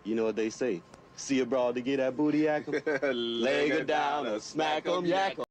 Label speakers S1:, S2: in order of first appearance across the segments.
S1: You know what they say. See a broad to get that booty yak 'em? Leg her down or smack 'em, yak 'em.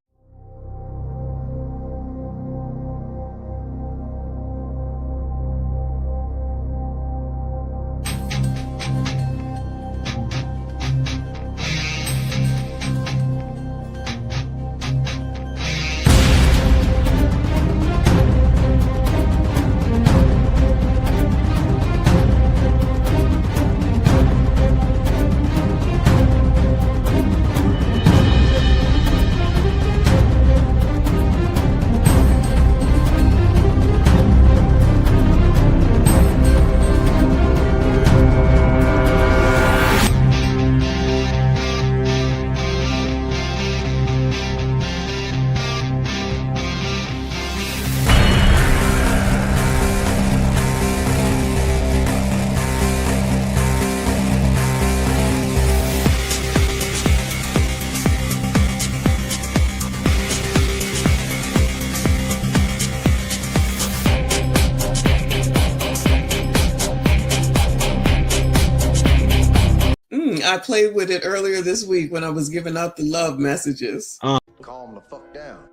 S2: I played with it earlier this week when I was giving out the love messages.
S3: Calm the fuck down.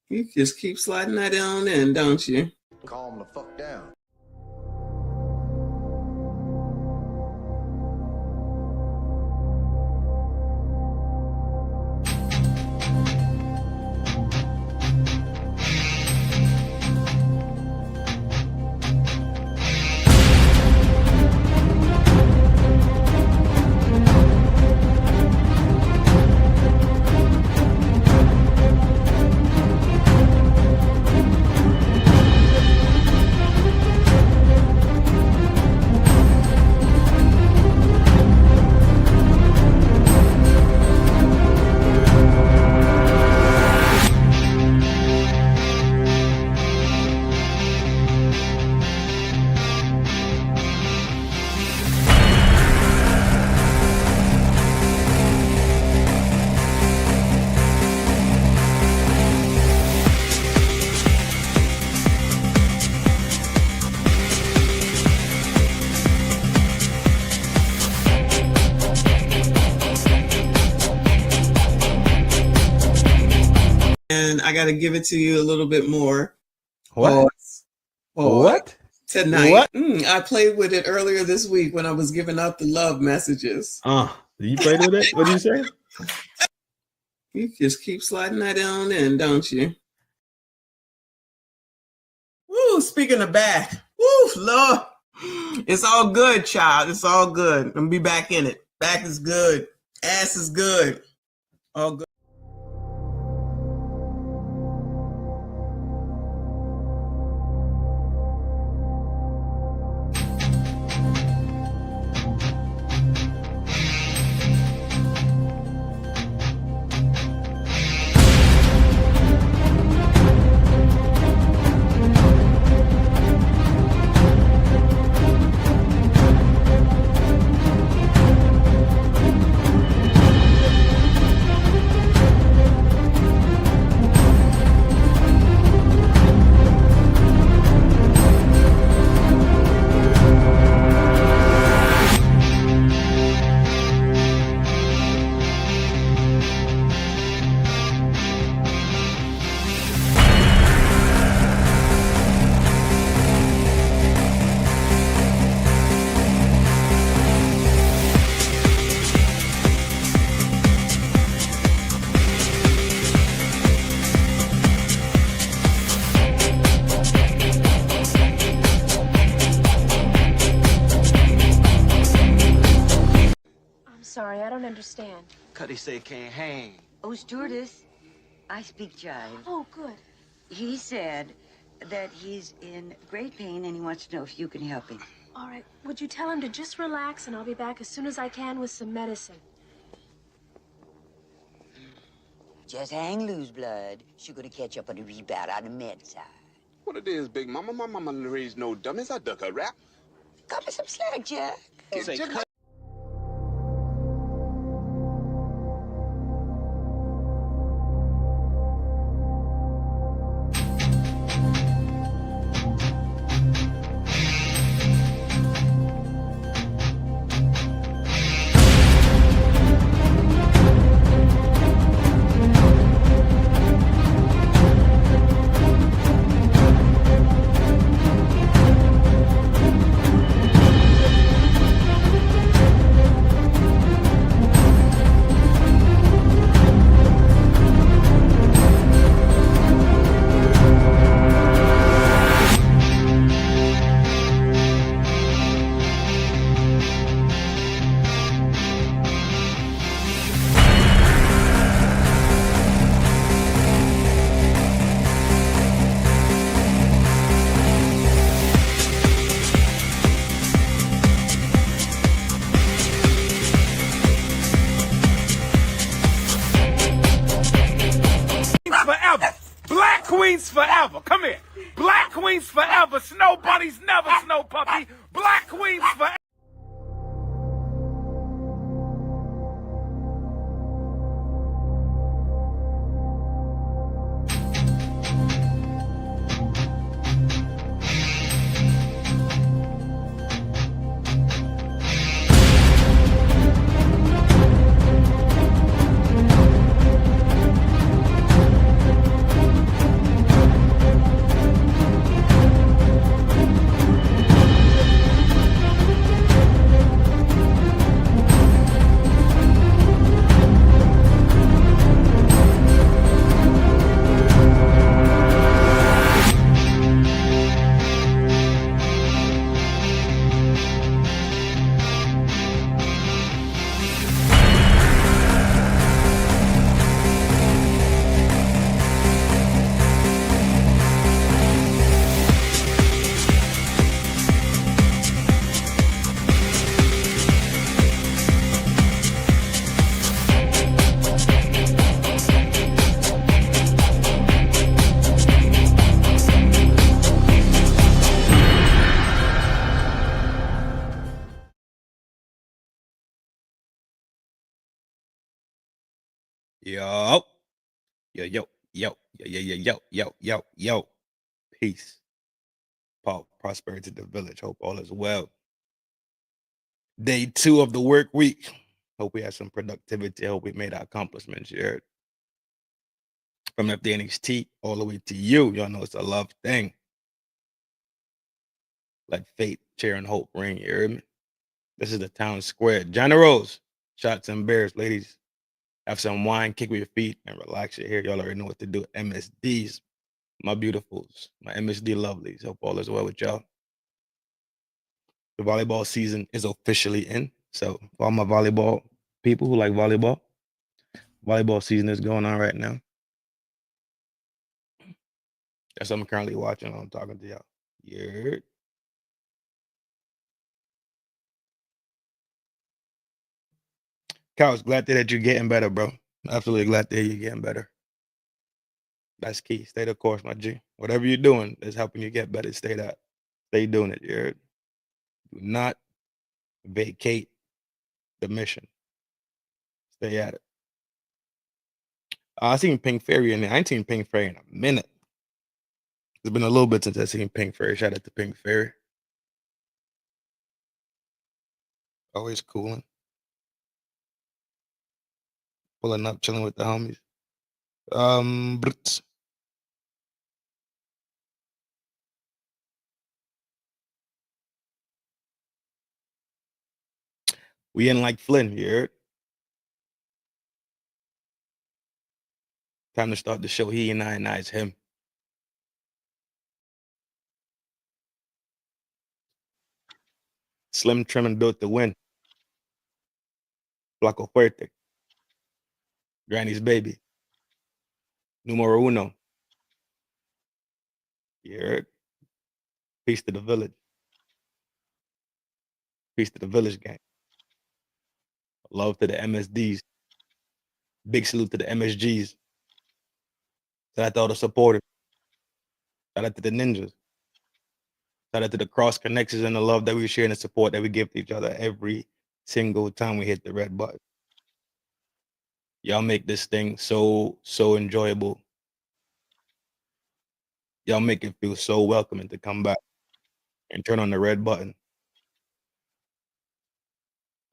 S2: You just keep sliding that on in, don't you?
S3: Calm the fuck down.
S2: And I got to give it to you a little bit more.
S4: What? What?
S2: Tonight.
S4: What?
S2: I played with it earlier this week when I was giving out the love messages.
S4: You played with it? What did you say?
S2: You just keep sliding that on in, don't you? Woo, speaking of back. Woo, Lord. It's all good, child. It's all good. I'm gonna be back in it. Back is good. Ass is good. All good.
S5: sorry, I don't understand.
S1: Cuddy say can't hang.
S6: Oh, stewardess, I speak jive.
S5: Oh, good.
S6: He said that he's in great pain and he wants to know if you can help him.
S5: All right, would you tell him to just relax and I'll be back as soon as I can with some medicine.
S6: Just hang loose, blood. She's gonna catch up on the rebound on the med side.
S7: What it is, Big Mama? My mama raised no dummies. I duck a rap.
S6: Cut me some slack, Jack.
S1: Say cut.
S8: Forever. Black queens forever. Come here. Black queens forever. Snow bunnies never snow puppy. Black queens forever.
S4: Yo. Yo. Peace. Prosperity to the village. Hope all is well. Day 2 of the work week. Hope we had some productivity. Hope we made our accomplishments. You heard? From FDNHT all the way to you. Y'all know it's a love thing. Let faith, cheer, and hope ring. You heard me? This is the town square. Generals, shots and bears, ladies. Have some wine, kick with your feet, and relax your hair. Y'all already know what to do. MSDs, my beautifuls, my MSD lovelies. Hope all is well with y'all. The volleyball season is officially in. So for all my volleyball people who like volleyball season is going on right now. That's what I'm currently watching. I'm talking to y'all. Yeah. Cows, glad to hear that you're getting better, bro. Absolutely glad to hear you're getting better. That's key. Stay the course, my G. Whatever you're doing is helping you get better. Stay doing it. You heard? Do not vacate the mission. Stay at it. I seen Pink Fairy in there. I ain't seen Pink Fairy in a minute. It's been a little bit since I seen Pink Fairy. Shout out to Pink Fairy. Always cooling. Pulling up, chilling with the homies. We in like Flynn, you heard? Time to start the show. He and I is him. Slim, trim, and built to win. Flaco Fuerte. Granny's baby. Numero uno. You heard? Peace to the village. Peace to the village gang. Love to the MSDs. Big salute to the MSGs. Shout out to all the supporters. Shout out to the ninjas. Shout out to the cross connections and the love that we share and the support that we give to each other every single time we hit the red button. Y'all make this thing so enjoyable. Y'all make it feel so welcoming to come back and turn on the red button.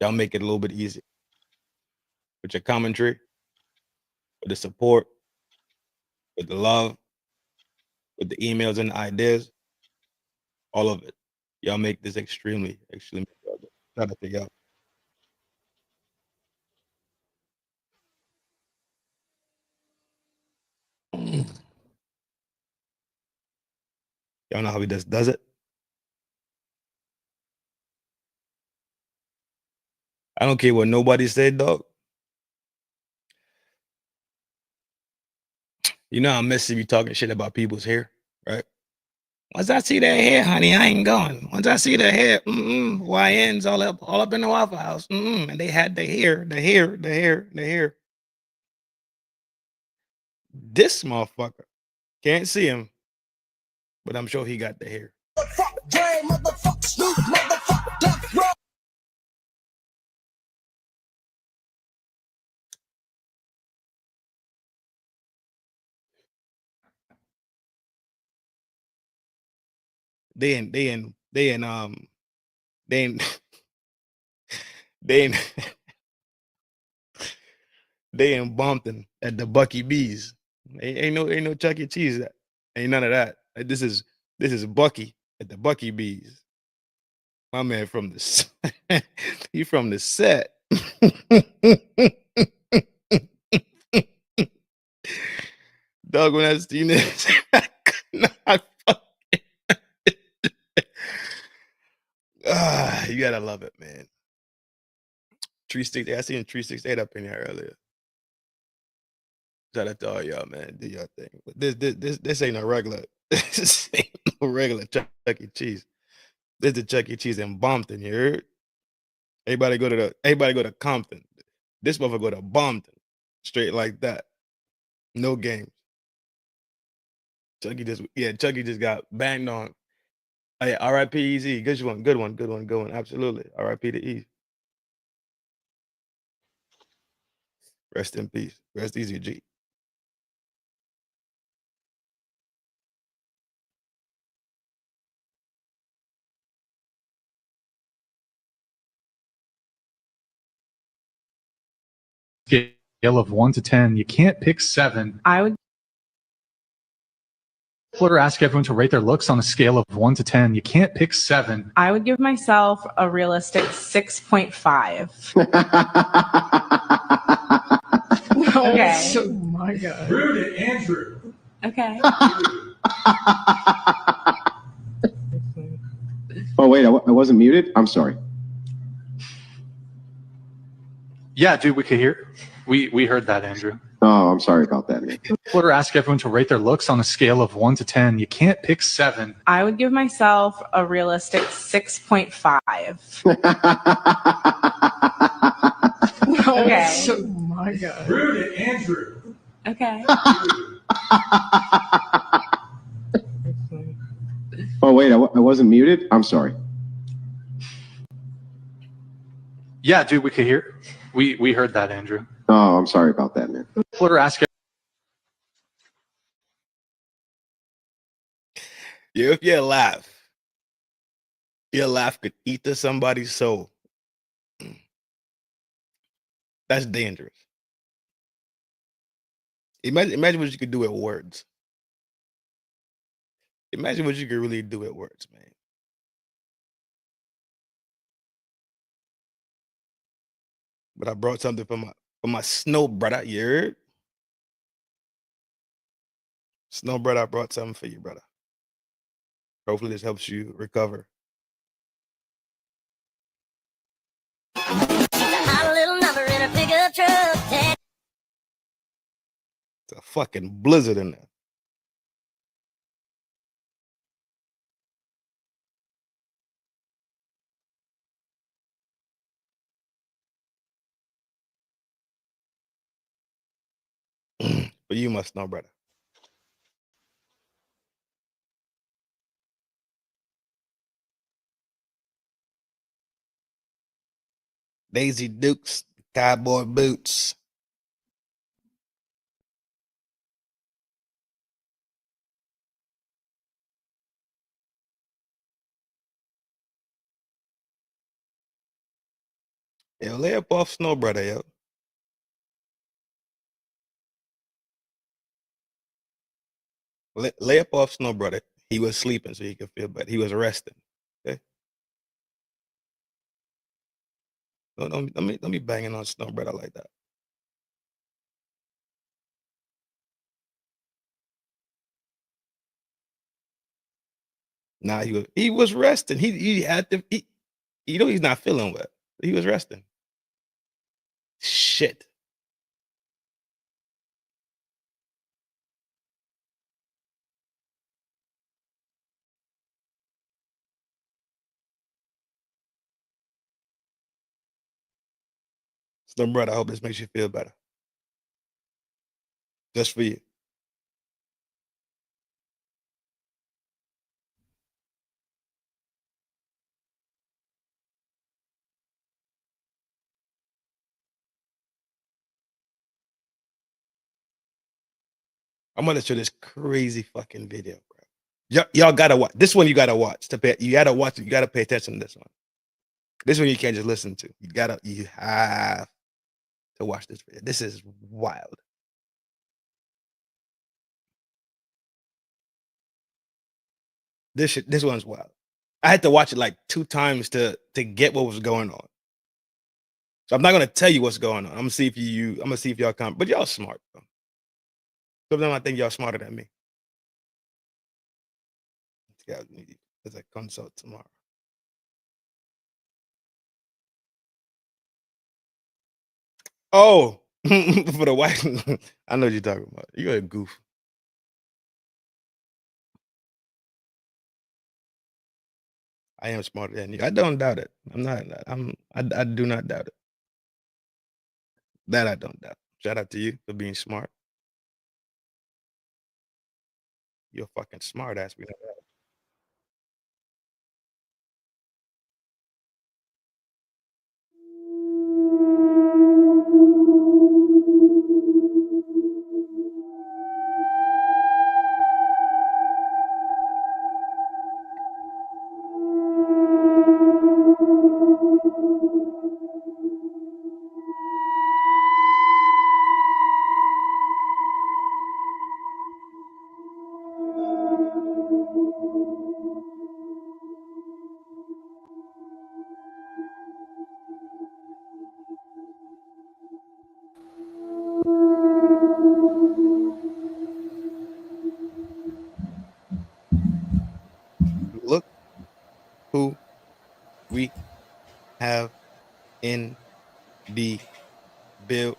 S4: Y'all make it a little bit easier with your commentary, with the support, with the love, with the emails and the ideas, all of it. Y'all make this extremely enjoyable. Shout out to y'all. Y'all know how he just does it? I don't care what nobody said, dog. You know how messy be talking shit about people's hair, right? Once I see their hair, honey, I ain't going. Once I see their hair, YNs all up in the Waffle House. And they had the hair. This motherfucker, can't see him, but I'm sure he got the hair. They in Bompton at the Bucky Bees. Ain't no Chuck E. Cheese. Ain't none of that. This is Bucky at the Bucky Bees. My man from the he from the set. Dog, when I seen this, I could not fucking. You gotta love it, man. 368. I seen 368 up in here earlier. Shout out to all y'all, man. Do your thing. But this ain't no regular. This ain't no regular Chuck E. Cheese. This is the Chuck E. Cheese in Bompton. You heard? Everybody go to Compton. This motherfucker go to Bompton. Straight like that. No games. Chucky just got banged on. Oh, yeah, R.I.P. Easy. Good one. Absolutely. R.I.P. to Easy. Rest in peace. Rest easy, G.
S9: Scale of 1 to 10. You can't pick 7.
S10: I would
S9: Ask everyone to rate their looks on a scale of 1 to 10. You can't pick 7.
S10: I would give myself a realistic 6.5. Okay.
S11: Oh my god.
S9: Rude, Andrew.
S10: Okay.
S12: Oh wait, I wasn't muted. I'm sorry.
S9: Yeah, dude, we could hear. We heard that, Andrew.
S12: Oh, I'm sorry about that, man.
S9: Ask everyone to rate their looks on a scale of 1 to 10. You can't pick 7.
S10: I would give myself a realistic 6.5. Okay.
S11: Oh my god.
S9: Rude, Andrew.
S10: Okay.
S12: Oh wait, I wasn't muted. I'm sorry.
S9: Yeah, dude, we could hear. We heard that, Andrew.
S12: Oh, I'm sorry about that, man.
S9: Ask.
S4: Yeah, if your laugh could eat to somebody's soul. That's dangerous. Imagine what you could do with words. Imagine what you could really do with words, man. But I brought something for my snow brother. You heard? Snow brother, I brought something for you, brother. Hopefully this helps you recover.
S13: Hot little number in a
S4: a fucking blizzard in there. But you must know, brother. Daisy Dukes, cowboy boots. Yo, lay up off Snow, brother, yo. Lay up off Snow, brother. He was sleeping so he could feel better. He was resting. Okay. Don't be banging on Snow, brother, like that. Nah, he was resting. He had to. He's not feeling well. He was resting. Shit. So, brother, I hope this makes you feel better. Just for you. I'm gonna show this crazy fucking video, bro. Y'all gotta watch this one. You gotta watch to pay. You gotta watch it. You gotta pay attention to this one. This one you can't just listen to. You have to watch this video. This is wild. This one's wild. I had to watch it like 2 times to get what was going on. So I'm not gonna tell you what's going on. I'm gonna see if y'all come. But y'all smart, bro. Some of them I think y'all smarter than me. There's a consult tomorrow. Oh, for the white. I know what you're talking about. You're a goof. I am smarter than you. I don't doubt it. I do not doubt it. That I don't doubt. Shout out to you for being smart. You're a fucking smart ass. We know that. Look who we have in the bill.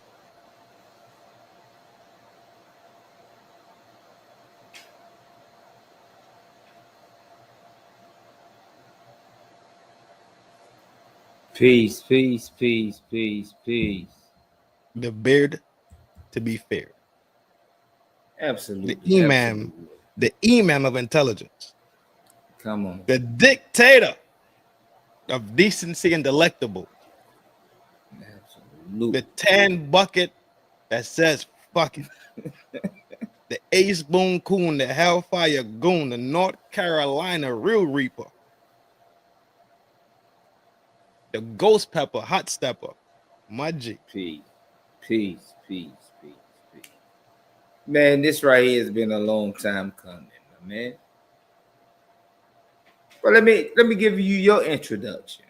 S13: Peace, peace, peace, peace, peace.
S4: The beard to be fair.
S13: Absolutely.
S4: The imam of intelligence.
S13: Come on.
S4: The dictator of decency and delectable.
S13: Absolutely.
S4: The tan bucket that says fuck it. The Ace Boone Coon, the Hellfire Goon, the North Carolina Real Reaper. The Ghost Pepper, Hot Stepper. My G.
S13: Peace, peace, peace, peace, peace. Man, this right here has been a long time coming, my man. Well, let me give you your introduction.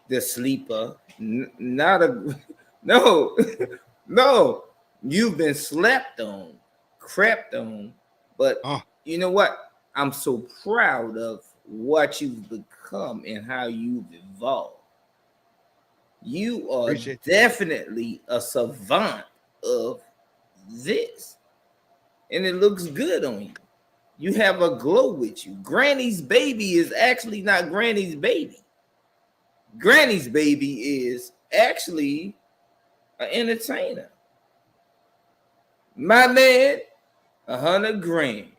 S13: The sleeper, not a no, no. You've been slept on, crept on, but you know what? I'm so proud of what you've become and how you've evolved. You are definitely a savant of this, and it looks good on you. You have a glow with you. Granny's baby is actually not Granny's baby. Granny's baby is actually an entertainer. My man, 100 grand.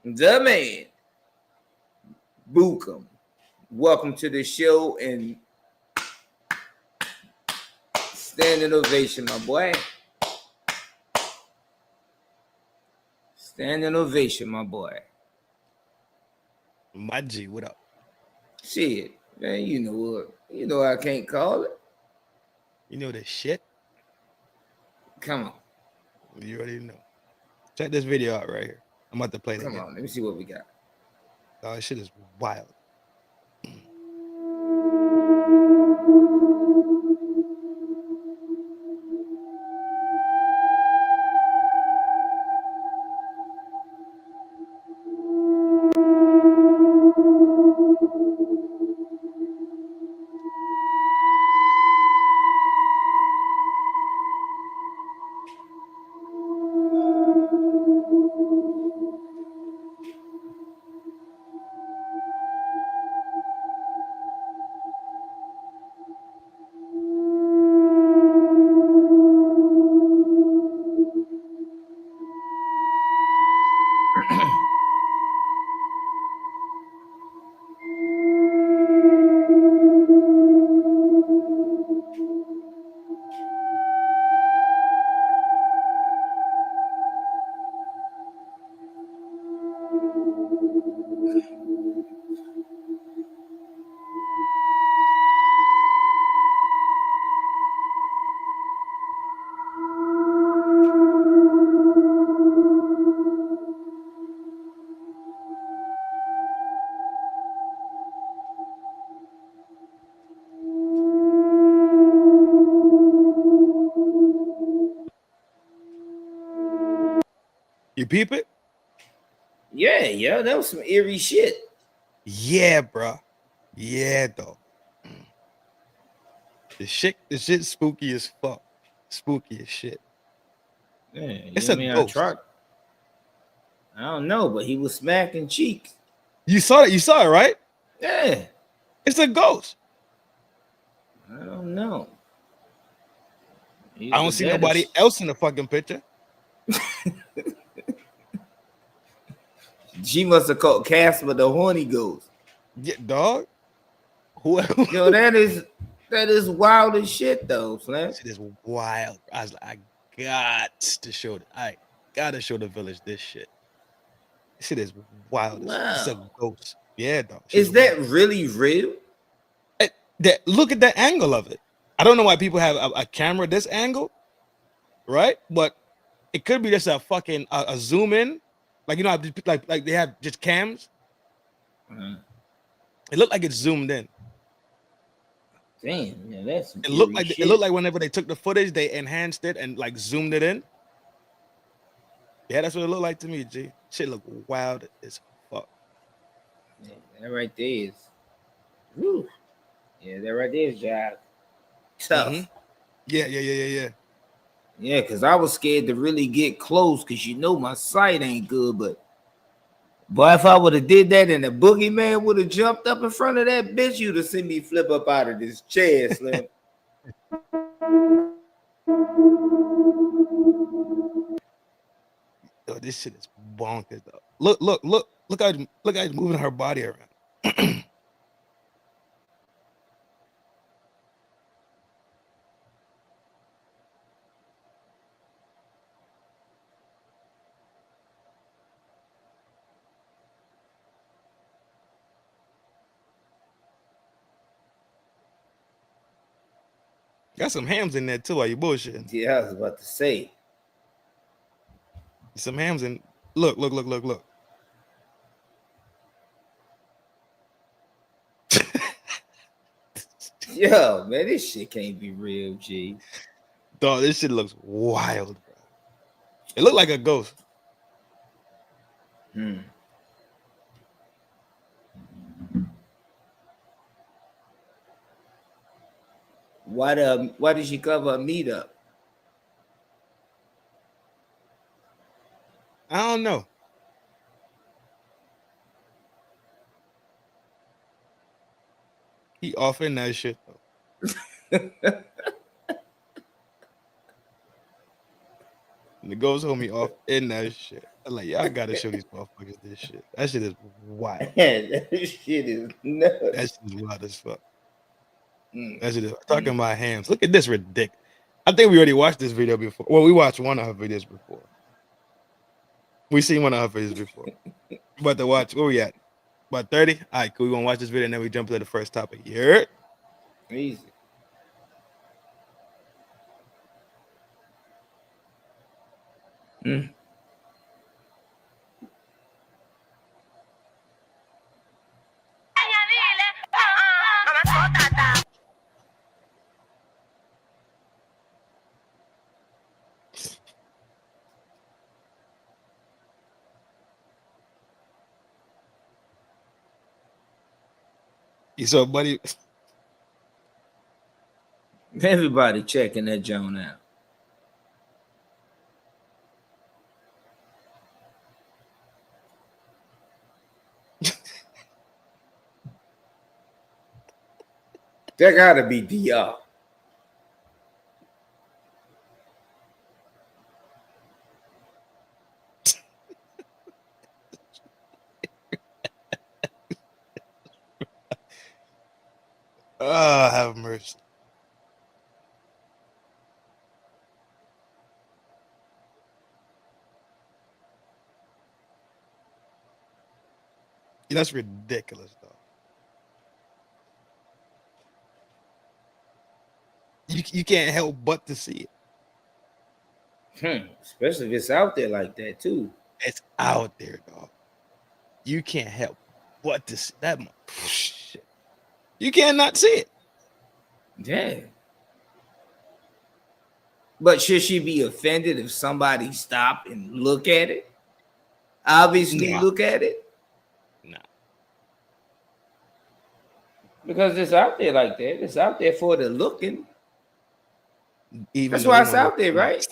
S13: The man, Bookham. Welcome to the show and standing ovation, my boy. Standing ovation, my boy.
S4: My G, what up?
S13: Shit, man, you know what? You know I can't call it.
S4: You know this shit?
S13: Come on.
S4: You already know. Check this video out right here. I'm about to play it
S13: Come
S4: again.
S13: on, let me see what we got.
S4: Oh, this shit is wild. You peep it?
S13: Yeah, that was some eerie shit.
S4: Yeah, bro. Yeah, though. The shit spooky as fuck. Spooky as shit.
S13: Yeah,
S4: It's a ghost.
S13: I don't know, but he was smacking cheeks.
S4: You saw it, right?
S13: Yeah.
S4: It's a ghost.
S13: I don't know.
S4: I don't see nobody else in the fucking picture.
S13: She must have called Casper the horny ghost.
S4: Yeah, dog. Who?
S13: Yo, that is wild as shit though, Slam.
S4: It is wild. I was like, I got to show the village this shit. This shit is wild.
S13: Wow.
S4: It's a ghost. Yeah, dog.
S13: Is that really real?
S4: Look at the angle of it. I don't know why people have a camera this angle, right? But it could be just a fucking a zoom in, like you know, like they have just cams. It looked like it's zoomed in.
S13: Damn, yeah, that's
S4: it looked like whenever they took the footage, they enhanced it and like zoomed it in. Yeah, that's what it looked like to me, G. Shit look wild as fuck.
S13: Yeah, that right there is. Woo. Yeah, that right there is job. Tough.
S4: Mm-hmm. Yeah.
S13: Yeah, because I was scared to really get close because you know my sight ain't good, but if I would have did that and the boogeyman would have jumped up in front of that bitch, you'd have seen me flip up out of this chair, Slim.
S4: Yo, this shit is bonkers though. Look how it's moving her body around. Got some hams in there too. Are you bullshitting?
S13: Yeah, I was about to say.
S4: Some hams in. Look.
S13: Yo, man, this shit can't be real, G.
S4: Dog, this shit looks wild, bro. It looked like a ghost.
S13: Why did she cover a meetup?
S4: I don't know. He off in that shit though. And it goes home, he off in that shit. I'm like, y'all gotta show these motherfuckers this shit. That shit is wild.
S13: That shit is nuts.
S4: That shit is wild as fuck. That shit is talking about hams. Look at this ridiculous. I think we already watched this video before. Well, we watched one of her videos before. We seen one of her videos before. About to watch. Where we at? About 30? All right, cool. We gonna watch this video and then we jump to the first topic. You heard?
S13: Easy.
S4: You saw, buddy.
S13: Everybody checking that joint out. That gotta be DR.
S4: Oh, have mercy. That's ridiculous, though. You can't help but to see
S13: it. Especially if it's out there like that, too.
S4: It's out there, dog. You can't help but to see that. Shit. You cannot see it.
S13: Yeah. But should she be offended if somebody stop and look at it? Obviously, look at it.
S4: Nah.
S13: Because it's out there like that. It's out there for the looking.
S4: Even
S13: that's why it's out there, right?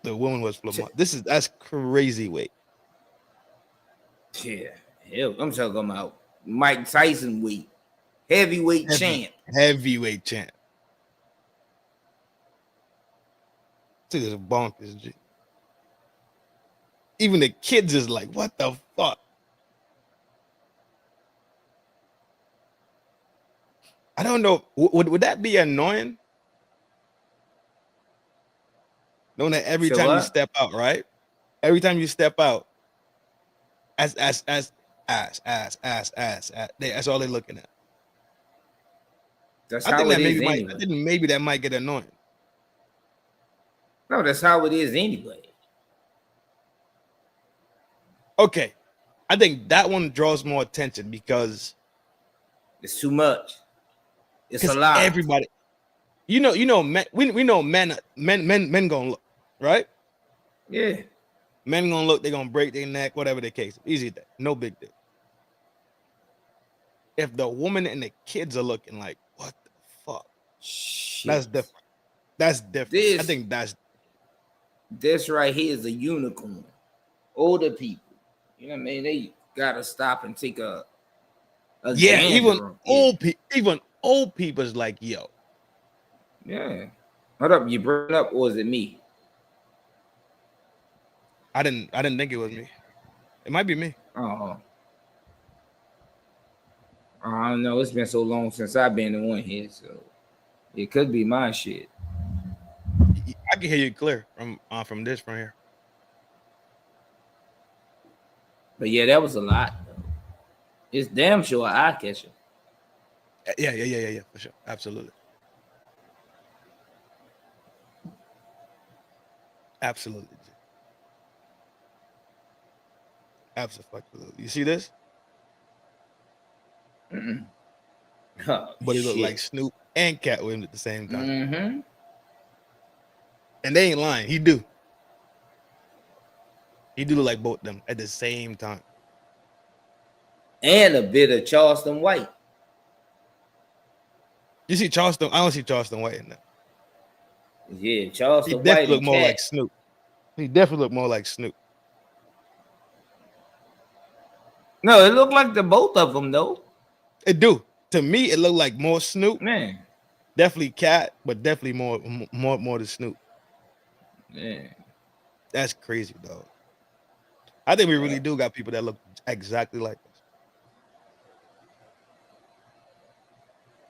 S4: The woman was Flamont. That's crazy weight.
S13: Yeah. Hell, I'm talking about Mike Tyson weight. Heavyweight champ.
S4: Heavyweight champ. See, this bonkers, G. Even the kids is like, what the fuck? I don't know. Would that be annoying? Knowing that every time you step out, right? Every time you step out, that's all they're looking at.
S13: That's how it is anyway.
S4: I think maybe that might get annoying.
S13: No, that's how it is anyway.
S4: Okay, I think that one draws more attention because
S13: it's too much. It's a lot.
S4: Everybody, you know, men, we know men gonna look, right?
S13: Yeah.
S4: Men gonna look, they gonna break their neck, whatever the case. Easy that, no big deal. If the woman and the kids are looking like, what the fuck?
S13: Shit.
S4: That's different. That's different. I think
S13: this right here is a unicorn. Older people, you know what I mean? They gotta stop and take a
S4: yeah. Even old people's like, yo.
S13: Yeah. Hold up, you bring it up, or is it me?
S4: I didn't think it was me. It might be me.
S13: Oh. I don't know. It's been so long since I've been the one here, so it could be my shit.
S4: I can hear you clear from this from here.
S13: But yeah, that was a lot. It's damn sure an eye catcher.
S4: Yeah, for sure. Absolutely. Absolutely. Absolutely. You see this?
S13: Oh,
S4: but he looked like Snoop and Cat Williams at the same time.
S13: Mm-hmm.
S4: And they ain't lying. He do. He do look like both of them at the same time.
S13: And a bit of Charleston White.
S4: You see Charleston? I don't see Charleston White in that.
S13: Yeah, Charleston
S4: he
S13: White.
S4: definitely look more like Snoop. He definitely looked more like Snoop.
S13: No, it looked like the both of them though.
S4: It do. To me, it looked like more Snoop.
S13: Man.
S4: Definitely Cat, but definitely more than Snoop.
S13: Yeah.
S4: That's crazy, dog. I think we really do got people that look exactly like us.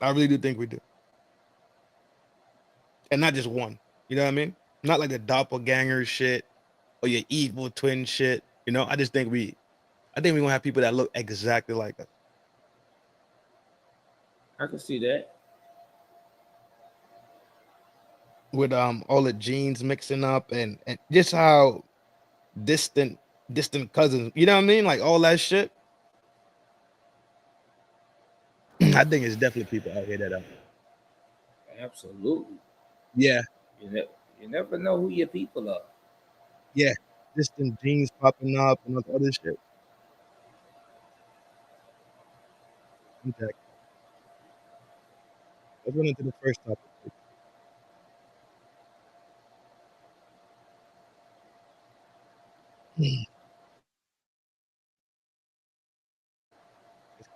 S4: I really do think we do. And not just one. You know what I mean? Not like the doppelganger shit or your evil twin shit. You know, I think we gonna have people that look exactly like us.
S13: I can see that.
S4: With all the genes mixing up and just how distant cousins, you know what I mean? Like all that shit. I think it's definitely people out here that are.
S13: Absolutely.
S4: Yeah.
S13: You never know who your people are.
S4: Yeah. Distant genes popping up and all the other shit. Okay. Let's run into the first topic. It's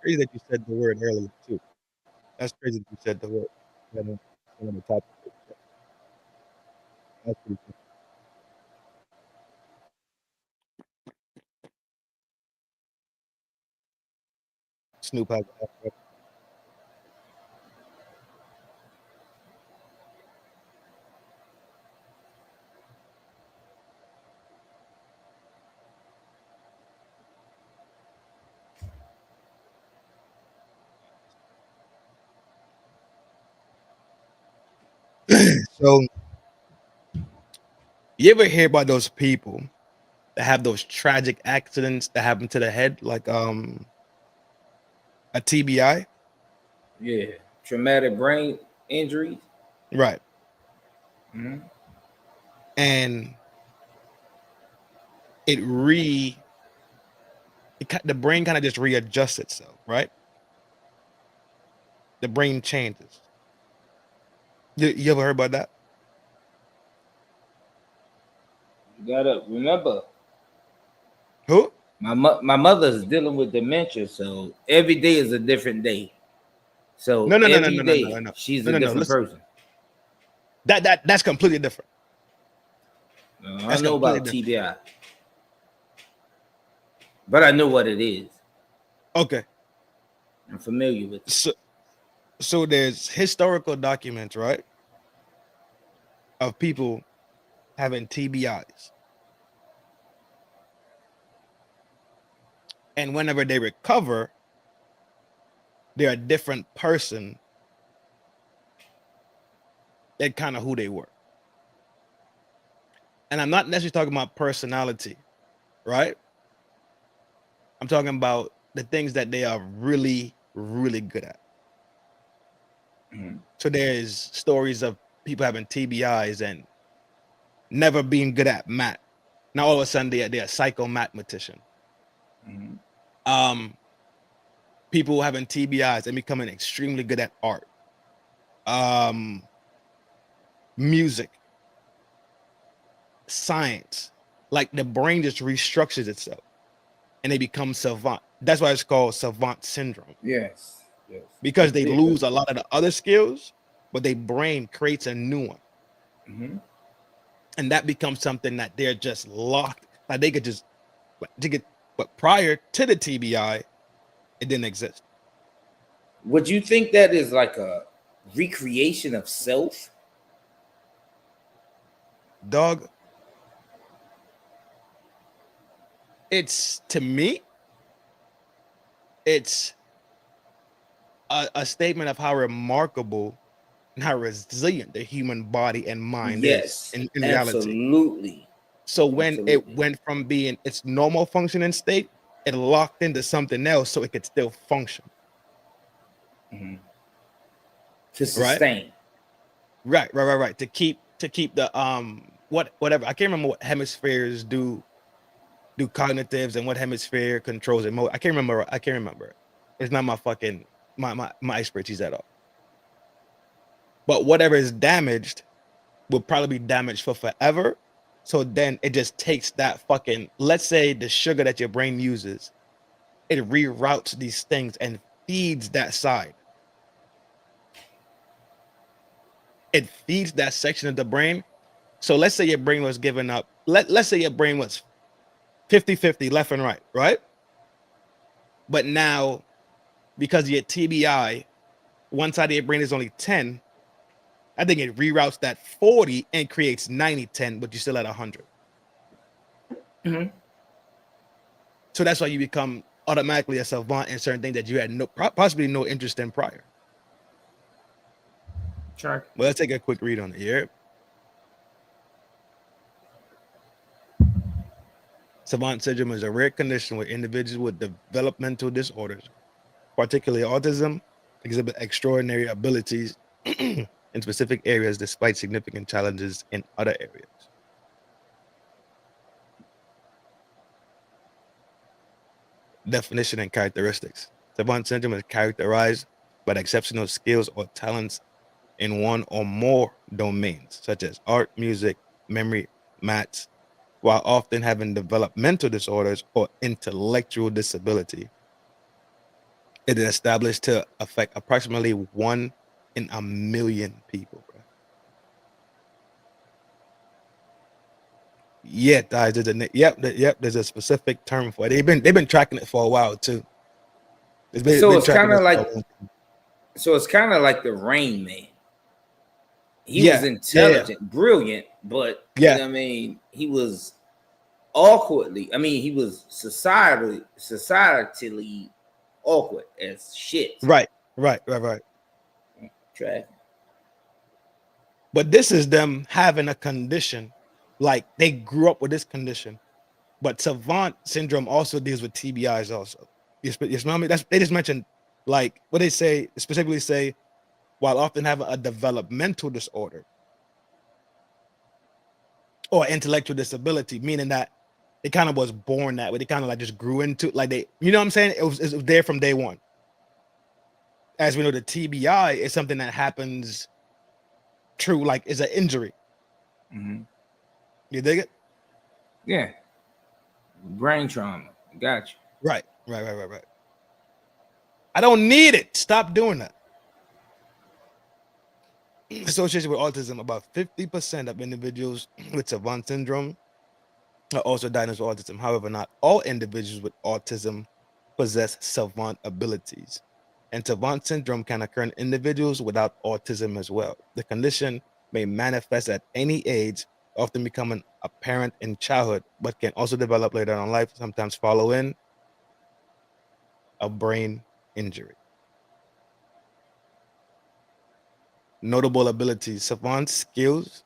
S4: crazy that you said the word earlier too. That's crazy that you said the word. One of the topics. That's pretty cool. Snoop has So you ever hear about those people that have those tragic accidents that happen to the head, like a TBI?
S13: Yeah. Traumatic brain injuries.
S4: Right.
S13: Mm-hmm.
S4: And the brain kind of just readjusts itself, right? The brain changes. You ever heard about that?
S13: You gotta remember.
S4: Who?
S13: My mother's dealing with dementia, so every day is a different day. So
S4: No.
S13: every day she's a different
S4: Listen.
S13: person.
S4: That's completely different.
S13: I know about TBI, but I know what it is.
S4: Okay.
S13: I'm familiar with it.
S4: So there's historical documents, right, of people having TBIs. And whenever they recover, they're a different person than kind of who they were. And I'm not necessarily talking about personality, right? I'm talking about the things that they are really, really good at.
S13: Mm-hmm.
S4: So there's stories of people having TBIs and never being good at math. Now all of a sudden they're a psychomathematician.
S13: Mm-hmm.
S4: People having TBIs and becoming extremely good at art. Music, science, like the brain just restructures itself and they become savant. That's why it's called savant syndrome.
S13: Yes.
S4: Because they lose a lot of the other skills, but their brain creates a new one.
S13: Mm-hmm.
S4: And that becomes something that they're just locked. Like they could just but prior to the TBI, it didn't exist.
S13: Would you think that is like a recreation of self?
S4: Dog, to me, it's a statement of how remarkable and how resilient the human body and mind is in reality.
S13: Absolutely.
S4: So when it went from being its normal functioning state, it locked into something else so it could still function.
S13: Mm-hmm. To sustain.
S4: Right. To keep the whatever. I can't remember what hemispheres do cognitives and what hemisphere controls emotion. I can't remember. It's not my fucking my expertise at all. But whatever is damaged will probably be damaged for forever So then it just takes that fucking, let's say the sugar that your brain uses, it reroutes these things and feeds that side. It feeds that section of the brain. So let's say your brain was giving up, let's say your brain was 50-50 left and right, right? But now, because of your TBI, one side of your brain is only 10, I think it reroutes that 40 and creates 90-10, but you're still at 100.
S13: Mhm.
S4: So that's why you become automatically a savant in certain things that you had possibly no interest in prior.
S13: Sure.
S4: Well, let's take a quick read on it here. Savant syndrome is a rare condition where individuals with developmental disorders, particularly autism, exhibit extraordinary abilities in specific areas despite significant challenges in other areas. Definition and characteristics. Savant syndrome is characterized by the exceptional skills or talents in one or more domains, such as art, music, memory, maths, while often having developmental disorders or intellectual disability. It is established to affect approximately 1 in a million people. Bro. Yeah, guys, there's a specific term for it. They've been tracking it for a while too.
S13: So it's kind of like, the Rain Man. He was intelligent, brilliant, but you know what I mean, he was awkwardly. I mean, he was societally awkward as shit.
S4: Right.
S13: Trash.
S4: But this is them having a condition, like they grew up with this condition. But Savant syndrome also deals with TBIs also. You smell me? They just mentioned, like, what they say, specifically say, while often having a developmental disorder or intellectual disability, meaning that it kind of was born that way. They kind of like just grew into, like they, you know what I'm saying? It was there from day one. As we know, the TBI is something that happens true, like is an injury.
S13: Mm-hmm.
S4: You dig it?
S13: Yeah. Brain trauma. Got you.
S4: Right. I don't need it. Stop doing that. Association with autism, about 50% of individuals with Savant syndrome are also diagnosed with autism. However, not all individuals with autism possess Savant abilities. And Savant syndrome can occur in individuals without autism as well. The condition may manifest at any age, often becoming apparent in childhood, but can also develop later on in life, sometimes following a brain injury. Notable abilities. Savant skills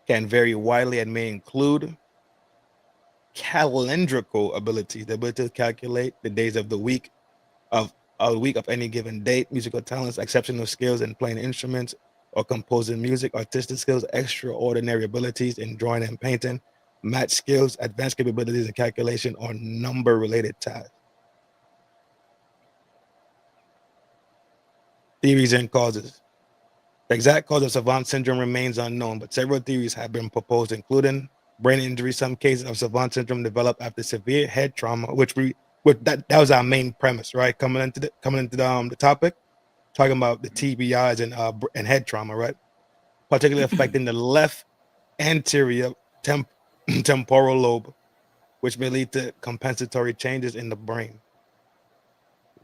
S4: can vary widely and may include calendrical abilities, the ability to calculate the days of the week of any given date, musical talents, exceptional skills in playing instruments or composing music, artistic skills, extraordinary abilities in drawing and painting, math skills, advanced capabilities in calculation, or number-related tasks. Theories and causes. The exact cause of Savant syndrome remains unknown, but several theories have been proposed, including brain injury. Some cases of Savant syndrome develop after severe head trauma, that was our main premise, right? Coming into the topic, talking about the TBIs and head trauma, right? Particularly affecting the left anterior temporal lobe, which may lead to compensatory changes in the brain.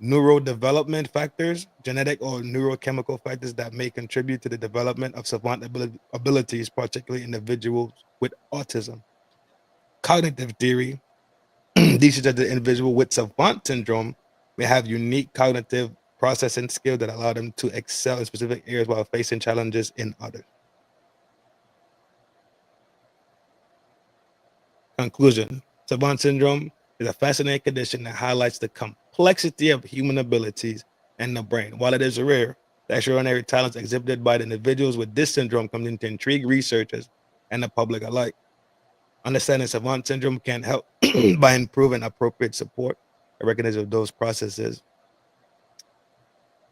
S4: Neurodevelopment factors, genetic or neurochemical factors that may contribute to the development of Savant abilities, particularly individuals with autism. Cognitive theory, these that the individual with Savant syndrome may have unique cognitive processing skills that allow them to excel in specific areas while facing challenges in others. Conclusion. Savant syndrome is a fascinating condition that highlights the complexity of human abilities and the brain. While it is rare, the extraordinary talents exhibited by the individuals with this syndrome continue to intrigue researchers and the public alike. Understanding Savant syndrome can help by improving appropriate support and recognition of those processes.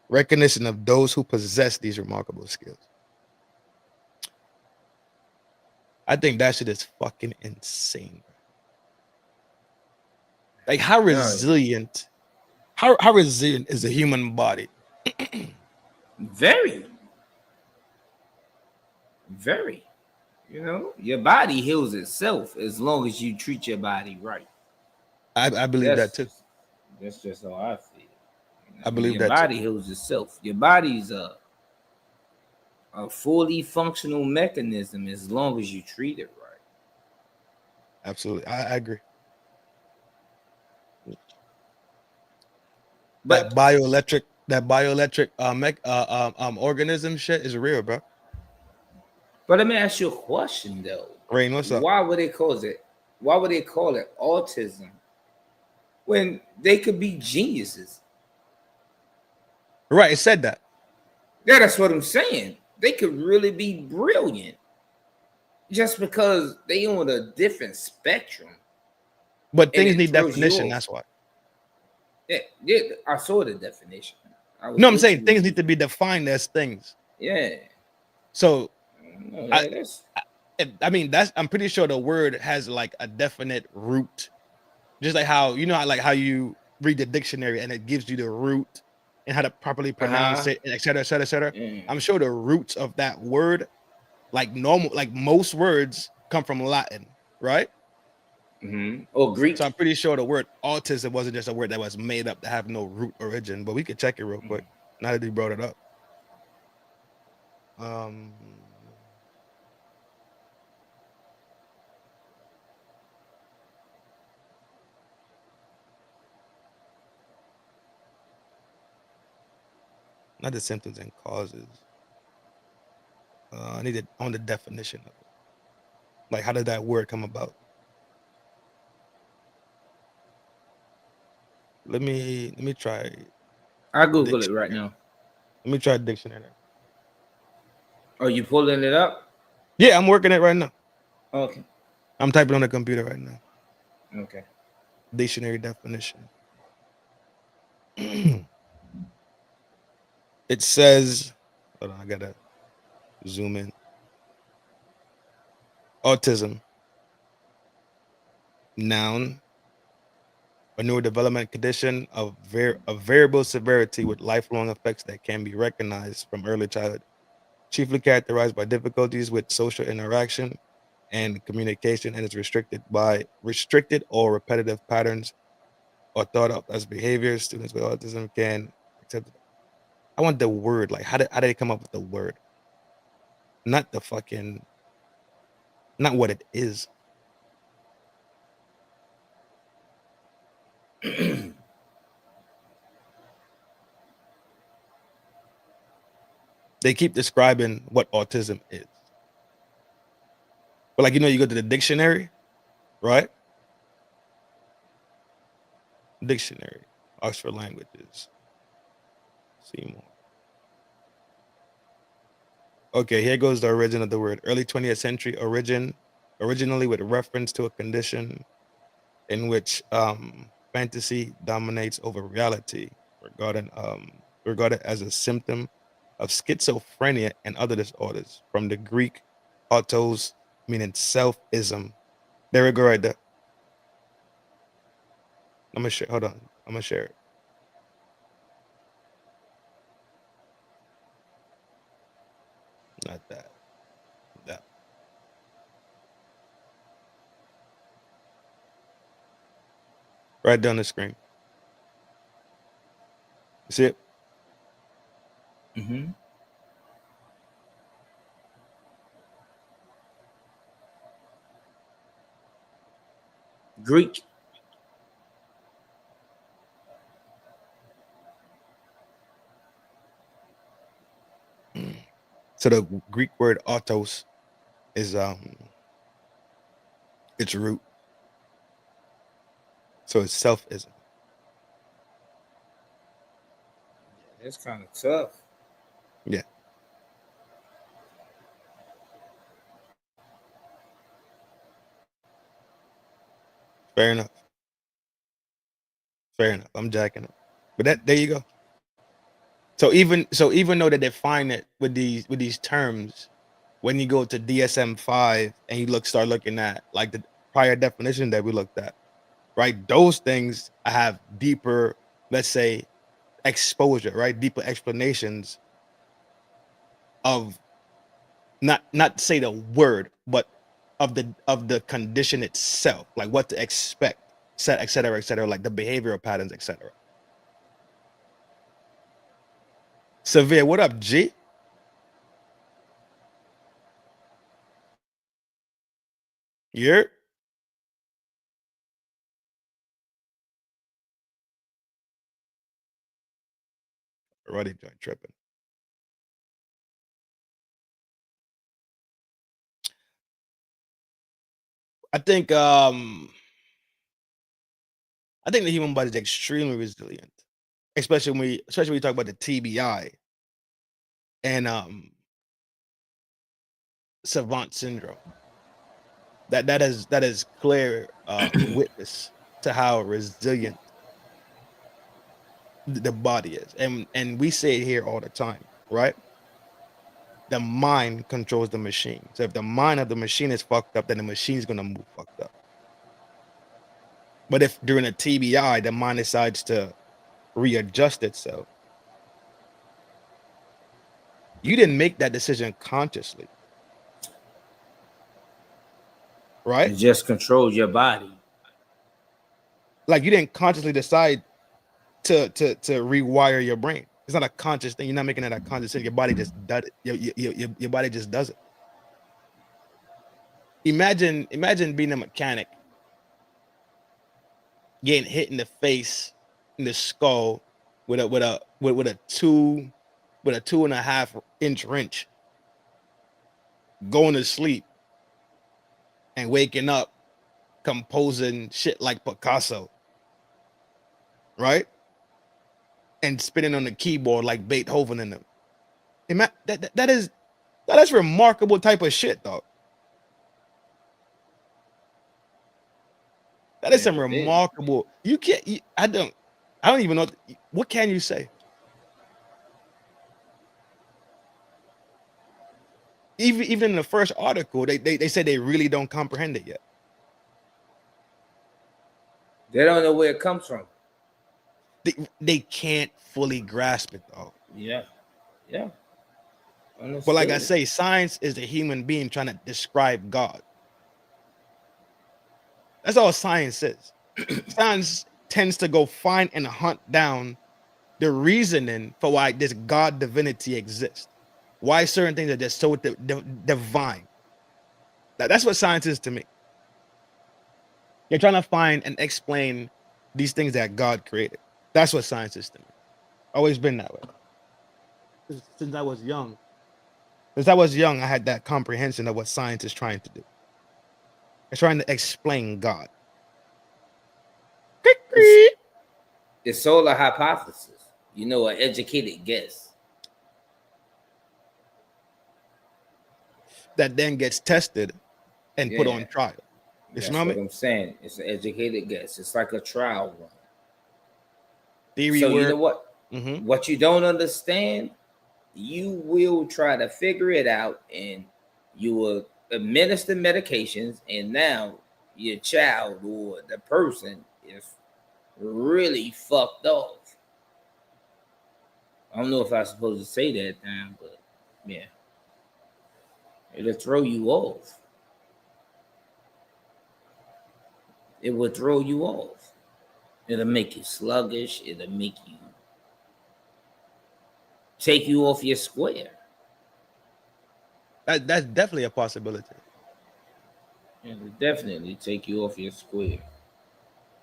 S4: Recognition of those who possess these remarkable skills. I think that shit is fucking insane. Like how resilient is the human body?
S13: Very. You know, your body heals itself as long as you treat your body right.
S4: I believe that too.
S13: That's just how I feel.
S4: I believe
S13: your
S4: that
S13: body
S4: too.
S13: heals itself. Your body's a fully functional mechanism as long as you treat it right.
S4: Absolutely, I agree.
S13: But
S4: that bioelectric organism shit is real, bro.
S13: But let me ask you a question though.
S4: Rain, what's up?
S13: Why would they call it autism when they could be geniuses?
S4: Right, it said that.
S13: Yeah, that's what I'm saying. They could really be brilliant just because they on a different spectrum.
S4: But things need definition, that's why.
S13: Yeah, I saw the definition.
S4: No, I'm saying things need to be defined as things.
S13: Yeah.
S4: So
S13: No,
S4: I mean I'm pretty sure the word has like a definite root. Just like how how you read the dictionary and it gives you the root and how to properly pronounce it, and et cetera, et cetera, et cetera. I'm sure the roots of that word, like most words come from Latin, right?
S13: Or Greek.
S4: So I'm pretty sure the word autism wasn't just a word that was made up to have no root origin, but we could check it real quick. Now that you brought it up. Not the symptoms and causes. I need it on the definition of it. Like, how did that word come about? Let me try.
S13: I Google it right now.
S4: Let me try dictionary.
S13: Are you pulling it up?
S4: Yeah, I'm working it right now.
S13: Okay.
S4: I'm typing on the computer right now.
S13: Okay.
S4: Dictionary definition. It says, hold on, I gotta zoom in. Autism. Noun. A neurodevelopment condition of variable severity with lifelong effects that can be recognized from early childhood, chiefly characterized by difficulties with social interaction and communication, and is restricted or repetitive patterns or thought of as behaviors. Students with autism can accept it. I want the word. Like, how did they come up with the word? Not what it is. They keep describing what autism is. But like, you go to the dictionary, right? Dictionary, Oxford Languages. See more. Okay, here goes the origin of the word. Early 20th century originally with reference to a condition in which fantasy dominates over reality, regarded as a symptom of schizophrenia and other disorders. From the Greek autos, meaning self-ism. There we go right there. I'm gonna share. Hold on. I'm gonna share it. Not that. That. Right down the screen. You see it?
S13: Greek.
S4: So the Greek word autos is its root. So it's self-ism.
S13: It's kind of tough.
S4: Yeah. Fair enough. I'm jacking it. But there you go. So even though they define it with these terms, when you go to DSM-5 and you start looking at like the prior definition that we looked at, right? Those things have deeper, let's say, exposure, right? Deeper explanations of not say the word, but of the condition itself, like what to expect, et cetera, like the behavioral patterns, etc. Severe, what up, G? You're already joint tripping. I think the human body is extremely resilient, especially when we talk about the TBI and Savant syndrome. That is clear witness to how resilient the body is, and we say it here all the time, right? The mind controls the machine. So if the mind of the machine is fucked up, then the machine is gonna move fucked up. But if during a TBI the mind decides to readjust itself, you didn't make that decision consciously, right?
S13: It just controls your body.
S4: Like you didn't consciously decide to rewire your brain. It's not a conscious thing. You're not making it a conscious thing. Your body just does it. Your body just does it. Imagine being a mechanic, getting hit in the face, in the skull, with a 2.5 inch wrench, going to sleep, and waking up, composing shit like Picasso, right? And spinning on the keyboard like Beethoven in them. That is remarkable type of shit, dog. That is some remarkable. You can't. I don't even know. What can you say? Even in the first article, they said they really don't comprehend it yet.
S13: They don't know where it comes from.
S4: They can't fully grasp it, though.
S13: Yeah.
S4: But like I say, science is the human being trying to describe God. That's all science is. Science tends to go find and hunt down the reasoning for why this God divinity exists. Why certain things are just so divine. That's what science is to me. You're trying to find and explain these things that God created. That's what science is to me. Always been that way. Since I was young. I had that comprehension of what science is trying to do. It's trying to explain God.
S13: It's all a hypothesis, an educated guess.
S4: That then gets tested and put on trial.
S13: That's what I'm saying. It's an educated guess. It's like a trial run.
S4: Theory
S13: so
S4: work.
S13: You know what?
S4: Mm-hmm.
S13: What you don't understand, you will try to figure it out, and you will administer medications, and now your child or the person is really fucked off. I don't know if I'm supposed to say that now, but yeah. It'll throw you off. It will throw you off. It'll make you sluggish. It'll make you take you off your square.
S4: That's definitely a possibility.
S13: It'll definitely take you off your square.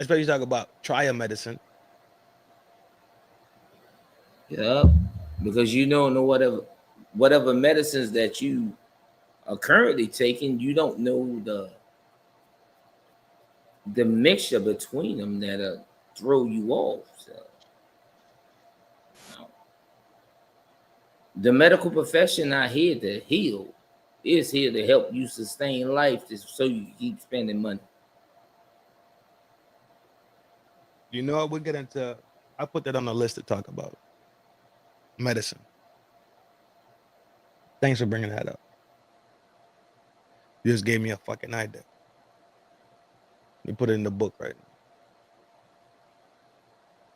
S4: Especially talk about trial medicine.
S13: Yeah, because you don't know whatever medicines that you are currently taking, you don't know the mixture between them that'll throw you off. So, the medical profession not here to heal. It's here to help you sustain life so you keep spending money.
S4: You know what? We'll get into. I put that on the list to talk about medicine. Thanks for bringing that up. You just gave me a fucking idea. You put it in the book right now.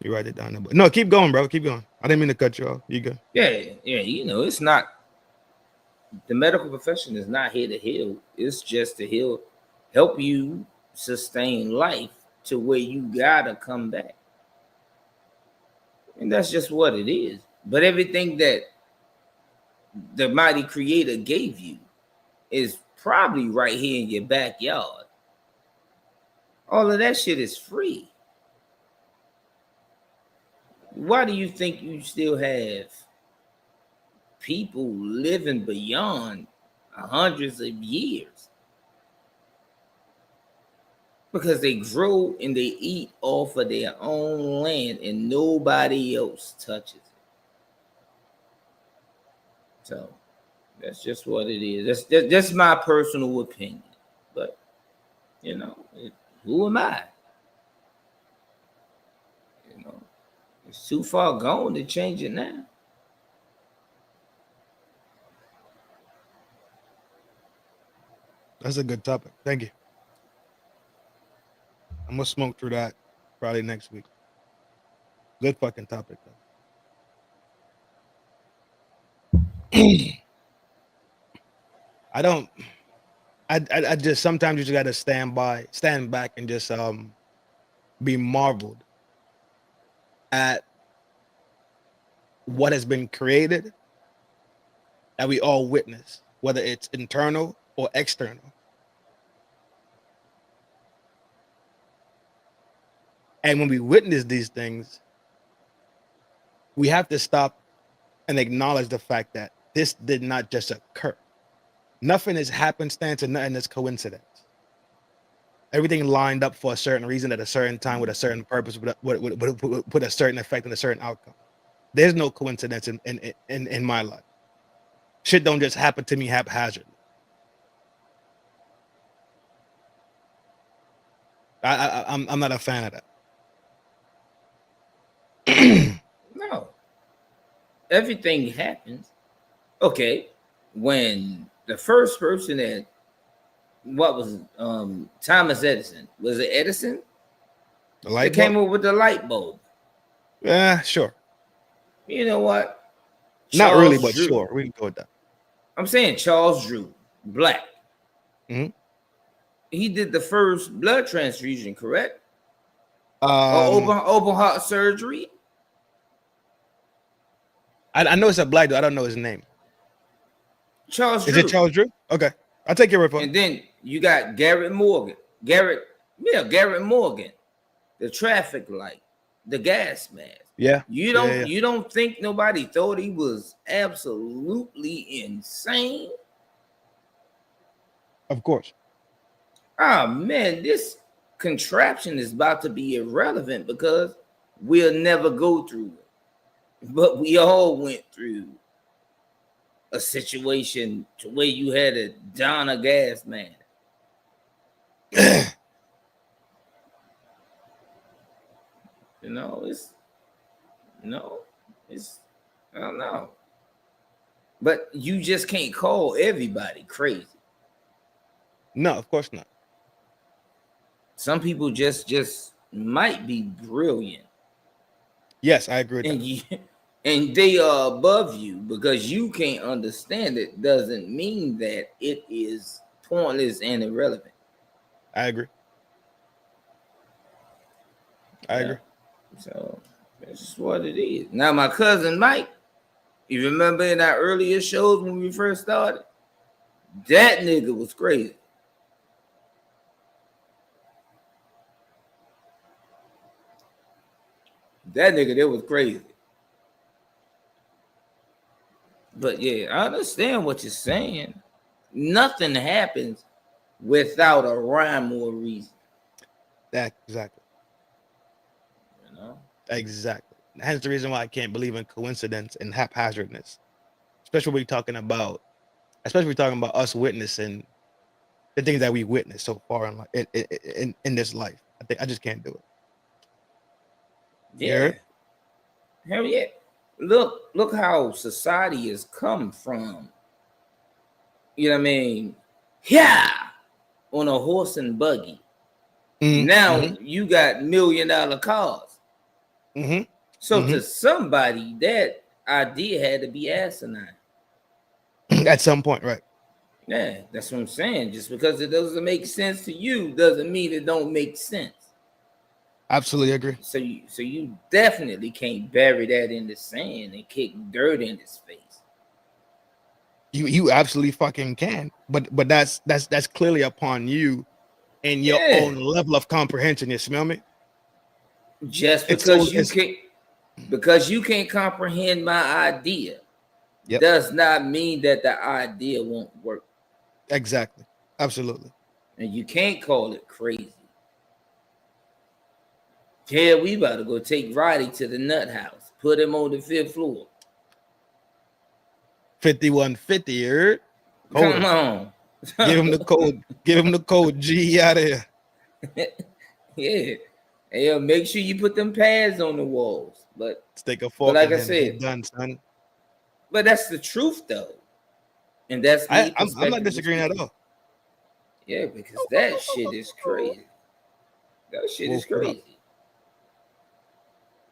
S4: You write it down in the book. No, keep going, bro. Keep going. I didn't mean to cut you off. You go.
S13: Yeah. You know, it's not. The medical profession is not here to heal. It's just to heal, help you sustain life to where you gotta come back. And that's just what it is. But everything that the mighty creator gave you is probably right here in your backyard. All of that shit is free. Why do you think you still have people living beyond hundreds of years? Because they grow and they eat off of their own land and nobody else touches it. So that's just what it is. That's my personal opinion. But, you know, who am I? You know, it's too far gone to change it now.
S4: That's a good topic. Thank you. I'm gonna smoke through that probably next week. Good fucking topic though. I just sometimes you just gotta stand back and just be marveled at what has been created that we all witness, whether it's internal or external. And when we witness these things, we have to stop and acknowledge the fact that this did not just occur. Nothing is happenstance and nothing is coincidence. Everything lined up for a certain reason at a certain time with a certain purpose, with a certain effect and a certain outcome. There's no coincidence in my life. Shit don't just happen to me haphazardly. I'm not a fan of that.
S13: No. Everything happens. Okay. When the first person that Thomas Edison, was it Edison?
S4: The light
S13: bulb? Came up with the light bulb.
S4: Yeah, sure.
S13: You know what?
S4: Not really, but sure. We can go with that.
S13: I'm saying Charles Drew, black.
S4: Mm-hmm.
S13: He did the first blood transfusion, correct? Open heart surgery.
S4: I know it's a black dude. I don't know his name.
S13: Charles Drew.
S4: Is it Charles Drew? Okay. I'll take your word for it.
S13: And then you got Garrett Morgan, the traffic light, the gas mask.
S4: Yeah.
S13: You don't think nobody thought he was absolutely insane?
S4: Of course.
S13: Oh man, this contraption is about to be irrelevant because we'll never go through it. But we all went through a situation to where you had to don a gas mask. I don't know. But you just can't call everybody crazy.
S4: No, of course not.
S13: Some people just might be brilliant.
S4: Yes, I agree with that.
S13: And they are above you because you can't understand it doesn't mean that it is pointless and irrelevant.
S4: I agree. I agree.
S13: So that's just what it is. Now, my cousin Mike, you remember in our earlier shows when we first started? That nigga was crazy. That nigga, that was crazy. But yeah, I understand what you're saying. Nothing happens without a rhyme or a reason.
S4: Exactly.
S13: You know?
S4: Exactly. That's the reason why I can't believe in coincidence and haphazardness. Especially when we're talking about us witnessing the things that we witnessed so far in this life. I just can't do it.
S13: Yeah. Hell yeah. Look how society has come from, you know what I mean, yeah, on a horse and buggy. Now you got $1 million cars. So to somebody, that idea had to be asinine.
S4: At some point, right?
S13: Yeah, that's what I'm saying. Just because it doesn't make sense to you doesn't mean it don't make sense.
S4: Absolutely agree.
S13: So you definitely can't bury that in the sand and kick dirt in his face.
S4: You absolutely fucking can. But that's clearly upon you and your own level of comprehension. You smell me?
S13: Just because you can't comprehend my idea does not mean that the idea won't work.
S4: Exactly. Absolutely.
S13: And you can't call it crazy. Yeah, we about to go take Roddy to the nut house. Put him on the 5th floor.
S4: 5150, you heard?
S13: Come on.
S4: Give him the code. Give him the code G out of here.
S13: Yeah. Hey, make sure you put them pads on the walls. But
S4: stick a fork.
S13: But like I said,
S4: done, son.
S13: But that's the truth, though. And that's
S4: I'm not disagreeing at all.
S13: Yeah, because that shit is crazy. That shit is crazy.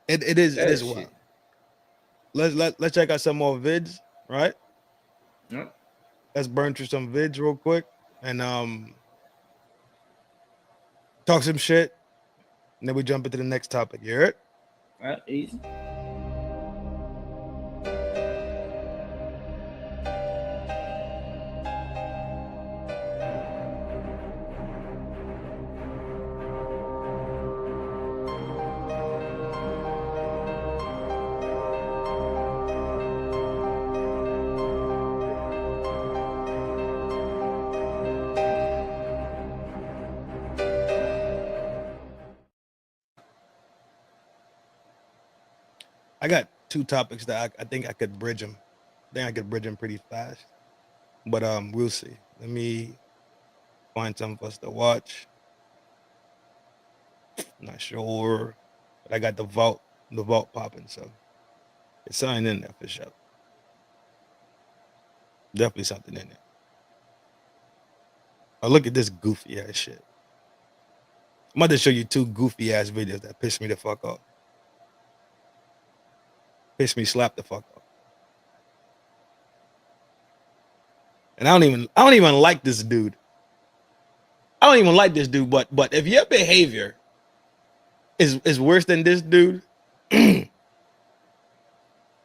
S4: It is wild. Let's check out some more vids, right?
S13: Yep.
S4: Let's burn through some vids real quick and talk some shit. And then we jump into the next topic. You heard?
S13: All right, easy.
S4: I got 2 topics that I think I could bridge them. I think I could bridge them pretty fast. But we'll see. Let me find something for us to watch. Not sure. But I got the vault popping, so it's something in there for sure. Definitely something in there. Oh, look at this goofy ass shit. I'm about to show you 2 goofy ass videos that piss me the fuck off. Piss me slap the fuck off. And I don't even like this dude. I don't even like this dude, but if your behavior is worse than this dude, and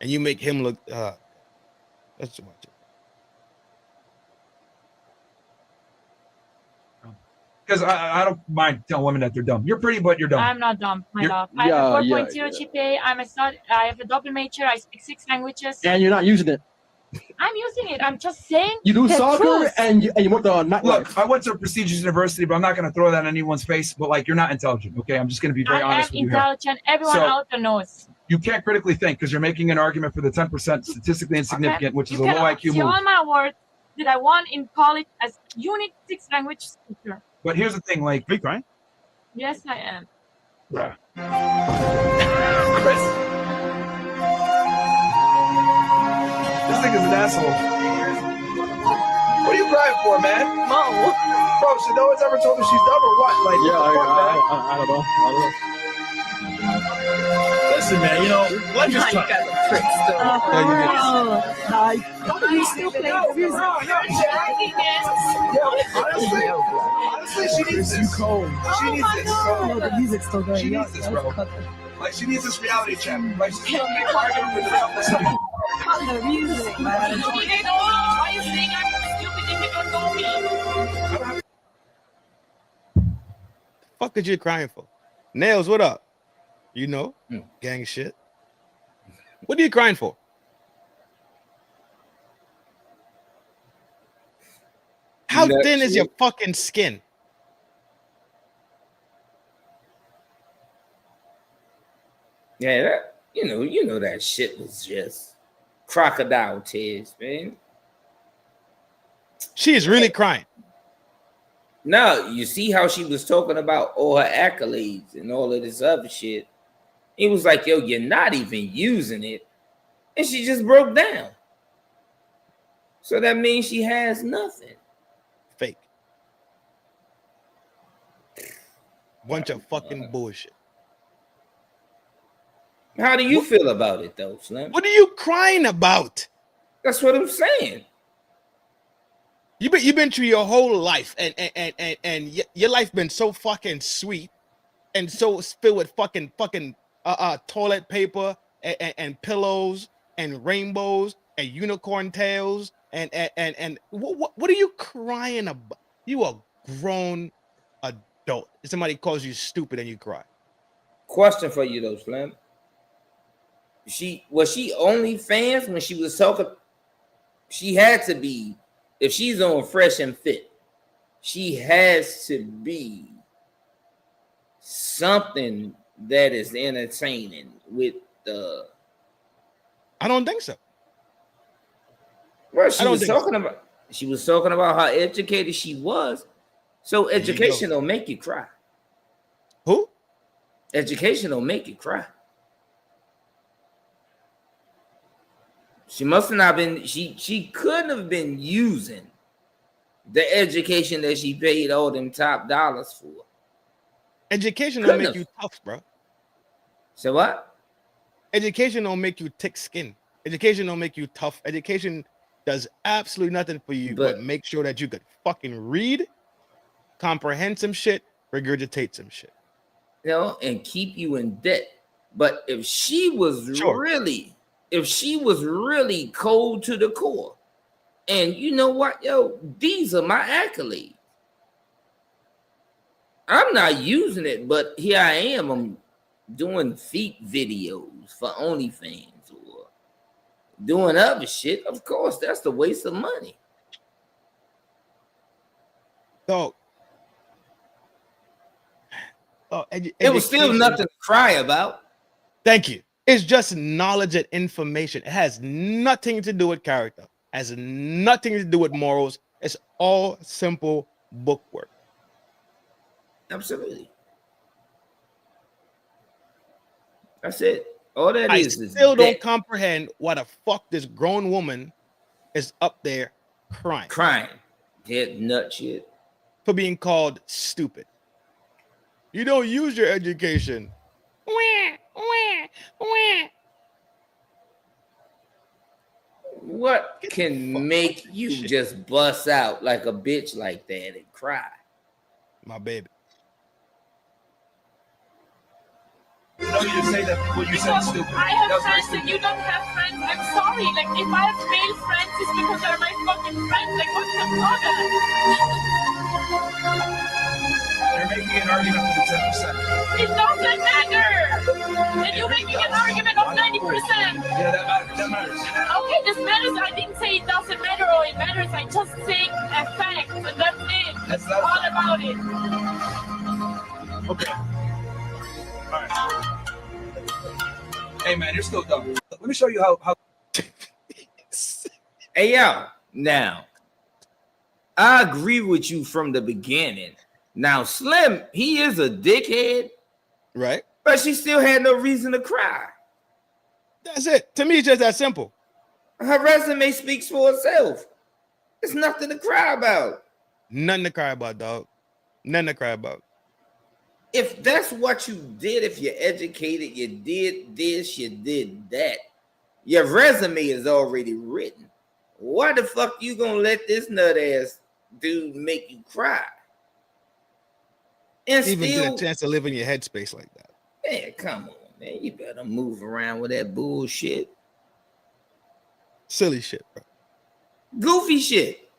S4: you make him look that's too much.
S14: Because I don't mind telling women that they're dumb. You're pretty, but you're dumb.
S10: I'm not dumb, my love. I have a 4.0 GPA. I have a double major. I speak 6 languages.
S15: And you're not using it.
S10: I'm using it. I'm just saying.
S15: You do
S10: the
S15: soccer
S10: truth.
S15: and you went to nightlife.
S14: Look, I went to a prestigious university, but I'm not going to throw that in anyone's face. But like, you're not intelligent, okay? I'm just going to be very honest with you here.
S10: I'm intelligent. Everyone out there knows.
S14: You can't critically think because you're making an argument for the 10% statistically insignificant, which is a low IQ
S10: see
S14: move.
S10: all my work that I won in college as Unit 6 language speaker.
S14: But here's the thing, like,
S4: are you crying?
S10: Yes, I am.
S14: Bruh.
S8: Chris. This nigga's an asshole. What are you crying for, man?
S10: Mo.
S8: Bro, so no one's ever told her she's dumb or what? Like, what the fuck, man?
S15: I don't know.
S8: Listen, man, you know, life is tough.
S11: You still play music.
S8: Honestly, she needs this. She needs this.
S11: The music's still going.
S8: She needs this, bro. Like, she needs this reality check. Like, she's gonna make argument with the toughest stuff.
S11: The music, man.
S10: Why you saying I'm stupid if you don't know me?
S4: Fuck is you crying for? Nails, what up? You know, gang shit. What are you crying for? How thin is your fucking skin?
S13: Yeah, that, you know that shit was just crocodile tears, man.
S4: She is really crying.
S13: Now, you see how she was talking about all her accolades and all of this other shit. It was like, yo, you're not even using it. And she just broke down. So that means she has nothing.
S4: Fake. Bunch of fucking bullshit.
S13: How do you feel about it, though, Slim?
S4: What are you crying about?
S13: That's what I'm saying.
S4: You've been through your whole life, and your life been so fucking sweet, and so filled with fucking toilet paper and pillows and rainbows and unicorn tails and what are you crying about? You a grown adult. If somebody calls you stupid and you cry.
S13: Question for you though, Slim. Was she only fans when she was talking? She had to be. If she's on Fresh and Fit, she has to be something that is entertaining with the.
S4: I don't think so.
S13: Well, she was talking about how educated she was. So education don't make you cry.
S4: Who?
S13: Education don't make you cry. She must have not been. She couldn't have been using the education that she paid all them top dollars for.
S4: Education don't make you tough, bro.
S13: So what?
S4: Education don't make you thick skin. Education don't make you tough. Education does absolutely nothing for you but make sure that you could fucking read, comprehend some shit, regurgitate some shit.
S13: You know, and keep you in debt. But if she was really cold to the core, and you know what, yo, these are my accolades. I'm not using it, but here I am. I'm doing feet videos for OnlyFans or doing other shit. Of course, that's the waste of money.
S4: So,
S13: it was still nothing to cry about.
S4: Thank you. It's just knowledge and information. It has nothing to do with character. It has nothing to do with morals. It's all simple book work.
S13: Absolutely. That's it. All that
S4: I
S13: is
S4: still don't comprehend why the fuck this grown woman is up there crying.
S13: Dead nut shit.
S4: For being called stupid. You don't use your education.
S13: What can make you just bust out like a bitch like that and cry?
S4: My baby.
S14: No, you say that what you said is stupid.
S10: I have friends and you don't have friends. I'm sorry. Like, if I have male friends, it's because they're my fucking friends. Like, what's the problem?
S14: They're making an argument for the 10%.
S10: It doesn't matter. And you're making an argument of 90%.
S14: Yeah, that matters.
S10: Okay, this matters. I didn't say it doesn't matter or it matters. I just say a fact, and that's it. That's all about it.
S14: Okay. All right. Hey man, you're still dumb. Let me show you how.
S13: Hey yo, now I agree with you from the beginning. Now Slim, he is a dickhead,
S4: right?
S13: But she still had no reason to cry.
S4: That's it. To me, it's just that simple.
S13: Her resume speaks for itself. It's nothing to cry about.
S4: Nothing to cry about, dog. Nothing to cry about.
S13: If that's what you did, if you're educated, you did this, you did that, your resume is already written. Why the fuck you gonna let this nut ass dude make you cry? And
S4: even
S13: still,
S4: get a chance to live in your headspace like that.
S13: Man, come on, man. You better move around with that bullshit.
S4: Silly shit, bro.
S13: Goofy shit.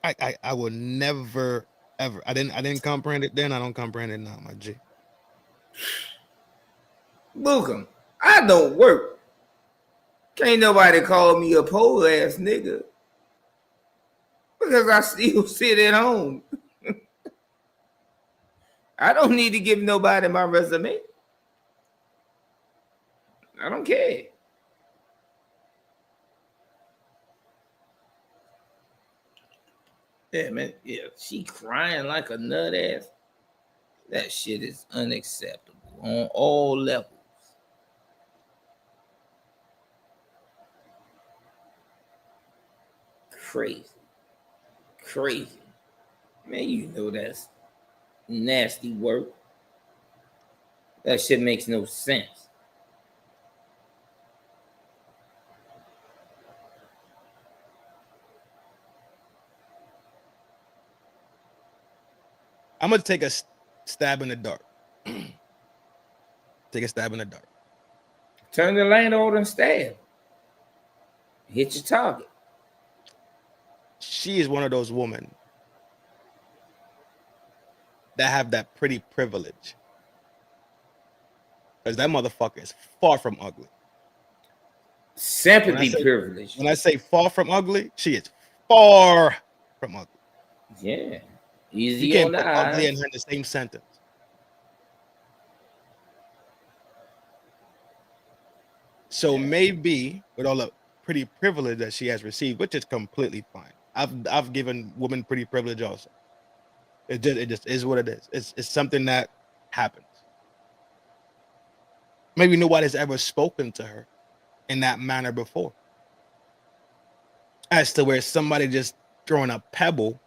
S4: I will never ever. I didn't comprehend it then. I don't comprehend it now, my G.
S13: Bookham, I don't work. Can't nobody call me a pole ass nigga because I still sit at home. I don't need to give nobody my resume. I don't care. Yeah, man. Yeah, she crying like a nut ass. That shit is unacceptable on all levels. Crazy. Man, you know that's nasty work. That shit makes no sense.
S4: I'm gonna take a stab in the dark. Take a stab in the dark.
S13: Turn the lane over and stab. Hit your target.
S4: She is one of those women that have that pretty privilege. Because that motherfucker is far from ugly.
S13: Sympathy privilege.
S4: When I say far from ugly, she is far from ugly.
S13: Yeah. Easy
S4: You can't
S13: on the
S4: put ugly
S13: eyes.
S4: and her in the same sentence. So maybe with all the pretty privilege that she has received, which is completely fine. I've given women pretty privilege also. It just is what it is. It's something that happens. Maybe nobody's ever spoken to her in that manner before. As to where somebody just throwing a pebble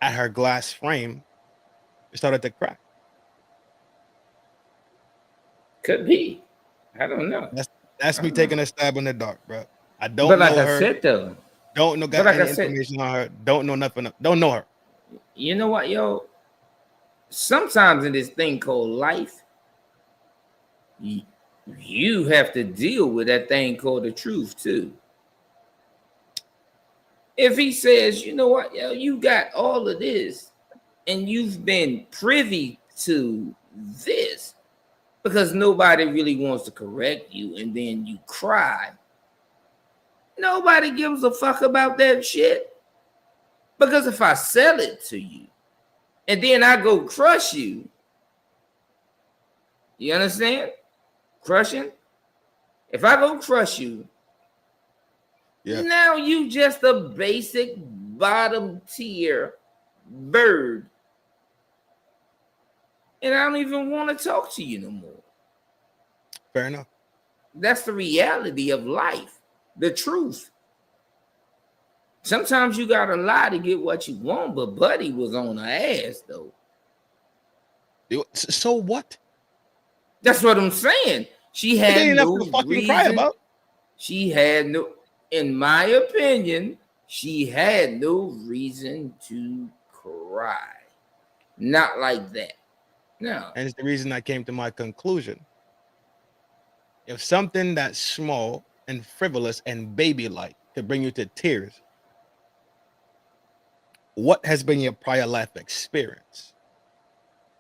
S4: at her glass frame, it started to crack.
S13: Could be. I don't know.
S4: That's me taking a stab in the dark, bro. I don't
S13: But
S4: know
S13: like I
S4: her.
S13: said though.
S4: Don't know
S13: But
S4: got
S13: like
S4: any
S13: I said-
S4: information on her. Don't know nothing. Don't know her.
S13: You know what, yo? Sometimes in this thing called life, you have to deal with that thing called the truth too. If he says, you know what, yo, you got all of this and you've been privy to this because nobody really wants to correct you and then you cry. Nobody gives a fuck about that shit. Because if I sell it to you and then I go crush you, you understand? Crushing? If I go crush you, now you just a basic bottom tier bird. And I don't even want to talk to you no more.
S4: Fair enough.
S13: That's the reality of life, the truth. Sometimes you gotta lie to get what you want, but Buddy was on her ass though.
S4: So what?
S13: That's what I'm saying. She had no reason. She had no, in my opinion, she had no reason to cry. Not like that. No.
S4: And it's the reason I came to my conclusion. If something that's small and frivolous and baby-like could bring you to tears, what has been your prior life experience?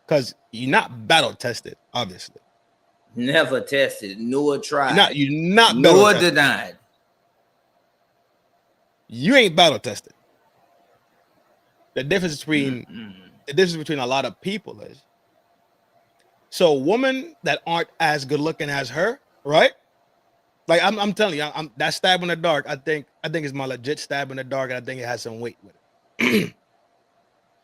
S4: Because you're not battle tested, obviously.
S13: Never tested, nor tried.
S4: You're not
S13: nor
S4: battle-tested.
S13: denied.
S4: You ain't battle tested. The difference between a lot of people is, so women that aren't as good looking as her, right? Like I'm telling you, I'm that stab in the dark. I think it's my legit stab in the dark, and I think it has some weight with it.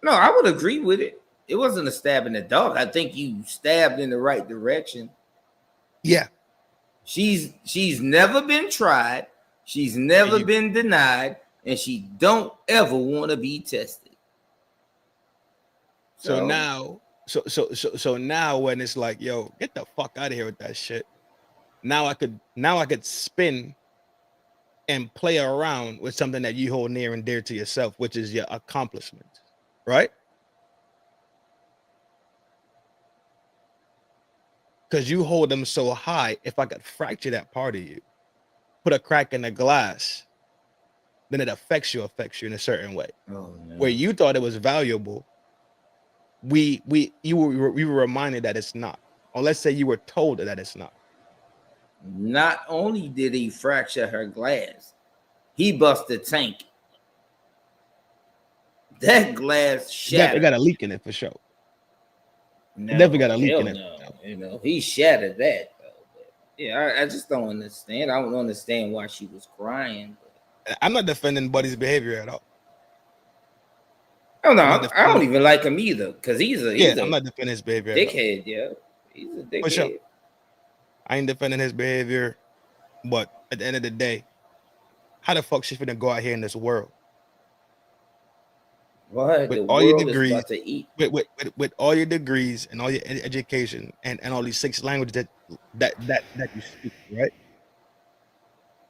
S13: No, I would agree with it. It wasn't a stab in the dark. I think you stabbed in the right direction.
S4: Yeah.
S13: She's never been tried. She's never been denied, and she don't ever want to be tested.
S4: So now when it's like, yo, get the fuck out of here with that shit. Now I could spin and play around with something that you hold near and dear to yourself, which is your accomplishments, right? Because you hold them so high, if I could fracture that part of you, put a crack in the glass, then it affects you in a certain way.
S13: Oh, no.
S4: Where you thought it was valuable, we were reminded that it's not. Or let's say you were told that it's not.
S13: Not only did he fracture her glass, he busted the tank. That glass shattered.
S4: It got a leak in it for sure.
S13: No,
S4: It definitely got a leak in it.
S13: no. You know, he shattered that. Though. But yeah, I just don't understand. I don't understand why she was crying.
S4: I'm not defending Buddy's behavior at all.
S13: Oh no, I don't even like him either. Because
S4: I'm not defending his behavior.
S13: Dickhead, yeah. He's a dickhead.
S4: For sure. I ain't defending his behavior, but at the end of the day, how the fuck she finna go out here in this world
S13: What?
S4: with
S13: The
S4: all your
S13: world is
S4: degrees,
S13: about to eat.
S4: with all your degrees and all your education and all these 6 languages that you speak, right?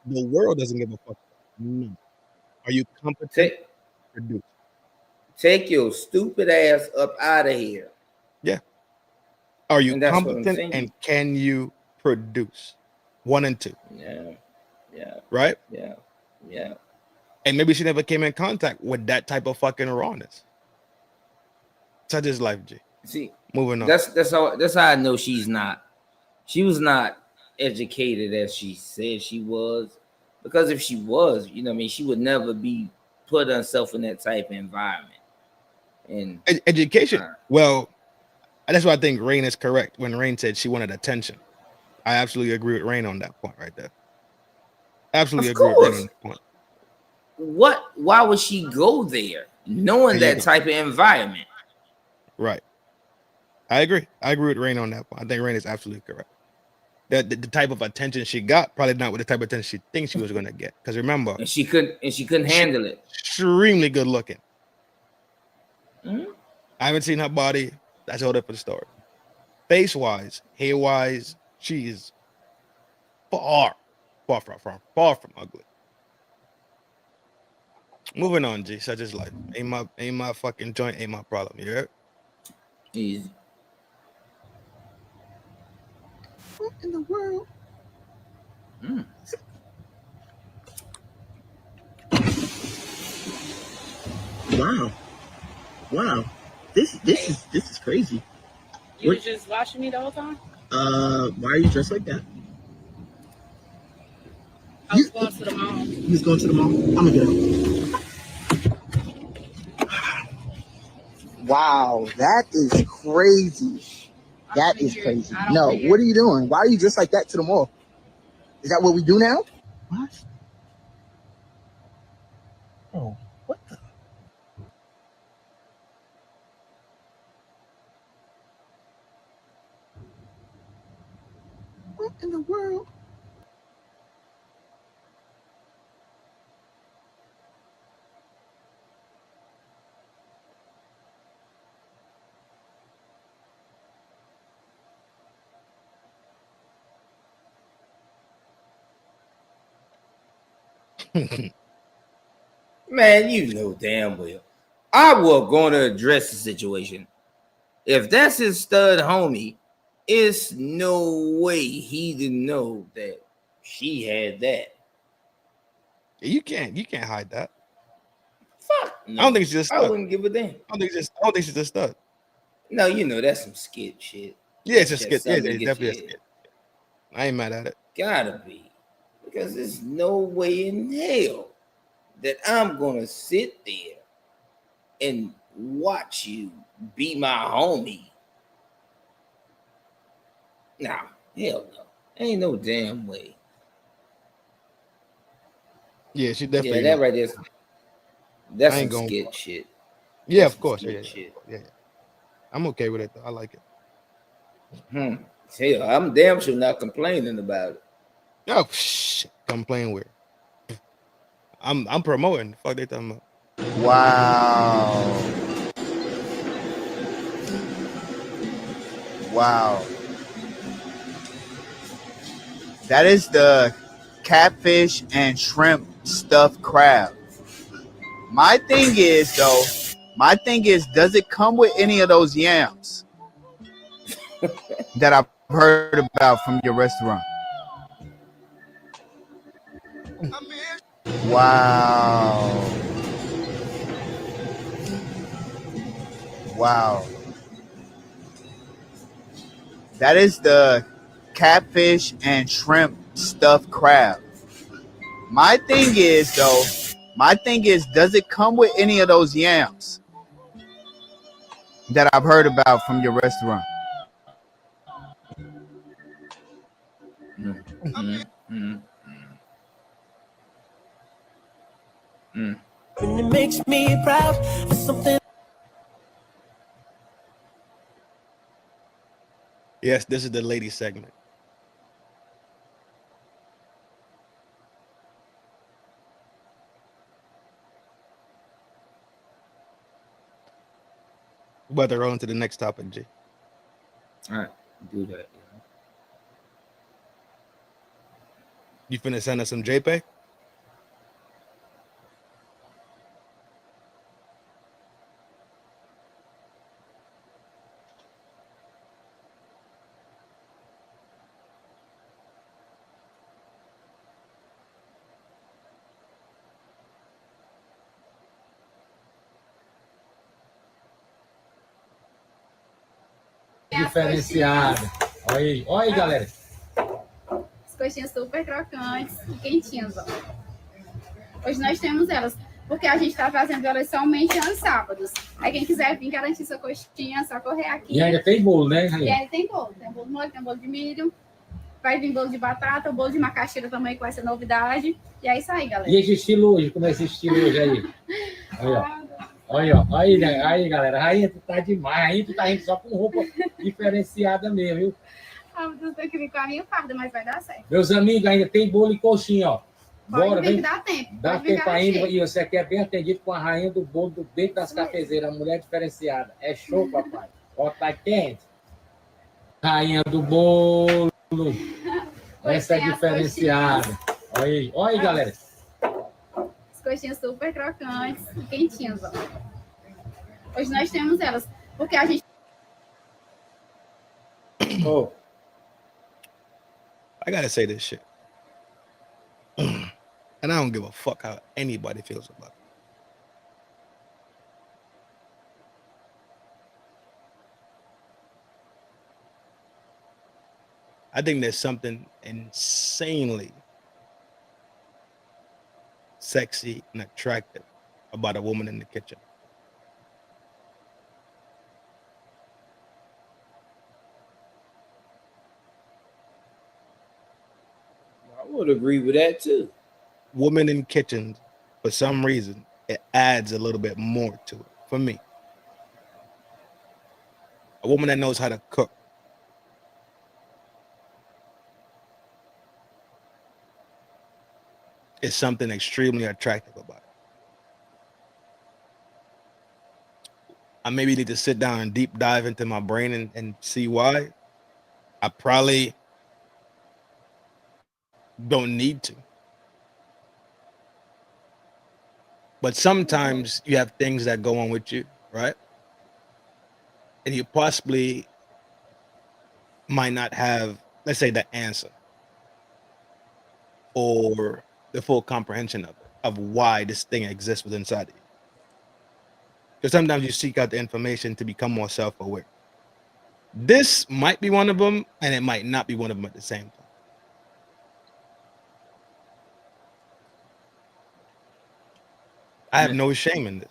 S4: The world doesn't give a fuck. No. Are you competent
S13: Take,
S4: to produce?
S13: take your stupid ass up out of here.
S4: Yeah. Are you
S13: And that's what I'm
S4: competent
S13: saying.
S4: and can you produce? 1 and 2.
S13: Yeah. Yeah.
S4: Right?
S13: Yeah. Yeah.
S4: And maybe she never came in contact with that type of fucking rawness. Such is life, G.
S13: See,
S4: moving on.
S13: That's how I know she was not educated as she said she was. Because if she was, you know what I mean, she would never be put herself in that type of environment. And
S4: education. Well, that's why I think Rain is correct when Rain said she wanted attention. I absolutely agree with Rain on that point right there. Absolutely agree with Rain on that point.
S13: Why would she go there knowing that type of environment?
S4: Right. I agree with Rain on that point. I think Rain is absolutely correct. That the type of attention she got, probably not with the type of attention she thinks she was going to get. Because remember,
S13: and she couldn't handle it.
S4: Extremely good looking.
S13: Mm-hmm.
S4: I haven't seen her body. That's a whole different story. Face wise, hair wise, she is far from ugly. Moving on, G. Such is life. Ain't my fucking joint. Ain't my problem. You heard?
S13: Easy.
S2: What in the world? Wow. This is crazy.
S10: You were just watching me the whole time?
S2: Why are you dressed like that?
S10: I was going to the mall.
S2: You was going to the mall? I'm gonna get out. Wow, that is crazy. That is crazy. No, what are you doing? Why are you dressed like that to the mall? Is that what we do now? What? Oh, what the? What in the world?
S13: Man, you know damn well. I was going to address the situation. If that's his stud homie, it's no way he didn't know that she had that.
S4: You can't hide that.
S13: Fuck no.
S4: I don't think she's a stud.
S13: I wouldn't give a damn.
S4: I don't think she's a stud.
S13: No, you know that's some skit shit.
S4: Yeah, it's a skit. Yeah,
S13: something
S4: it's
S13: to
S4: definitely a
S13: get
S4: skit. I ain't mad at it.
S13: Gotta be. Because there's no way in hell that I'm gonna sit there and watch you be my homie. Nah, hell no. Ain't no damn way.
S4: Yeah, she definitely.
S13: Yeah, that right there. That's some
S4: going
S13: skit shit.
S4: Yeah,
S13: That's
S4: of course.
S13: skit
S4: Yeah.
S13: shit.
S4: I'm okay with it though. I like it.
S13: Hell, I'm damn sure not complaining about it.
S4: Oh shit. Complain with. I'm promoting. Fuck they talking about.
S2: Wow. That is the catfish and shrimp stuffed crab. My thing is, does it come with any of those yams that I've heard about from your restaurant? Wow. That is the catfish and shrimp stuffed crab. My thing is, does it come with any of those yams that I've heard about from your restaurant?
S16: And it makes me proud of something.
S4: Yes, this is the lady segment. about to roll into the next topic, G.
S13: All right, do that.
S4: You finna send us some JPEG?
S17: Diferenciada. Olha aí, galera. As coxinhas super crocantes e quentinhas, ó. Hoje nós temos elas, porque a gente está fazendo elas somente aos sábados. Aí quem quiser vir garantir sua coxinha, é só correr aqui. E ainda tem bolo, né, Rainha? E ainda tem bolo. Tem bolo mole, tem bolo de milho. Vai vir bolo de batata, bolo de macaxeira também com essa novidade. E é isso aí, galera. E esse estilo hoje? Como é esse estilo hoje aí? Olha, ó. Aí, galera. Rainha, tu tá demais. Rainha, tu tá indo só com roupa diferenciada mesmo, viu? Eu tenho que vir com a minha farda, mas vai dar certo. Meus amigos, ainda tem bolo e coxinha, ó. Bora, vem. Dá tempo. Dá tempo ainda. E você aqui é bem atendido com a rainha do bolo do Beco das Cafezeiras, a mulher diferenciada. É show, papai. Ó, tá quente. Rainha do bolo. Essa é diferenciada. Olha aí, galera. As coxinhas super crocantes e quentinhas, ó. Hoje nós temos elas, porque a gente...
S4: Oh. I gotta say this shit. And I don't give a fuck how anybody feels about it. I think there's something insanely sexy and attractive about a woman in the kitchen.
S13: I would agree with that too.
S4: Women in kitchens, for some reason, it adds a little bit more to it for me. A woman that knows how to cook. Is something extremely attractive about it. I maybe need to sit down and deep dive into my brain and see why. I probably don't need to. But sometimes you have things that go on with you, right? And you possibly might not have, let's say, the answer or the full comprehension of why this thing exists within inside of you. Because sometimes you seek out the information to become more self-aware. This might be one of them, and it might not be one of them at the same time. I have no shame in this.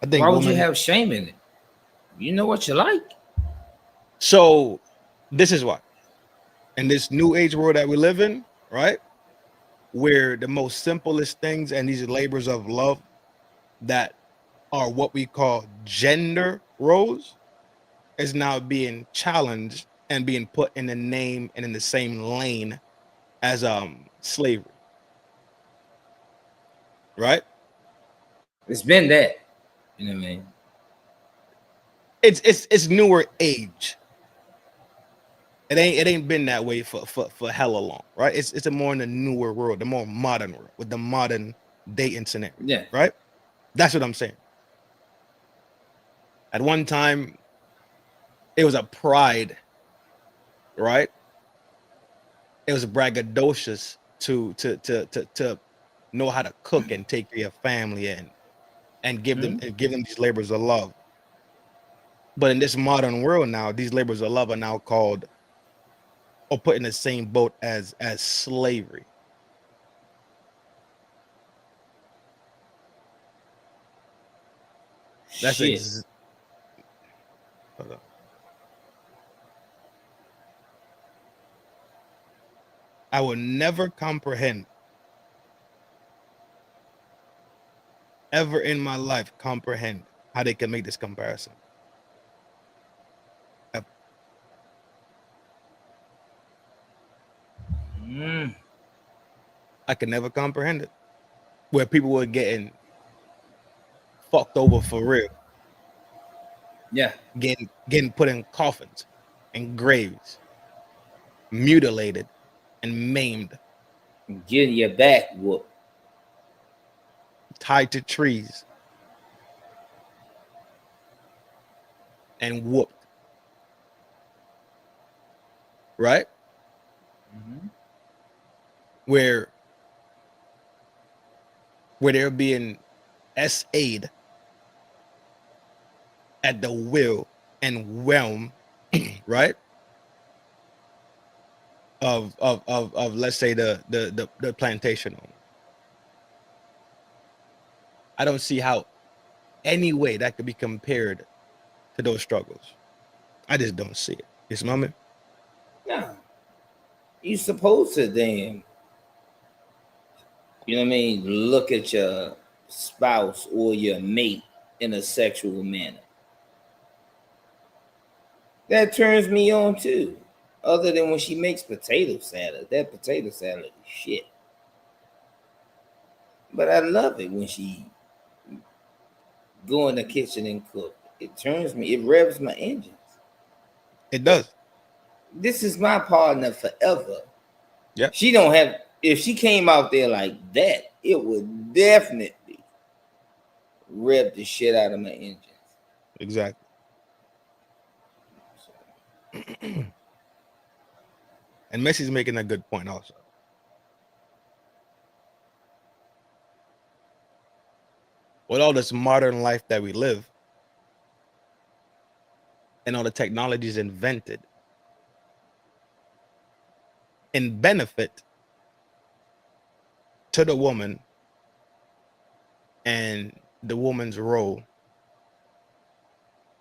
S4: I think.
S13: Why would you have shame in it? You know what you like.
S4: So this is why. In this new age world that we live in, right? Where the most simplest things and these labors of love that are what we call gender roles is now being challenged and being put in the name and in the same lane as slavery. Right?
S13: It's been that. You know what I mean?
S4: It's newer age. It ain't been that way for hella long, right? It's a more in the newer world, the more modern world, with the modern dating scenario.
S13: Yeah.
S4: Right? That's what I'm saying. At one time, it was a pride, right? It was braggadocious to know how to cook and take care of your family and give them these labors of love. But in this modern world now, these labors of love are now called or put in the same boat as slavery. That's hold on. I will never comprehend, ever in my life, comprehend how they can make this comparison. Ever. I can never comprehend it. Where people were getting fucked over for real.
S13: Yeah.
S4: Getting put in coffins and graves, mutilated and maimed,
S13: getting your back whooped,
S4: tied to trees and whooped. Right? Where they're being SA'd at the will and realm, right? Of let's say the plantation owner. I don't see how any way that could be compared to those struggles. I just don't see it. You smell me?
S13: Yeah. You supposed to damn, you know what I mean, look at your spouse or your mate in a sexual manner. That turns me on too. Other than when she makes potato salad. That potato salad is shit. But I love it when she go in the kitchen and cook. It turns me, it revs my engines.
S4: It does.
S13: This is my partner forever.
S4: Yeah.
S13: She don't have, if she came out there like that, it would definitely rev the shit out of my engines.
S4: Exactly. And Messi's making a good point also. With all this modern life that we live and all the technologies invented in benefit to the woman and the woman's role,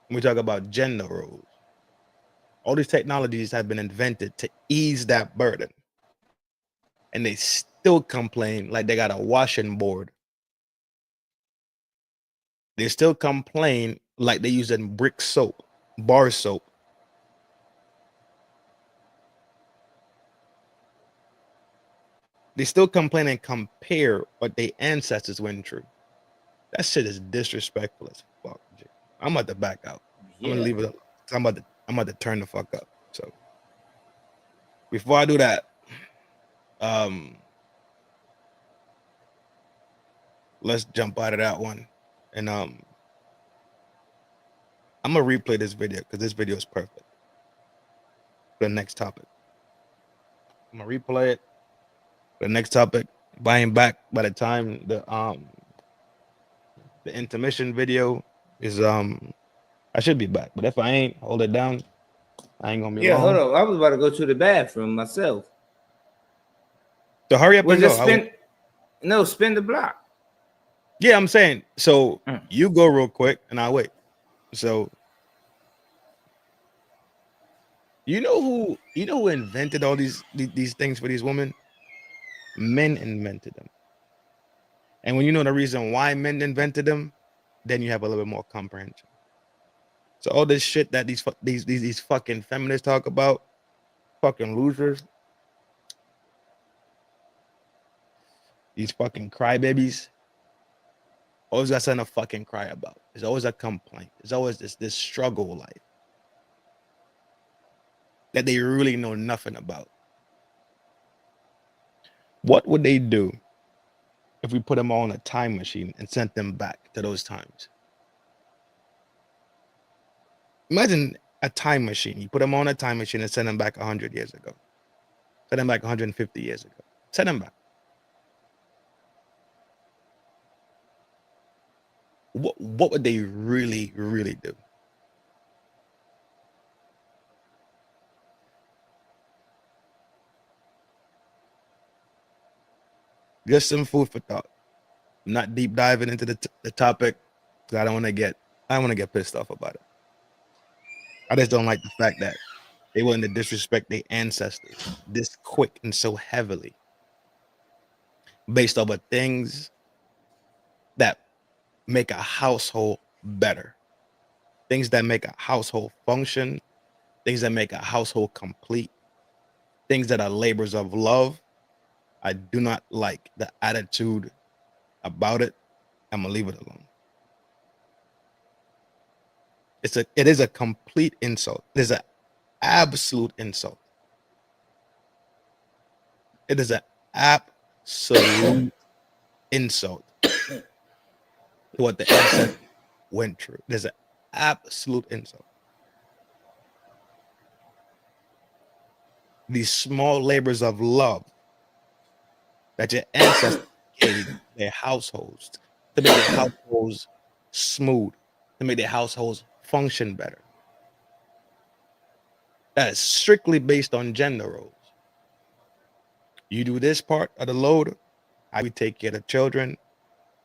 S4: when we talk about gender roles, all these technologies have been invented to ease that burden. And they still complain like they got a washing board. They still complain like they're using brick soap, bar soap. They still complain and compare what their ancestors went through. That shit is disrespectful as fuck. G. I'm about to back out. I'm gonna leave it up. I'm about to turn the fuck up. So before I do that, let's jump out of that one. And I'm gonna replay this video because this video is perfect. For the next topic. I'm gonna replay it. For the next topic. Buying back by the time the intermission video is I should be back, but if I ain't, hold it down. I ain't gonna be long.
S13: Hold on. I was about to go to the bathroom myself.
S4: So hurry up and go.
S13: Spin the block.
S4: Yeah, I'm saying. So you go real quick and I'll wait. So you know who invented all these things for these women? Men invented them. And when you know the reason why men invented them, then you have a little bit more comprehension. So all this shit that these fucking feminists talk about, fucking losers, these fucking crybabies, always got something to fucking cry about. There's always a complaint. There's always this struggle life that they really know nothing about. What would they do if we put them all in a time machine and sent them back to those times? Imagine a time machine. You put them on a time machine and send them back 100 years ago. Send them back 150 years ago. Send them back. What would they really, really do? Just some food for thought. I'm not deep diving into the topic because I don't want to get pissed off about it. I just don't like the fact that they willing to disrespect their ancestors this quick and so heavily based off of things that make a household better, things that make a household function, things that make a household complete, things that are labors of love. I do not like the attitude about it. I'm gonna leave it alone. It is a complete insult. It is an absolute insult. It is an absolute insult to what the ancestors went through. It is an absolute insult. These small labors of love that your ancestors gave their households to make their households smooth, to make their households function better. That is strictly based on gender roles. You do this part of the load, I will take care of the children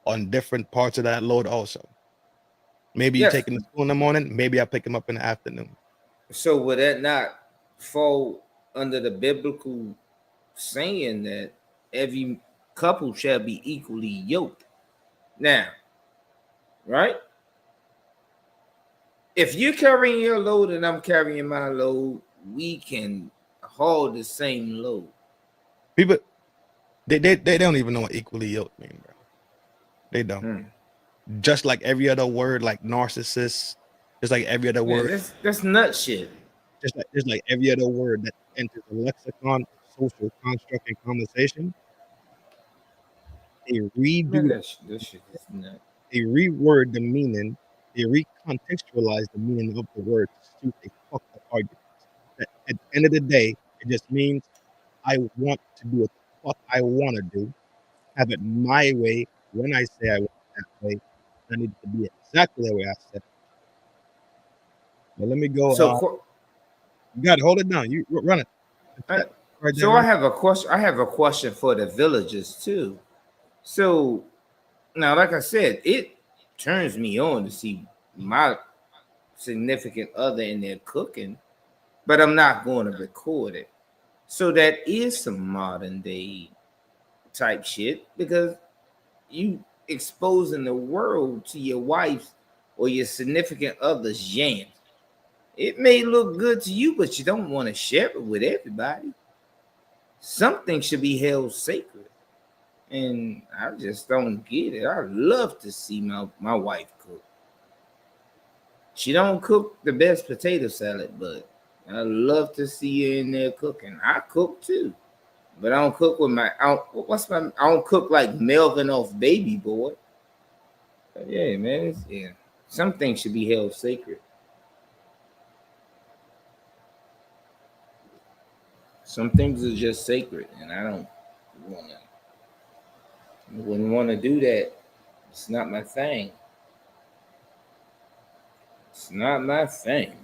S4: on different parts of that load also. Maybe you take them to school in the morning, maybe I pick them up in the afternoon.
S13: So would that not fall under the biblical saying that every couple shall be equally yoked? Now, right? If you're carrying your load and I'm carrying my load, we can haul the same load.
S4: People, they don't even know what equally yoked mean, bro. They don't. Just like every other word, like narcissist, just like every other word.
S13: That's nut shit.
S4: Just like every other word that enters the lexicon, social construct, and conversation, they redo
S13: this shit is nut.
S4: They reword the meaning, they recontextualize the meaning of the word to suit a fucked up argument. At the end of the day, it just means I want to do what the fuck I want to do, have it my way when I say I want it that way. I need it to be exactly the way I said it. But let me go. You got to hold it down. You run it.
S13: So I have a question. I have a question for the villagers too. So now, like I said, it turns me on to see my significant other in there cooking, but I'm not going to record it. So that is some modern day type shit because you exposing the world to your wife's or your significant other's yams. It may look good to you, but you don't want to share it with everybody. Something should be held sacred. And I just don't get it. I love to see my wife cook. She don't cook the best potato salad, but I love to see her in there cooking. I cook too. But I don't cook with I don't cook like Melvin off Baby Boy. But yeah, man. Some things should be held sacred. Some things are just sacred, and I wouldn't want to do that. It's not my thing. It's not my thing.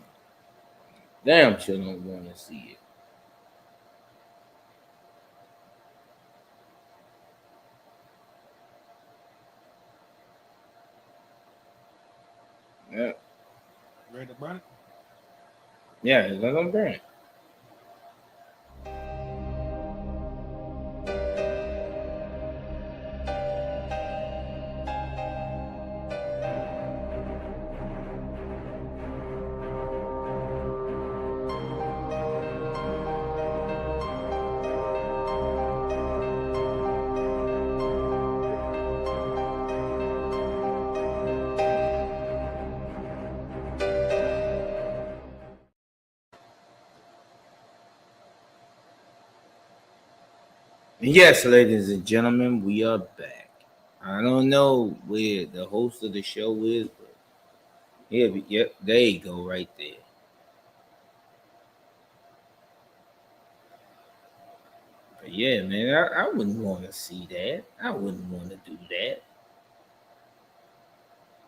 S13: Damn sure don't want to see it. Yeah.
S4: Ready to burn it?
S13: Yeah, let them burn it. Yes, ladies and gentlemen, we are back. I don't know where the host of the show is, but yep, there you go, right there. But yeah, man, I wouldn't want to see that. I wouldn't want to do that.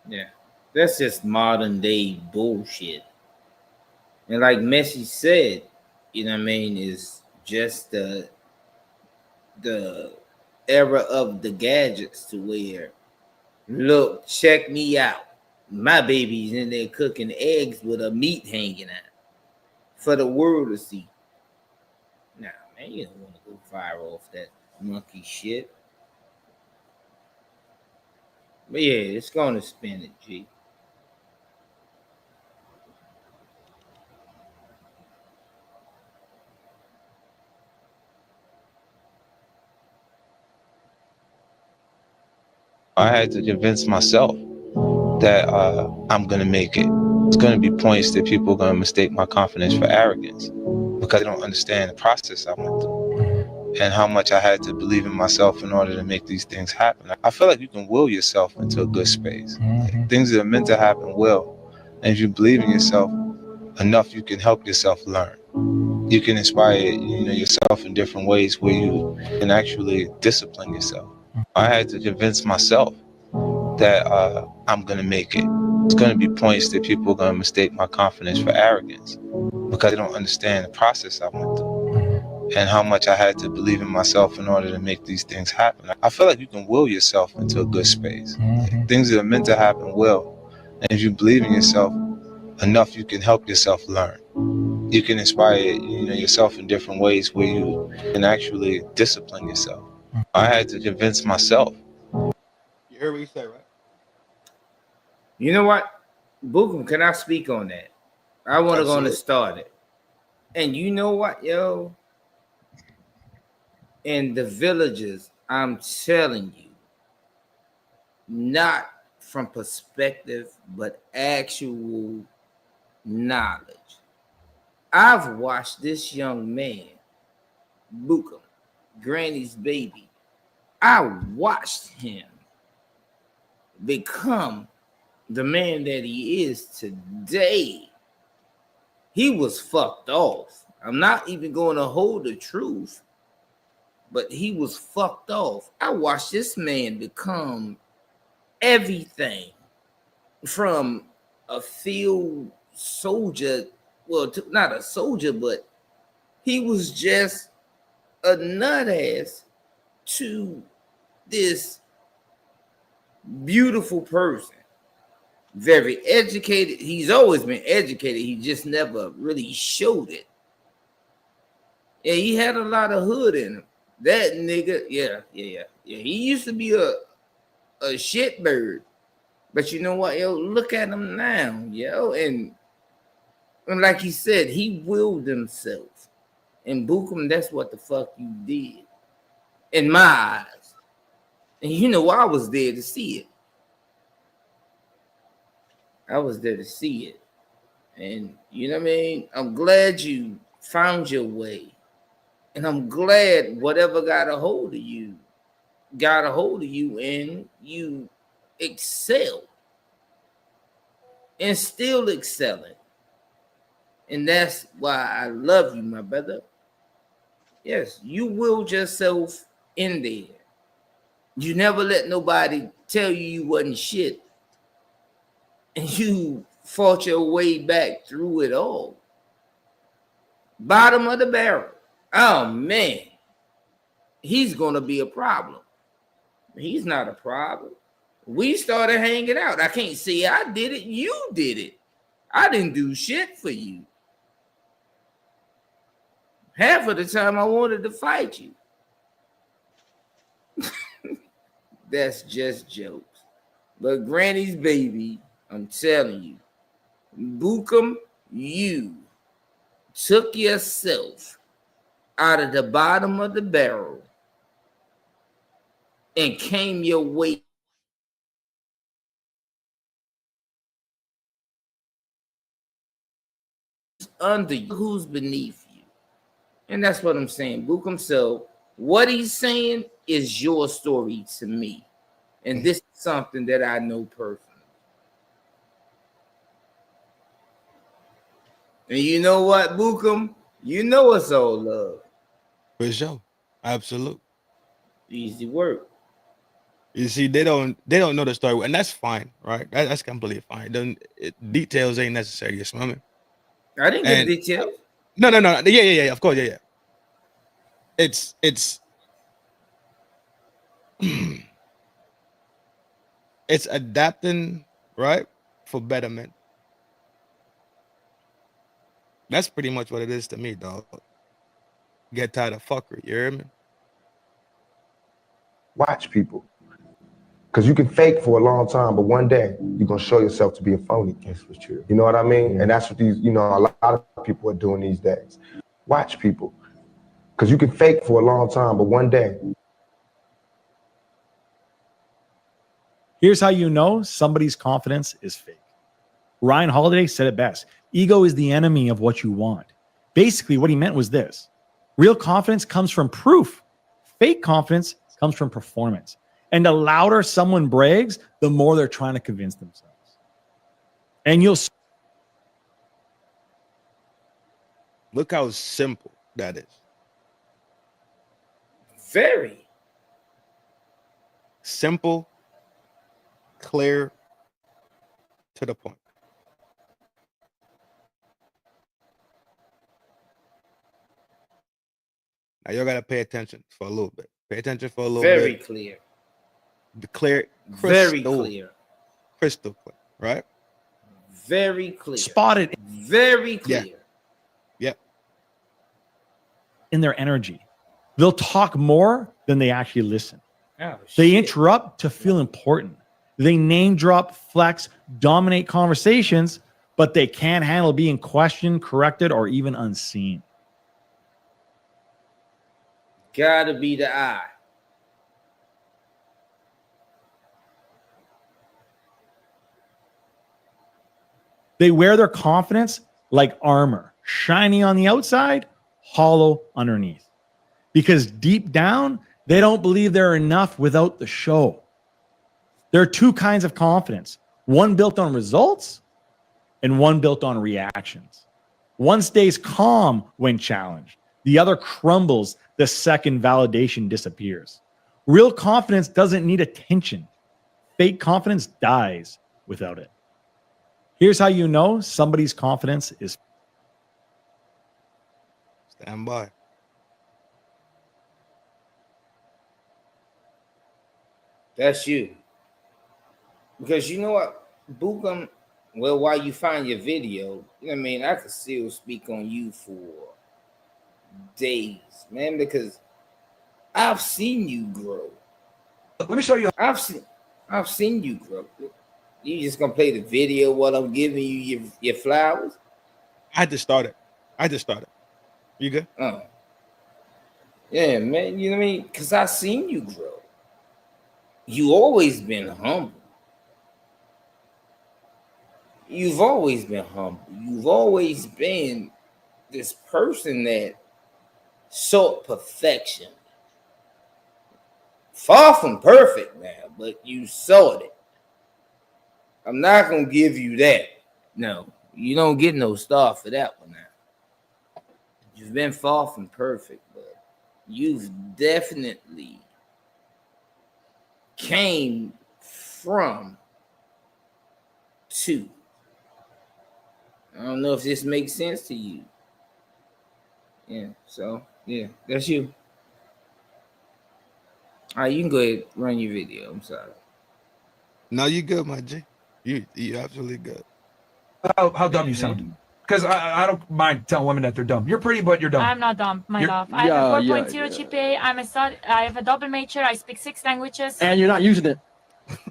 S13: Yeah, that's just modern day bullshit. And like Messi said, you know what I mean, is just the era of the gadgets to where, look, check me out. My baby's in there cooking eggs with a meat hanging out for the world to see. Nah, man, you don't want to go viral off that monkey shit. But yeah, it's going to spin it, G.
S18: I had to convince myself that I'm gonna make it. It's going to be points that people are going to mistake my confidence for arrogance because they don't understand the process I went through and how much I had to believe in myself in order to make these things happen. I feel like you can will yourself into a good space. Things that are meant to happen will. And if you believe in yourself enough, you can help yourself learn. You can inspire yourself in different ways where you can actually discipline yourself. I had to convince myself that I'm going to make it. It's going to be points that people are going to mistake my confidence for arrogance because they don't understand the process I went through and how much I had to believe in myself in order to make these things happen. I feel like you can will yourself into a good space. Things that are meant to happen will. And if you believe in yourself enough, you can help yourself learn. You can inspire yourself in different ways where you can actually discipline yourself. I had to convince myself.
S4: You heard what you said, right?
S13: You know what? Bookham, can I speak on that? I want to go on and start it. And you know what, yo? In the villages, I'm telling you, not from perspective, but actual knowledge. I've watched this young man, Bookham, Granny's baby. I watched him become the man that he is today. He was fucked off. I'm not even going to hold the truth, but he was fucked off. I watched this man become everything from a field soldier. Well, not a soldier, but he was just a nut ass to this beautiful person. Very educated. He's always been educated. He just never really showed it. Yeah, he had a lot of hood in him. That nigga, yeah. He used to be a shitbird. But you know what, yo? Look at him now, yo. And like he said, he willed himself. And Bookham, that's what the fuck you did. In my eyes. And you know, I was there to see it. I was there to see it. And you know what I mean? I'm glad you found your way. And I'm glad whatever got a hold of you and you excel. And still excelling. And that's why I love you, my brother. Yes, you willed yourself in there. You never let nobody tell you wasn't shit. And you fought your way back through it all. Bottom of the barrel. Oh, man. He's going to be a problem. He's not a problem. We started hanging out. I can't say I did it. You did it. I didn't do shit for you. Half of the time I wanted to fight you. That's just jokes. But Granny's baby, I'm telling you, Bookham, you took yourself out of the bottom of the barrel and came your way under you, who's beneath you. And that's what I'm saying, Bookham. So what he's saying is your story to me. And this is something that I know personally. And you know what, Bookham? You know it's all love.
S4: For sure. Absolute.
S13: Easy work.
S4: You see, they don't know the story, and that's fine, right? That's completely fine. Details ain't necessary. You smell me?
S13: I didn't get details.
S4: No. Yeah. Of course, yeah. It's it's adapting, right, for betterment. That's pretty much what it is to me, dog. Get tired of fuckery, you hear me?
S19: Watch people. Because you can fake for a long time, but one day you're going to show yourself to be a phony. That's for sure. You know what I mean? And that's what these, a lot of people are doing these days. Watch people. Because you can fake for a long time, but one day.
S20: Here's how you know somebody's confidence is fake. Ryan Holiday said it best. Ego is the enemy of what you want. Basically, what he meant was this. Real confidence comes from proof. Fake confidence comes from performance. And the louder someone brags, the more they're trying to convince themselves. And you'll
S4: Look how simple that is.
S13: Very
S4: simple, clear, to the point. Now y'all gotta pay attention for a little bit. Pay attention for a little bit.
S13: very clear.
S4: The clear,
S13: Very
S4: crystal,
S13: clear.
S4: crystal clear, right?
S13: Very clear.
S20: spotted
S13: Very clear.
S4: Yeah.
S20: in their energy. They'll talk more than they actually listen.
S13: Oh,
S20: They
S13: shit.
S20: interrupt to feel important. They name drop, flex, dominate conversations, but they can't handle being questioned, corrected, or even unseen.
S13: Gotta be the eye.
S20: They wear their confidence like armor, shiny on the outside, hollow underneath. Because deep down, they don't believe they're enough without the show. There are two kinds of confidence, one built on results and one built on reactions. One stays calm when challenged, the other crumbles the second validation disappears. Real confidence doesn't need attention. Fake confidence dies without it. Here's how you know somebody's confidence is.
S4: Stand by.
S13: That's you. Because you know what, Bukum, well, while you find your video, you know what I mean, I could still speak on you for days, man, because I've seen you grow.
S14: Let me show you.
S13: I've seen you grow. You just gonna play the video while I'm giving you your flowers?
S4: I just started. You good?
S13: Yeah, man, you know what I mean? Because I seen you grow. You always been humble. You've always been humble. You've always been this person that sought perfection. Far from perfect now, but you sought it. I'm not gonna give you that. No, you don't get no star for that one now. You've been far from perfect, but you've definitely came from two. I don't know if this makes sense to you. Yeah, so yeah, that's you. All right, you can go ahead and run your video. I'm sorry.
S4: No, you good, my G. You absolutely good.
S14: How dumb you sound. Because I don't mind telling women that they're dumb. You're pretty, but you're dumb.
S10: I'm not dumb, my love. I have a 4.0 GPA. I have a double major. I speak 6 languages.
S15: And you're not using it.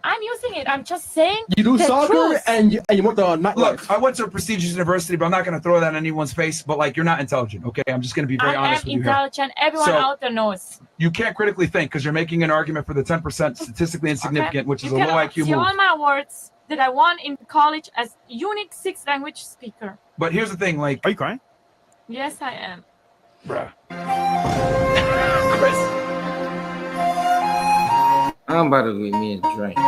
S10: I'm using it. I'm just saying.
S15: You do
S10: the
S15: soccer
S10: truth.
S15: and you went to nightlife.
S14: Look, I went to a prestigious university, but I'm not going to throw that in anyone's face. But like, you're not intelligent, okay? I'm just going to be very honest with you here.
S10: I am intelligent. Everyone
S14: So,
S10: out there knows.
S14: You can't critically think because you're making an argument for the 10% statistically insignificant, which is
S10: You
S14: a low
S10: can
S14: IQ
S10: see
S14: move.
S10: all my awards that I won in college as unique 6 language speaker.
S14: But here's the thing, like,
S20: are you crying?
S10: Yes, I am.
S14: Bruh.
S13: I'm about to get me a drink.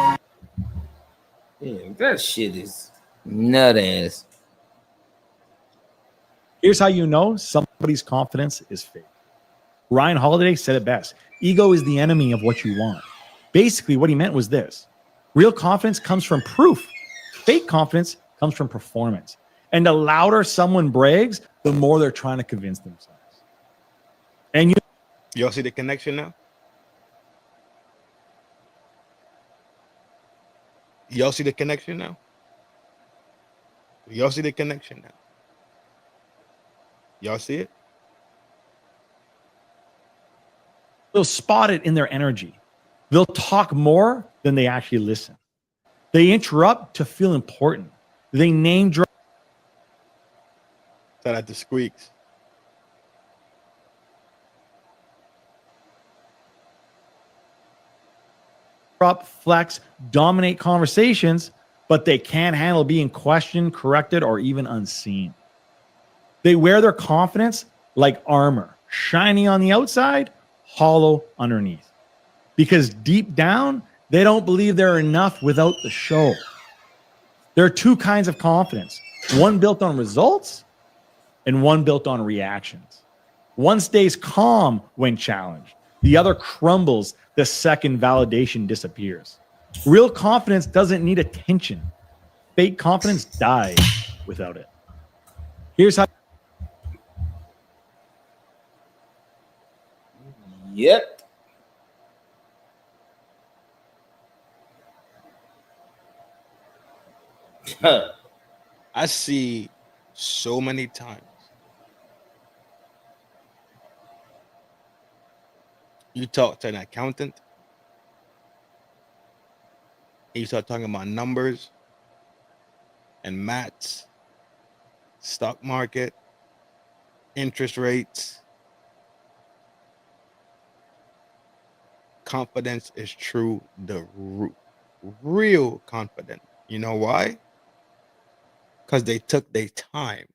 S13: Yeah, that shit is nut ass.
S20: Here's how you know somebody's confidence is fake. Ryan Holiday said it best. Ego is the enemy of what you want. Basically, what he meant was this. Real confidence comes from proof. Fake confidence comes from performance. And the louder someone brags, the more they're trying to convince themselves. And
S4: y'all see the connection now? Y'all see the connection now? Y'all see the connection now? Y'all see it?
S20: they'll spot it in their energy. They'll talk more than they actually listen. They interrupt to feel important. They name drop.
S4: Shout out to Squeaks.
S20: Flex, dominate conversations, but they can't handle being questioned, corrected, or even unseen. They wear their confidence like armor, shiny on the outside, hollow underneath. Because deep down, they don't believe they're enough without the show. There are two kinds of confidence, one built on results and one built on reactions. One stays calm when challenged. The other crumbles the second validation disappears. Real confidence doesn't need attention. Fake confidence dies without it. Here's how.
S13: Yep.
S4: I see so many times you talk to an accountant and you start talking about numbers and maths, stock market, interest rates. Confidence is true the real confident. You know why? Because they took their time,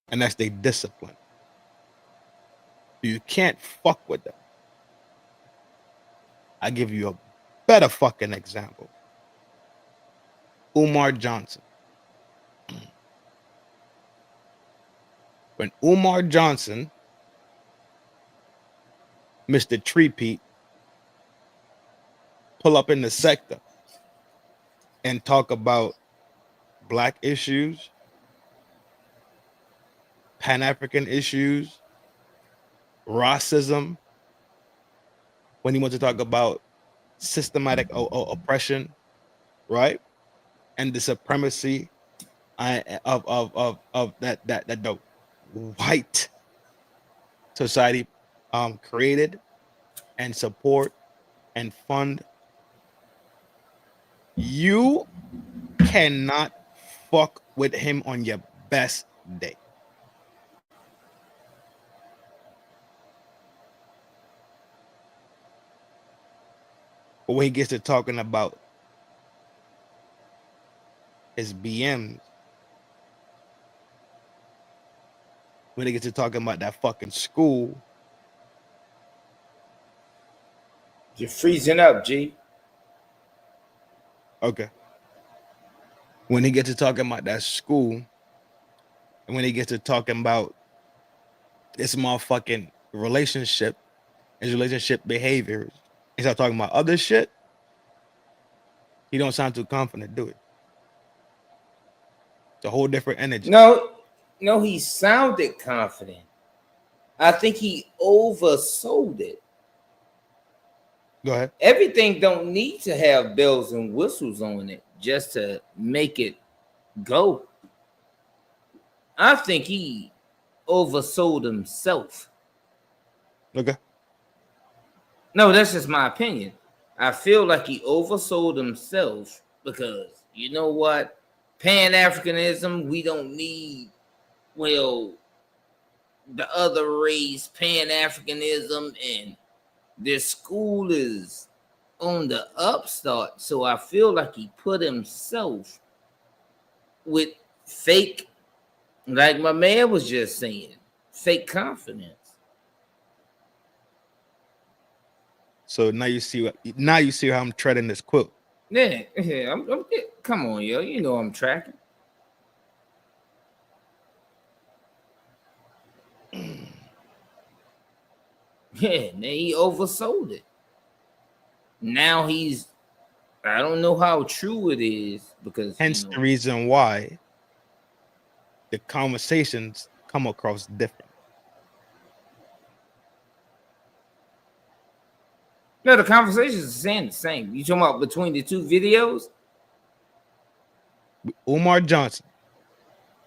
S4: and that's their discipline. You can't fuck with them. I give you a better fucking example. Umar Johnson. When Umar Johnson, Mr. Treepeat, pull up in the sector and talk about Black issues, Pan-African issues, racism, when he wants to talk about systematic oppression, right? And the supremacy of that the white society created and support and fund. You cannot fuck with him on your best day. But when he gets to talking about his BMs, when he gets to talking about that fucking school,
S13: you're freezing up, G.
S4: Okay. When he gets to talking about that school, and when he gets to talking about this motherfucking relationship, his relationship behaviors, he start talking about other shit, he don't sound too confident, do it. It's a whole different energy.
S13: No, he sounded confident. I think he oversold it.
S4: Go ahead.
S13: Everything don't need to have bells and whistles on it just to make it go. I think he oversold himself.
S4: Okay.
S13: No, that's just my opinion. I feel like he oversold himself because, you know what? Pan-Africanism, we don't need, well, the other race, Pan-Africanism, and this school is on the upstart. So I feel like he put himself with fake, like my man was just saying, fake confidence.
S4: So now you see how I'm treading this quilt.
S13: Yeah, come on, yo. You know I'm tracking. Yeah, now he oversold it. Now he's, I don't know how true it is because
S4: hence the reason why the conversations come across different.
S13: No, the conversations are saying the same. You talking about between the two videos?
S4: Umar Johnson,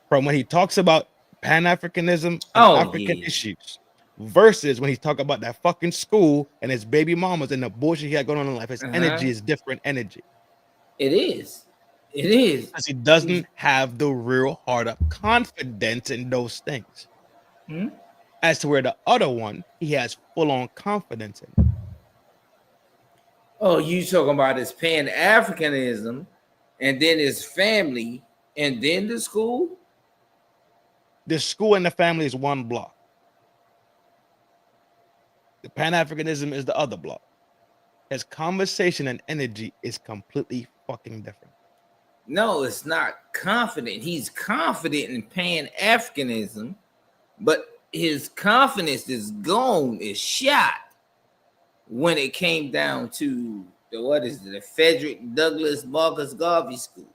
S4: from when he talks about Pan-Africanism and African issues, versus when he's talking about that fucking school and his baby mamas and the bullshit he had going on in life. His energy is different energy.
S13: It is. It is.
S4: Because he doesn't have the real heart of confidence in those things. As to where the other one, he has full-on confidence in.
S13: Oh, you talking about his Pan-Africanism and then his family, and then the school.
S4: The school and the family is one block. The Pan-Africanism is the other block. His conversation and energy is completely fucking different.
S13: No, it's not confident. He's confident in Pan-Africanism, but his confidence is gone, is shot when it came down to the Frederick Douglass Marcus Garvey School.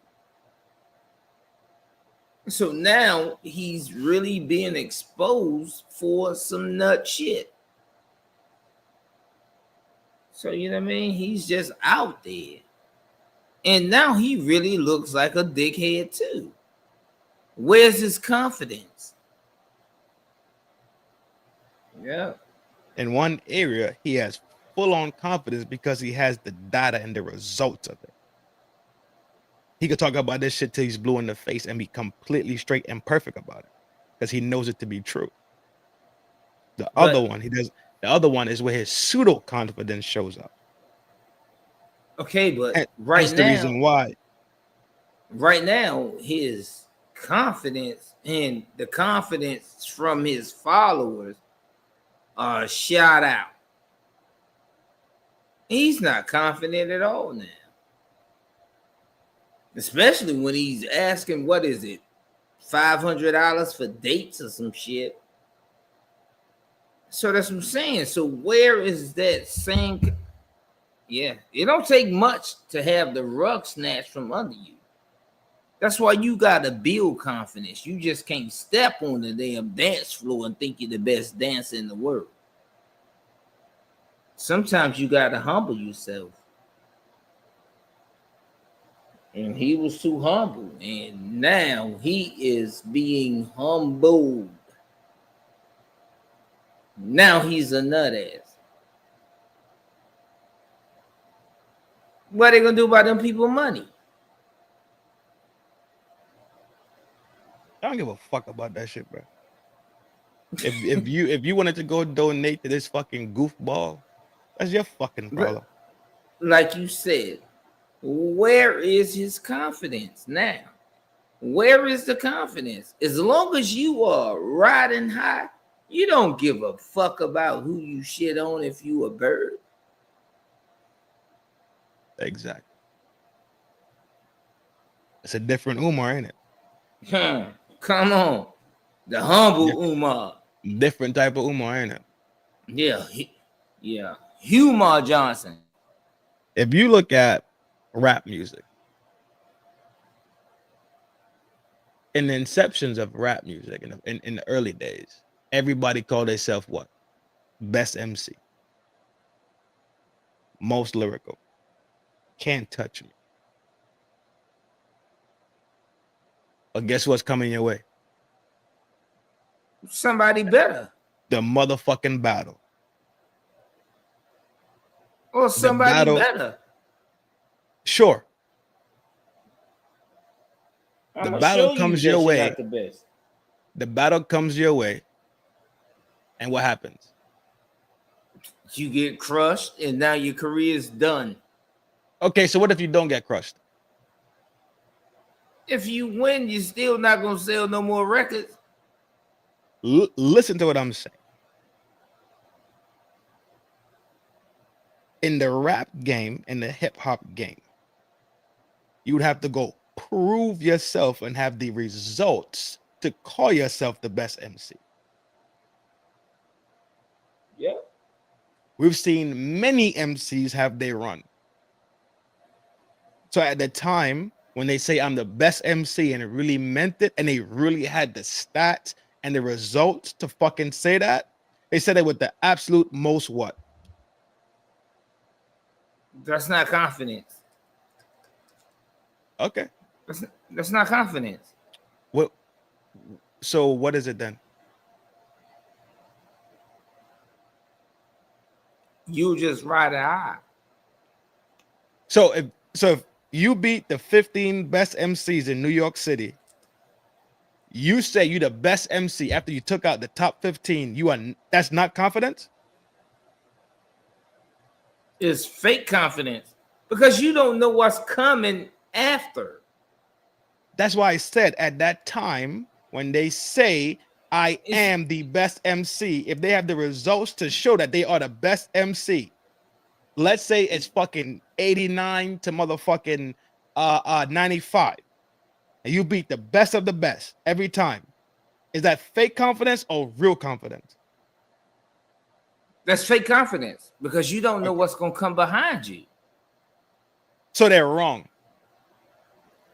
S13: So now he's really being exposed for some nut shit. So, you know what I mean? He's just out there. And now he really looks like a dickhead too. Where's his confidence? Yeah.
S4: In one area, he has full-on confidence because he has the data and the results of it. He could talk about this shit till he's blue in the face and be completely straight and perfect about it because he knows it to be true. The other one is where his pseudo confidence shows up.
S13: Okay, but
S4: And
S13: right
S4: that's
S13: now,
S4: the reason why.
S13: right now, his confidence and the confidence from his followers are shot out. He's not confident at all now. Especially when he's asking, what is it, $500 for dates or some shit. So that's what I'm saying. So where is that same? Yeah, it don't take much to have the rug snatched from under you. That's why you gotta build confidence. You just can't step on the damn dance floor and think you're the best dancer in the world. Sometimes you gotta humble yourself. And he was too humble, and now he is being humbled. Now he's a nut ass. What are they gonna do about them people money?
S4: I don't give a fuck about that shit, bro. If you wanted to go donate to this fucking goofball, that's your fucking problem.
S13: Like you said, where is his confidence now? Where is the confidence? As long as you are riding high, you don't give a fuck about who you shit on if you a bird.
S4: Exactly. It's a different Umar, ain't it?
S13: Come on. The humble Umar.
S4: Different type of Umar, ain't it?
S13: Yeah. Yeah. Umar Johnson.
S4: If you look at rap music, in the inceptions of rap music in the early days, everybody called themselves what? Best MC. Most lyrical. Can't touch me. But guess what's coming your way?
S13: Somebody better.
S4: The motherfucking battle.
S13: Or somebody better.
S4: Sure. The battle comes your way. The battle comes your way. And what happens?
S13: You get crushed and now your career is done.
S4: Okay, so what if you don't get crushed?
S13: If you win, you're still not going to sell no more records.
S4: Listen to what I'm saying. In the rap game, in the hip hop game, you would have to go prove yourself and have the results to call yourself the best MC.
S13: Yeah.
S4: We've seen many MCs have their run. So at the time, when they say I'm the best MC and it really meant it, and they really had the stats and the results to fucking say that, they said it with the absolute most what?
S13: That's not confidence.
S4: Okay.
S13: That's not confidence.
S4: What? So what is it then?
S13: You just ride a high.
S4: So if you beat the 15 best MCs in New York City, you say you the best MC after you took out the top 15, that's not confidence?
S13: It's fake confidence because you don't know what's coming after.
S4: That's why I said at that time when they say I am the best MC, if they have the results to show that they are the best MC, let's say it's fucking 89 to motherfucking 95, and you beat the best of the best every time. Is that fake confidence or real confidence?
S13: That's fake confidence because you don't know what's gonna come behind you.
S4: So they're wrong.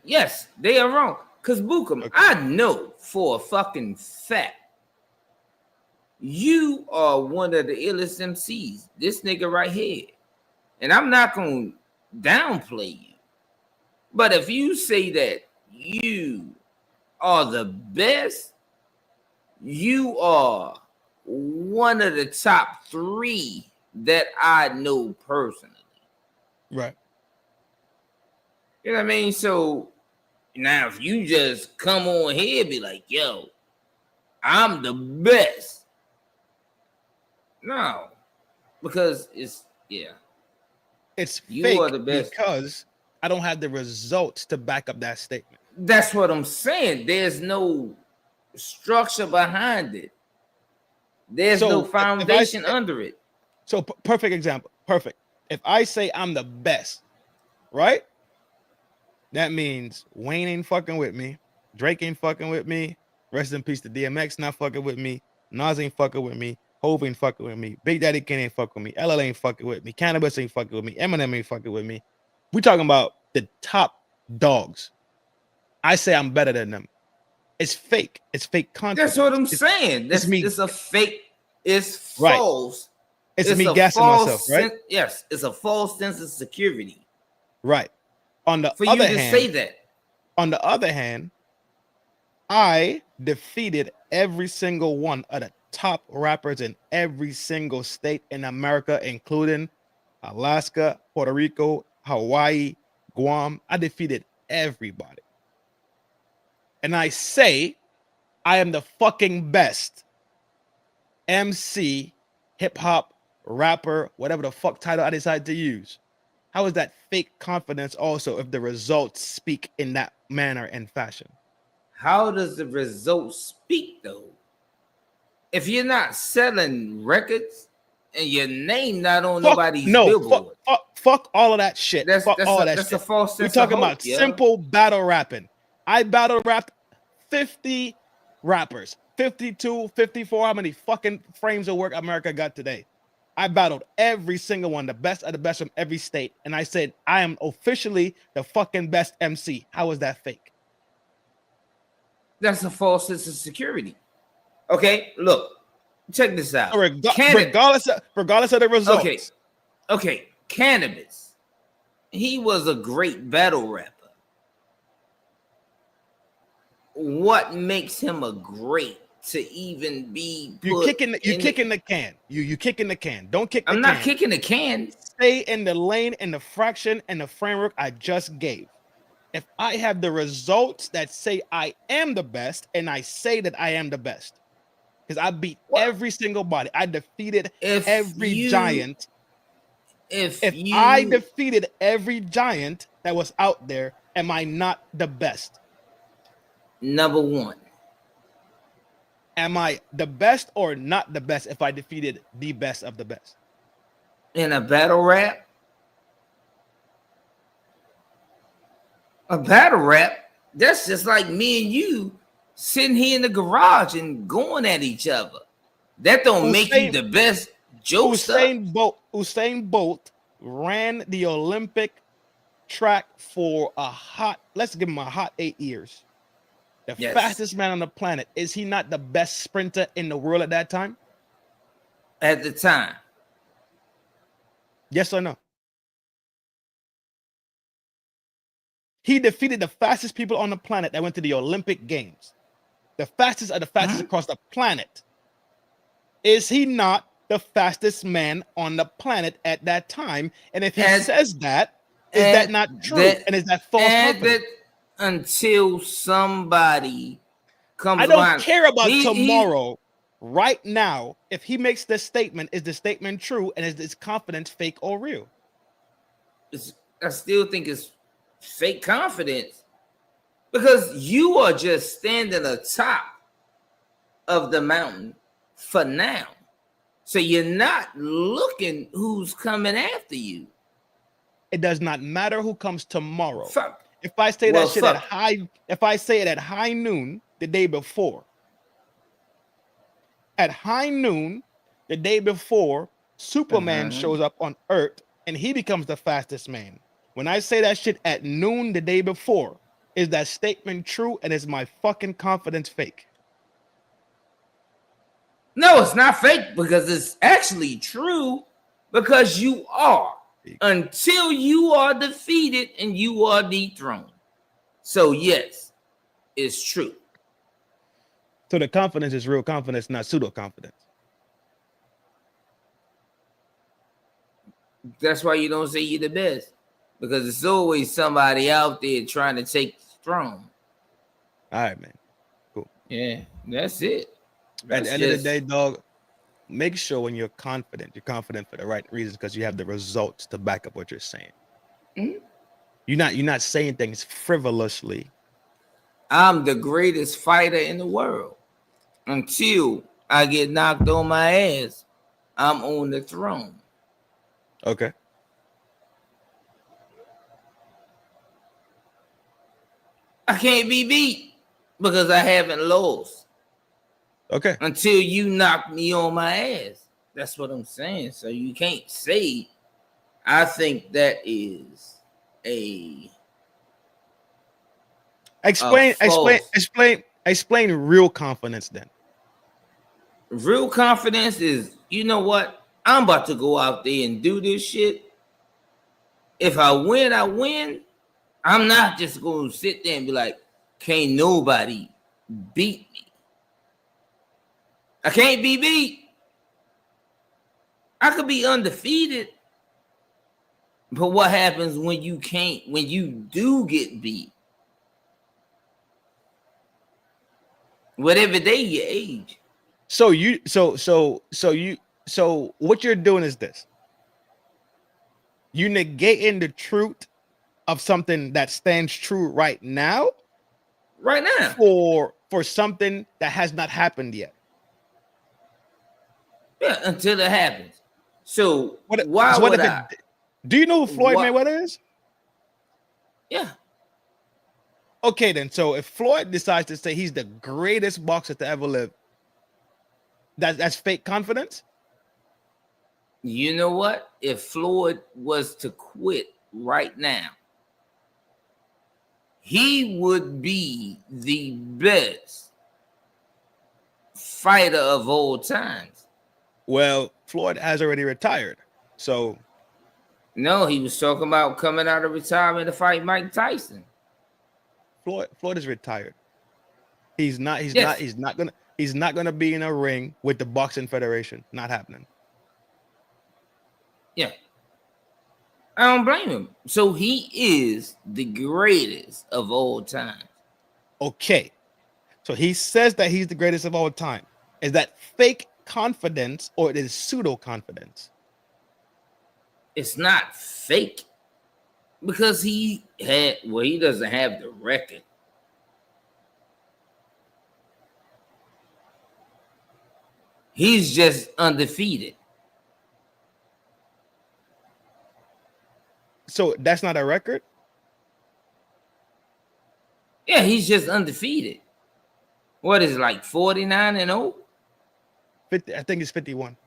S13: Yes, they are wrong. Because Bukum, I know for a fucking fact you are one of the illest MCs. This nigga right here. And I'm not gonna downplay you. But if you say that you are the best, you are one of the top 3 that I know personally.
S4: Right.
S13: You know what I mean? So now if you just come on here and be like, yo, I'm the best. No. Because it's
S4: you
S13: fake
S4: are the best because I don't have the results to back up that statement.
S13: That's what I'm saying. There's no structure behind it. There's no foundation under it.
S4: So perfect example. Perfect. If I say I'm the best, right? That means Wayne ain't fucking with me. Drake ain't fucking with me. Rest in peace to DMX not fucking with me. Nas ain't fucking with me. Hove ain't fucking with me. Big Daddy Kane ain't fucking with me. LL ain't fucking with me. Cannabis ain't fucking with me. Eminem ain't fucking with me. We talking about the top dogs. I say I'm better than them. It's fake. It's fake content.
S13: That's what I'm saying. It's a fake. It's false.
S4: Right. It's me gassing myself, right?
S13: Yes, it's a false sense of security.
S4: Right. On the
S13: For
S4: other
S13: you to
S4: hand,
S13: say that.
S4: On the other hand, I defeated every single one of the top rappers in every single state in America, including Alaska, Puerto Rico, Hawaii, Guam. I defeated everybody. And I say I am the fucking best MC, hip hop, rapper, whatever the fuck title I decide to use. How is that fake confidence also if the results speak in that manner and fashion?
S13: How does the results speak though? If you're not selling records and your name not on nobody's billboard.
S4: Fuck all of that shit.
S13: That's
S4: shit.
S13: a false sense
S4: We're talking
S13: of hope,
S4: about simple battle rapping. I battle rapped 50 rappers, 52, 54, how many fucking frames of work America got today? I battled every single one, the best of the best from every state. And I said, I am officially the fucking best MC. How is that fake?
S13: That's a false sense of security. Okay, look, check this out.
S4: Regardless of the results.
S13: Okay, Cannabis. He was a great battle rapper. What makes him a great to even be put
S4: you kicking the can. You kicking the can. Don't kick the can.
S13: I'm not kicking the can.
S4: Stay in the lane, in the fraction, and the framework I just gave. If I have the results that say I am the best, and I say that I am the best, because I beat every single body. I defeated every giant. If I defeated every giant that was out there, am I not the best?
S13: Number one.
S4: Am I the best or not the best if I defeated the best of the best?
S13: In a battle rap? A battle rap? That's just like me and you sitting here in the garage and going at each other. That don't make you the best jokester.
S4: Usain Bolt ran the Olympic track for let's give him a hot 8 years. The fastest man on the planet. Is he not the best sprinter in the world at that time?
S13: At the time.
S4: Yes or no? He defeated the fastest people on the planet that went to the Olympic Games. The fastest of the fastest across the planet. Is he not the fastest man on the planet at that time? And if he says that, is that not true? And is that false confidence?
S13: Until somebody comes
S4: I don't
S13: around.
S4: care about tomorrow. Right now, if he makes this statement, is the statement true? And is this confidence fake or real?
S13: I still think it's fake confidence because you are just standing atop of the mountain for now. So you're not looking who's coming after you.
S4: It does not matter who comes tomorrow.
S13: Fuck.
S4: If I say
S13: Well,
S4: that shit
S13: fuck.
S4: at high, if I say it at high noon the day before, at high noon the day before, Superman shows up on Earth and he becomes the fastest man. When I say that shit at noon the day before, is that statement true and is my fucking confidence fake?
S13: No, it's not fake because it's actually true because you are until you are defeated and you are dethroned. So yes, it's true.
S4: So the confidence is real confidence, not pseudo confidence.
S13: That's why you don't say you're the best because it's always somebody out there trying to take the throne.
S4: All right, man. Cool.
S13: Yeah, that's it.
S4: At the end of the day, dog, make sure when you're confident for the right reasons because you have the results to back up what you're saying.
S13: Mhm.
S4: You're not saying things frivolously.
S13: I'm the greatest fighter in the world. Until I get knocked on my ass, I'm on the throne.
S4: Okay.
S13: I can't be beat because I haven't lost.
S4: Okay.
S13: Until you knock me on my ass. That's what I'm saying. So you can't say, I think that is a
S4: Explain real confidence then.
S13: real confidence is, you know what? I'm about to go out there and do this shit. If I win, I win. I'm not just going to sit there and be like, can't nobody beat me. I can't be beat. I could be undefeated. But what happens when you do get beat? Whatever day you age.
S4: So what you're doing is this. You negating the truth of something that stands true right now.
S13: Right now.
S4: For something that has not happened yet.
S13: Yeah, until it happens. So why would I?
S4: Do you know who Floyd Mayweather is?
S13: Yeah.
S4: Okay, then. So if Floyd decides to say he's the greatest boxer to ever live, that's fake confidence?
S13: You know what? If Floyd was to quit right now, he would be the best fighter of all times.
S4: Well, Floyd has already retired. So
S13: no, he was talking about coming out of retirement to fight Mike Tyson.
S4: Floyd is retired. He's not gonna be in a ring with the Boxing Federation. Not happening.
S13: Yeah. I don't blame him. So he is the greatest of all time.
S4: Okay. So he says that he's the greatest of all time. Is that fake confidence or it is pseudo confidence?
S13: It's not fake because he doesn't have the record. He's just undefeated.
S4: So that's not a record?
S13: Yeah, he's just undefeated. What is it, like 49-0?
S4: 50, I think it's 51.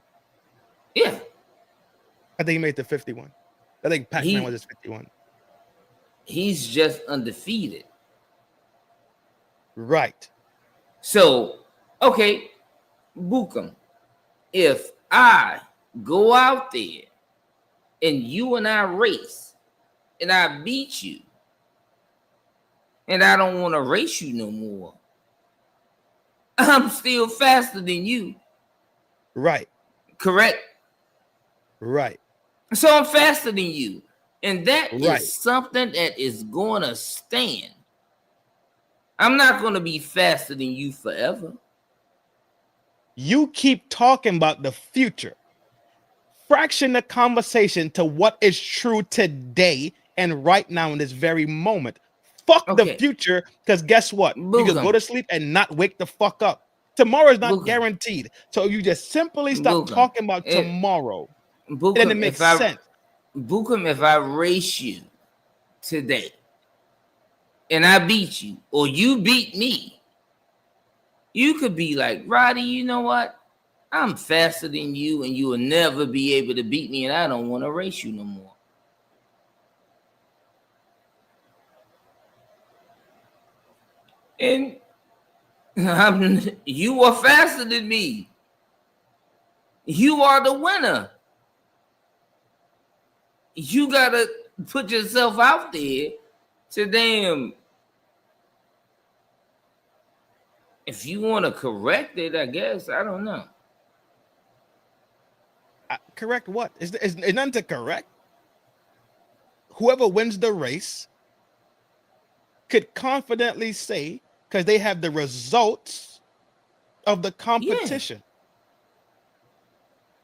S13: Yeah.
S4: I think he made it to 51. I think Pac-Man was his 51.
S13: He's just undefeated.
S4: Right.
S13: So, okay, Bukum, if I go out there and you and I race and I beat you and I don't want to race you no more, I'm still faster than you.
S4: Right.
S13: Correct?
S4: Right.
S13: So I'm faster than you. And that is something that is going to stand. I'm not going to be faster than you forever.
S4: You keep talking about the future. Fraction the conversation to what is true today and right now in this very moment. Fuck the future, because guess what? You can go to sleep and not wake the fuck up. Tomorrow is not guaranteed. So you just simply stop talking about tomorrow. Then it makes sense.
S13: Bukum, if I race you today and I beat you, or you beat me, you could be like, Roddy, you know what? I'm faster than you, and you will never be able to beat me, and I don't want to race you no more. And you are faster than me. You are the winner. You gotta put yourself out there to damn. If you want to correct it, I guess. I don't know.
S4: Correct what? Is nothing to correct? Whoever wins the race could confidently say, because they have the results of the competition. Yeah.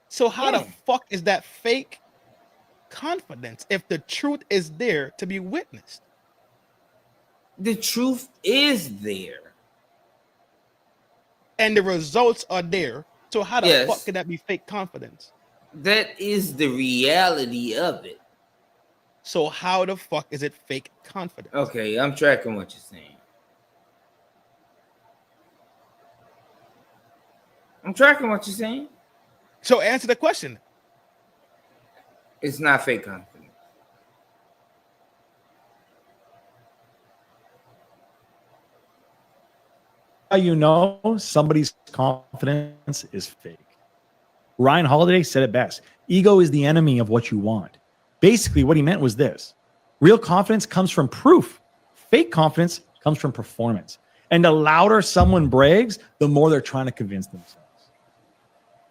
S4: So how the fuck is that fake confidence if the truth is there to be witnessed?
S13: The truth is there.
S4: And the results are there. So how the fuck could that be fake confidence?
S13: That is the reality of it.
S4: So how the fuck is it fake confidence?
S13: Okay, I'm tracking what you're saying.
S4: So answer the question.
S13: It's not fake confidence.
S20: How you know somebody's confidence is fake? Ryan Holiday said it best. Ego is the enemy of what you want. Basically, what he meant was this. Real confidence comes from proof. Fake confidence comes from performance. And the louder someone brags, the more they're trying to convince themselves.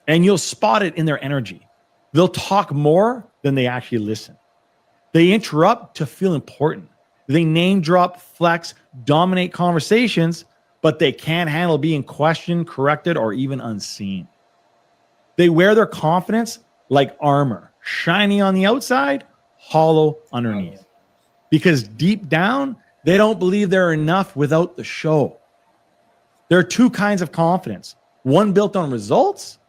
S20: And you'll spot it in their energy. They'll talk more than they actually listen. They interrupt to feel important. They name drop, flex, dominate conversations, but they can't handle being questioned, corrected, or even unseen. They wear their confidence like armor, shiny on the outside, hollow underneath. Because deep down, they don't believe they're enough without the show. There are two kinds of confidence. One built on results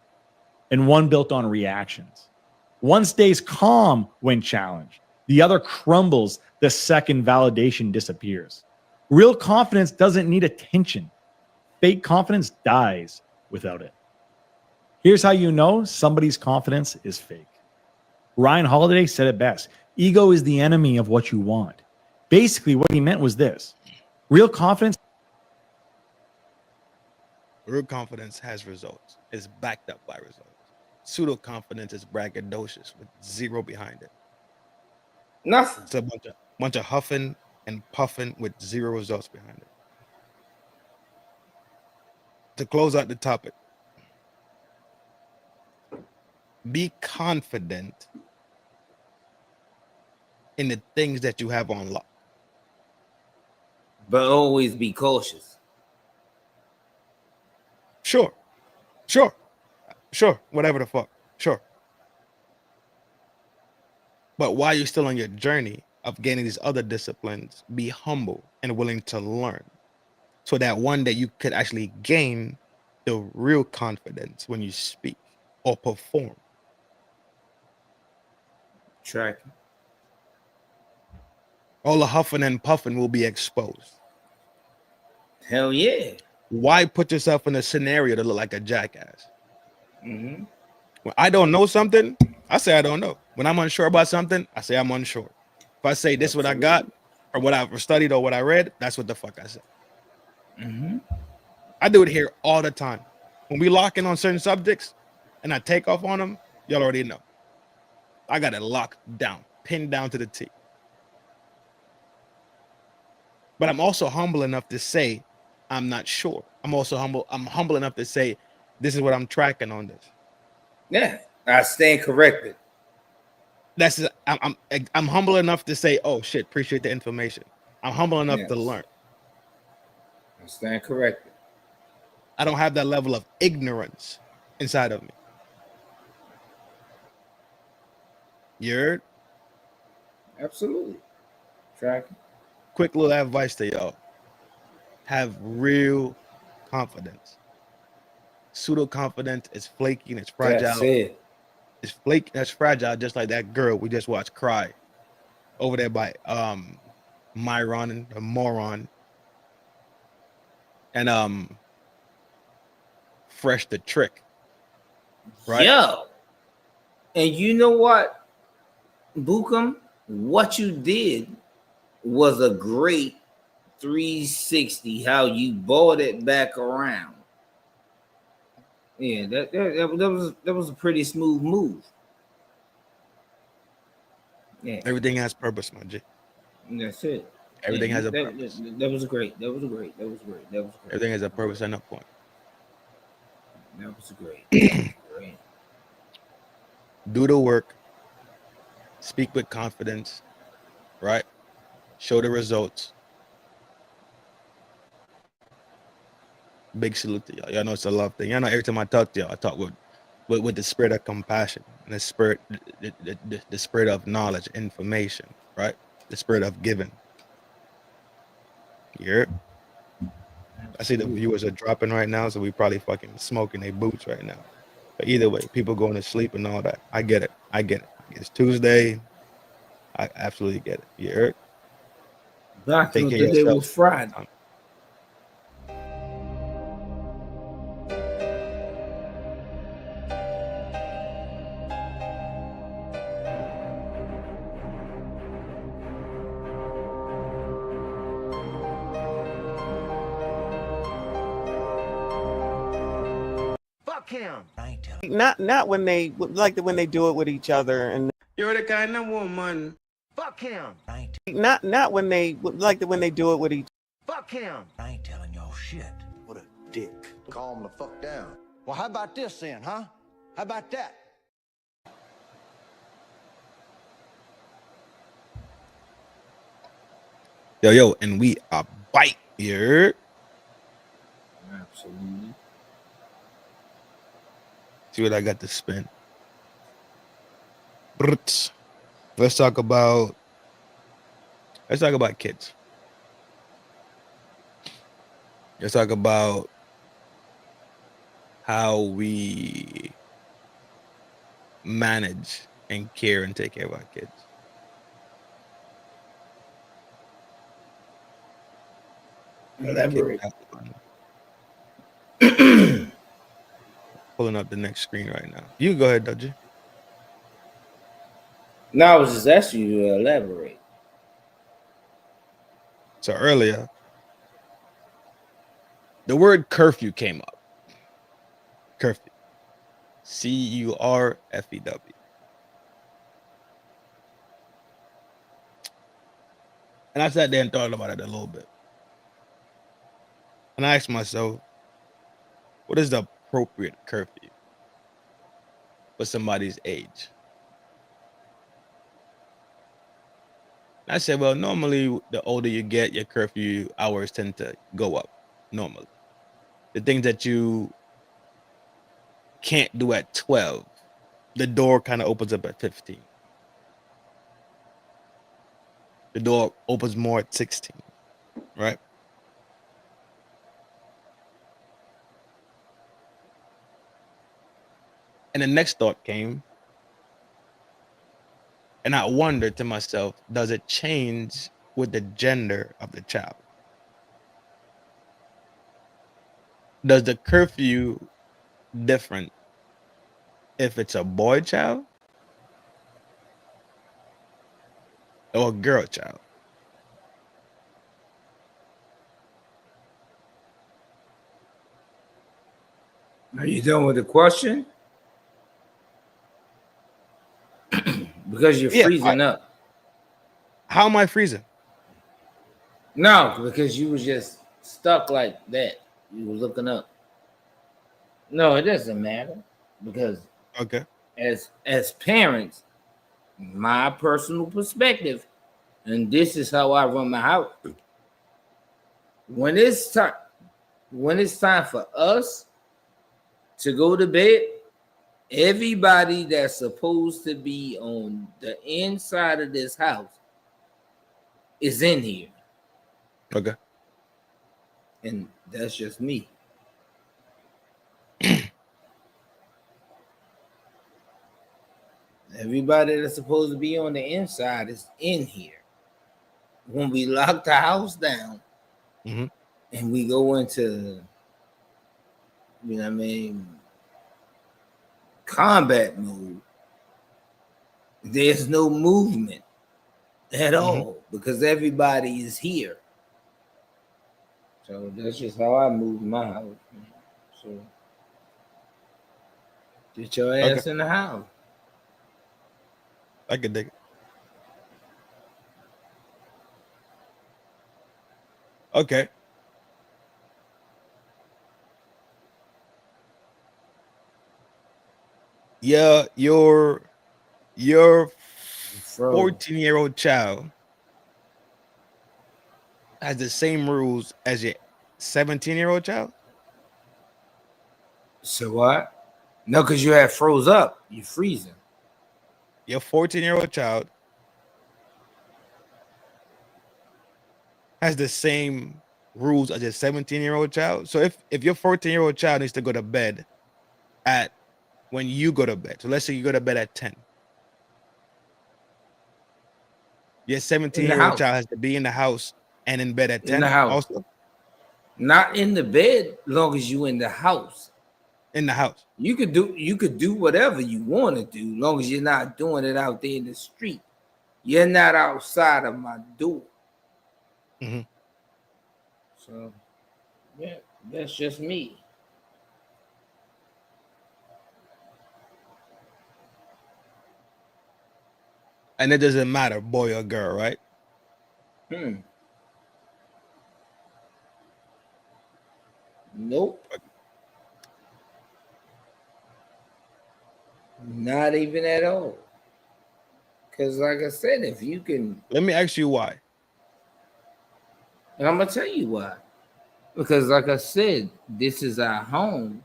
S20: and one built on reactions. One stays calm when challenged. The other crumbles the second validation disappears. Real confidence doesn't need attention. Fake confidence dies without it. Here's how you know somebody's confidence is fake. Ryan Holiday said it best. Ego is the enemy of what you want. Basically, what he meant was this. Real confidence
S4: has results. It's backed up by results. Pseudo confidence is braggadocious with zero behind it.
S13: Nothing.
S4: It's a bunch of huffing and puffing with zero results behind it. To close out the topic, be confident in the things that you have on lock.
S13: But always be cautious.
S4: Sure. Whatever the fuck. Sure. But while you're still on your journey of gaining these other disciplines, be humble and willing to learn so that one day you could actually gain the real confidence when you speak or perform.
S13: Tracking.
S4: All the huffing and puffing will be exposed.
S13: Hell yeah.
S4: Why put yourself in a scenario to look like a jackass?
S13: Mm-hmm.
S4: When I don't know something, I say I don't know. When I'm unsure about something, I say I'm unsure. If I say this is what I got, or what I've studied or what I read, that's what the fuck I say.
S13: Mm-hmm.
S4: I do it here all the time. When we lock in on certain subjects and I take off on them, y'all already know. I got it locked down, pinned down to the T. But I'm also humble enough to say I'm not sure. I'm humble enough to say this is what I'm tracking on this.
S13: Yeah, I stand corrected.
S4: I'm humble enough to say, oh shit, appreciate the information. I'm humble enough to learn.
S13: I stand corrected.
S4: I don't have that level of ignorance inside of me. You heard?
S13: Absolutely. Tracking.
S4: Quick little advice to y'all. Have real confidence. Pseudo confidence is flaky and it's fragile.
S13: That's it.
S4: It's flaky, that's fragile, just like that girl we just watched cry over there by Myron, the moron, and Fresh the Trick. Right?
S13: Yo. And you know what, Bukum? What you did was a great 360, how you brought it back around. Yeah, that was a pretty smooth move. Yeah.
S4: Everything has purpose, my G.
S13: That's it.
S4: Everything has a purpose.
S13: That was great.
S4: Everything has a purpose and a point.
S13: That was great. Great.
S4: Do the work. Speak with confidence. Right? Show the results. Big salute to y'all. Y'all know it's a love thing. Y'all know every time I talk to y'all, I talk with the spirit of compassion and the spirit of knowledge, information, right? The spirit of giving. Yeah. I see the viewers are dropping right now, so we probably fucking smoking their boots right now. But either way, people going to sleep and all that. I get it. It's Tuesday. I absolutely get it. You heard?
S13: Back to the day was Friday.
S3: Fuck him.
S1: Not when they like when they do it with each other and
S7: You're the kind of woman.
S3: Fuck him.
S1: not when they like when they do it with each.
S3: Fuck him. I ain't telling y'all shit. What a dick. Calm the fuck down. Well, how about this then, huh? How about that?
S4: Yo, and we are bite here.
S13: Absolutely.
S4: See what I got to spin. Let's talk about kids. Let's talk about how we manage and care and take care of our kids.
S13: Elaborate.
S4: Pulling up the next screen right now. You go ahead, Dodgy.
S13: No, I was just asking you to elaborate.
S4: So earlier, the word curfew came up. Curfew. Curfew. And I sat there and thought about it a little bit. And I asked myself, what is the appropriate curfew for somebody's age? And I said, well, normally the older you get, your curfew hours tend to go up. Normally, the things that you can't do at 12, the door kind of opens up at 15. The door opens more at 16, right? And the next thought came, and I wondered to myself, does it change with the gender of the child? Does the curfew different if it's a boy child or a girl child?
S13: Are you done with the question? Because you're freezing up.
S4: How am I freezing?
S13: No, because you was just stuck like that. You were looking up. No, it doesn't matter. Because as parents, my personal perspective, and this is how I run my house. When it's time for us to go to bed, everybody that's supposed to be on the inside of this house is in here.
S4: Okay.
S13: And that's just me. Everybody that's supposed to be on the inside is in here. When we lock the house down
S4: Mm-hmm.
S13: and we go into, you know what I mean, combat mode, there's no movement at all because everybody is here. So that's just how I move my house. So get your ass in the house.
S4: I can dig it. Okay. Yeah, your 14-year-old child has the same rules as your 17-year-old child?
S13: So what? No, because you have froze up. You freezing.
S4: Your 14-year-old child has the same rules as your 17-year-old child. So if your 14-year-old child needs to go to bed at when you go to bed, so let's say you go to bed at 10. Your 17-year-old child has to be in the house and in bed at 10
S13: in the house.
S4: also?
S13: Not in the bed, long as you in the house.
S4: In the house.
S13: You could do whatever you want to do, long as you're not doing it out there in the street. You're not outside of my door.
S4: Mm-hmm.
S13: So yeah, that's just me.
S4: And it doesn't matter, boy or girl, right?
S13: Nope. Not even at all. Because like I said, if you can...
S4: Let me ask you why.
S13: And I'm going to tell you why. Because like I said, this is our home.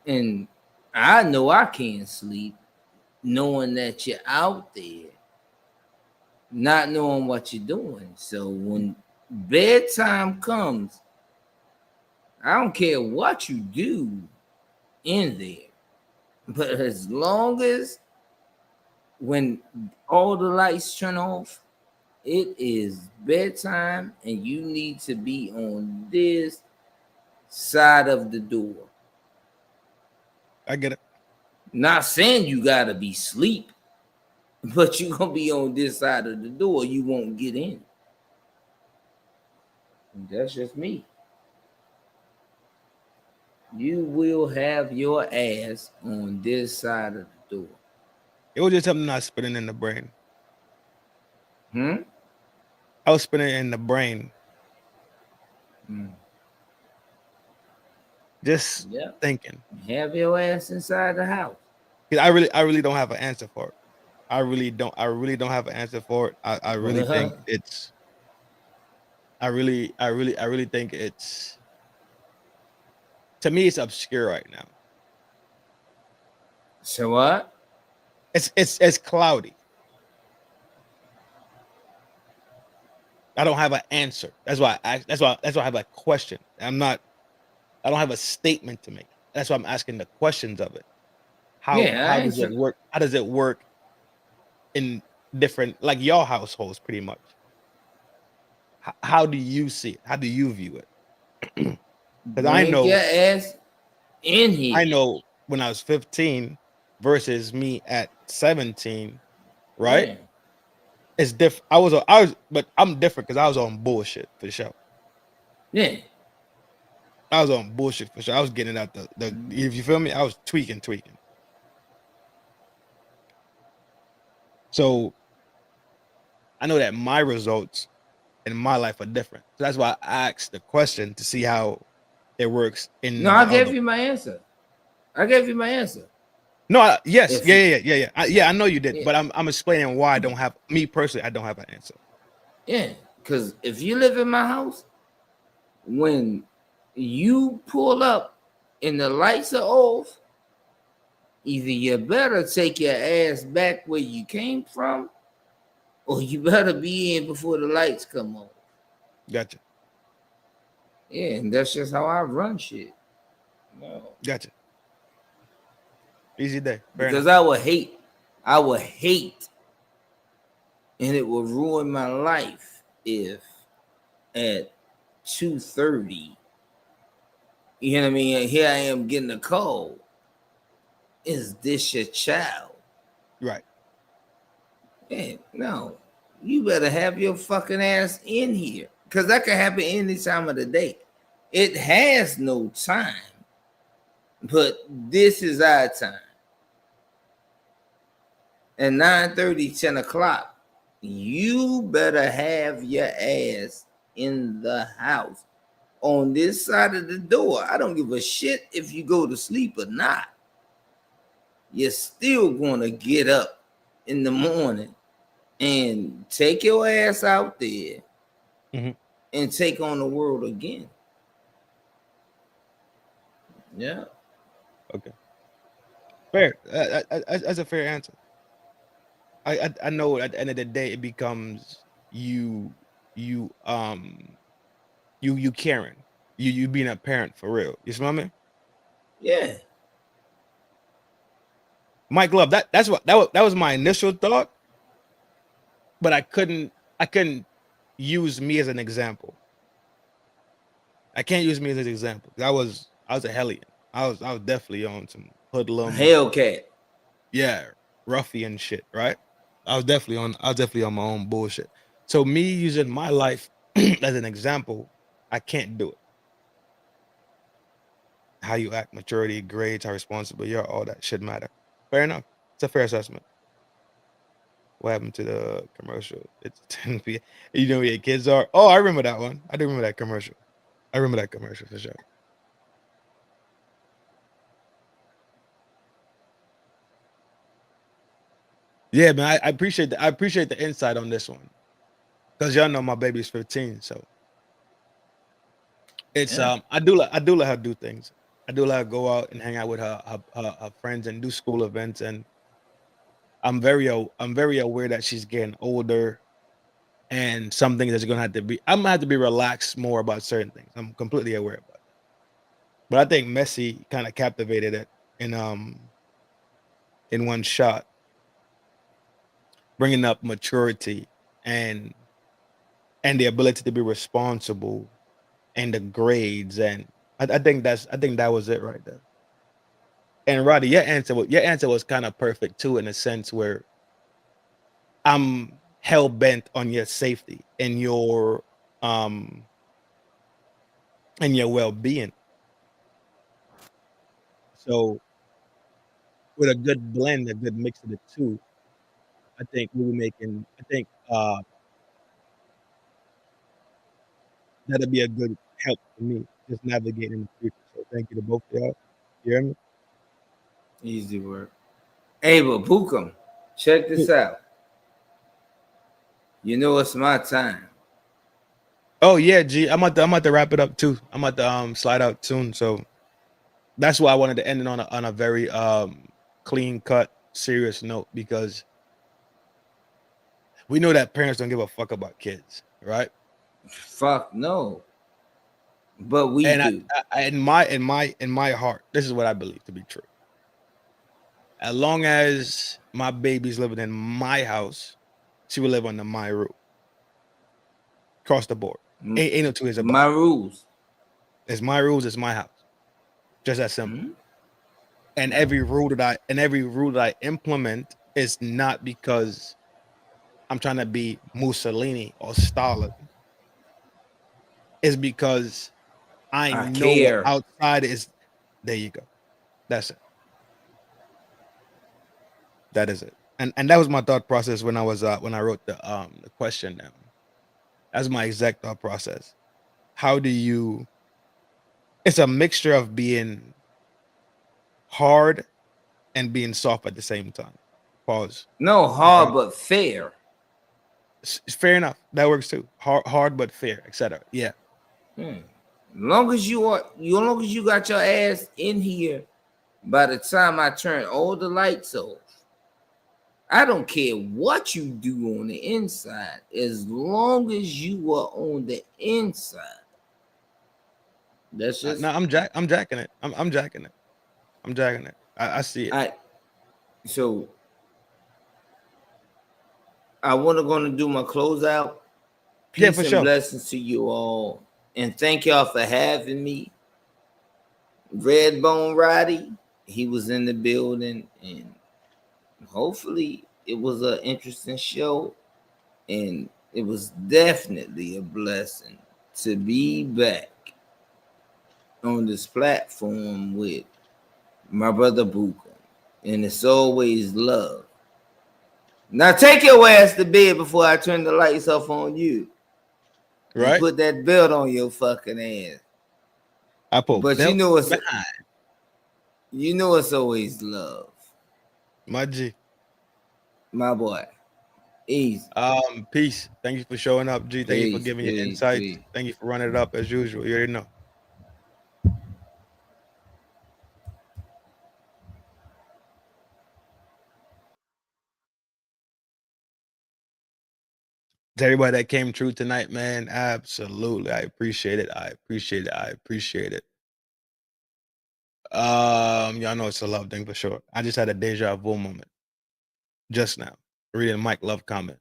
S13: And I know I can't sleep knowing that you're out there, not knowing what you're doing. So when bedtime comes, I don't care what you do in there. But as long as when all the lights turn off, it is bedtime and you need to be on this side of the door.
S4: I get it.
S13: Not saying you gotta be asleep, but you're gonna be on this side of the door. You won't get in. And that's just me. You will have your ass on this side of the door.
S4: It was just something not spinning in the brain.
S13: I
S4: was spinning in the brain. Just thinking.
S13: Have your ass inside the house.
S4: I really don't have an answer for it. I really don't have an answer for it. I really think it's. I really think it's. To me, it's obscure right now.
S13: So what?
S4: It's cloudy. I don't have an answer. That's why I have a question. I don't have a statement to make. That's why I'm asking the questions of it. How does it work? How does it work in different, like your households, pretty much? How do you see it? How do you view it? Because I know
S13: your ass in here.
S4: I know when I was 15 versus me at 17, right?
S13: Yeah.
S4: It's different. I was, but I'm different because I was on bullshit for sure.
S13: Yeah.
S4: I was on bullshit for sure. I was getting out the if you feel me, I was tweaking. So I know that my results in my life are different. So that's why I asked the question to see how it works in.
S13: No, I gave you my answer.
S4: No, yes, yeah. I know you did, but I'm explaining why I don't have, me personally, I don't have an answer.
S13: Yeah, because if you live in my house, when you pull up and the lights are off, either you better take your ass back where you came from, or you better be in before the lights come on.
S4: Gotcha.
S13: Yeah, and that's just how I run shit. No.
S4: Gotcha. Easy day. Fair
S13: Because
S4: enough.
S13: I would hate, and it would ruin my life if at 2:30, you know what I mean? Here I am getting a call. Is this your child?
S4: Right.
S13: Man, no. You better have your fucking ass in here. Because that can happen any time of the day. It has no time. But this is our time. At 9:30, 10 o'clock, you better have your ass in the house. On this side of the door. I don't give a shit if you go to sleep or not. You're still going to get up in the morning and take your ass out there and take on the world again. Yeah.
S4: Okay. Fair. That's a fair answer. I know at the end of the day it becomes you caring. You being a parent for real. You smell me?
S13: Yeah.
S4: Mike Love, that was my initial thought, but I couldn't use me as an example. I can't use me as an example. I was a hellion. I was definitely on some hoodlum
S13: Hellcat.
S4: Yeah, ruffian shit, right? I was definitely on my own bullshit. So me using my life as an example, I can't do it. How you act, maturity, grades, how responsible you are, all that shit matter. Fair enough. It's a fair assessment. What happened to the commercial? It's 10 p.m. You know where your kids are? Oh, I remember that one. I do remember that commercial. I remember that commercial for sure. Yeah, man. I appreciate the insight on this one. Because y'all know my baby's 15, so it's I do let her do things. I do let her go out and hang out with her friends and do school events, and I'm very aware that she's getting older, and some things I'm gonna have to be relaxed more about certain things. I'm completely aware about that. But I think Messi kind of captivated it in one shot, bringing up maturity and the ability to be responsible and the grades, and I think that was it right there. And Roddy, your answer was kind of perfect too, in a sense where I'm hell bent on your safety and your well-being. So with a good blend, a good mix of the two, I think that'll be a good help for me just navigating the future. So thank you to both of y'all. You hear me?
S13: Easy work. Hey, but Bookham, check this out. You know it's my time.
S4: Oh yeah, G. I'm about to wrap it up too. I'm about to slide out soon. So that's why I wanted to end it on a very clean cut, serious note, because we know that parents don't give a fuck about kids, right?
S13: Fuck no. But we do.
S4: In my heart, this is what I believe to be true. As long as my baby's living in my house, she will live under my roof. Across the board. Ain't no two ways about it.
S13: My rules.
S4: It's my rules, it's my house. Just that simple. And every rule that I implement is not because I'm trying to be Mussolini or Stalin. It's because I know
S13: care.
S4: what outside is. There you go. That's it. That is it. And that was my thought process when I wrote the question down. That's my exact thought process. How do you? It's a mixture of being hard and being soft at the same time. Pause.
S13: No, hard but fair.
S4: Fair enough. That works too. Hard but fair, etc. Yeah.
S13: As long as you got your ass in here by the time I turn all the lights off, I don't care what you do on the inside, as long as you are on the inside. That's just
S4: no, I'm jacking it. I'm jacking it. I'm jacking it. I see it.
S13: So I want to gonna do my closeout. Peace
S4: Yeah, for
S13: and
S4: sure.
S13: blessings to you all, and thank y'all for having me. Redbone Roddy, he was in the building, and hopefully it was an interesting show, and it was definitely a blessing to be back on this platform with my brother Buka, and it's always love. Now take your ass to bed before I turn the lights off on you.
S4: Right.
S13: And put that belt on your fucking ass.
S4: I put
S13: But
S4: belt
S13: you know it's
S4: behind.
S13: You know it's always love.
S4: My G.
S13: My boy. Easy.
S4: Peace. Thank you for showing up, G. Thank you for
S13: Peace,
S4: giving your
S13: peace,
S4: insights.
S13: peace.
S4: Thank you for running it up as usual. You already know. To everybody that came through tonight, man, absolutely. I appreciate it. I appreciate it. I appreciate it. Y'all know it's a love thing for sure. I just had a deja vu moment just now. Reading Mike Love comment.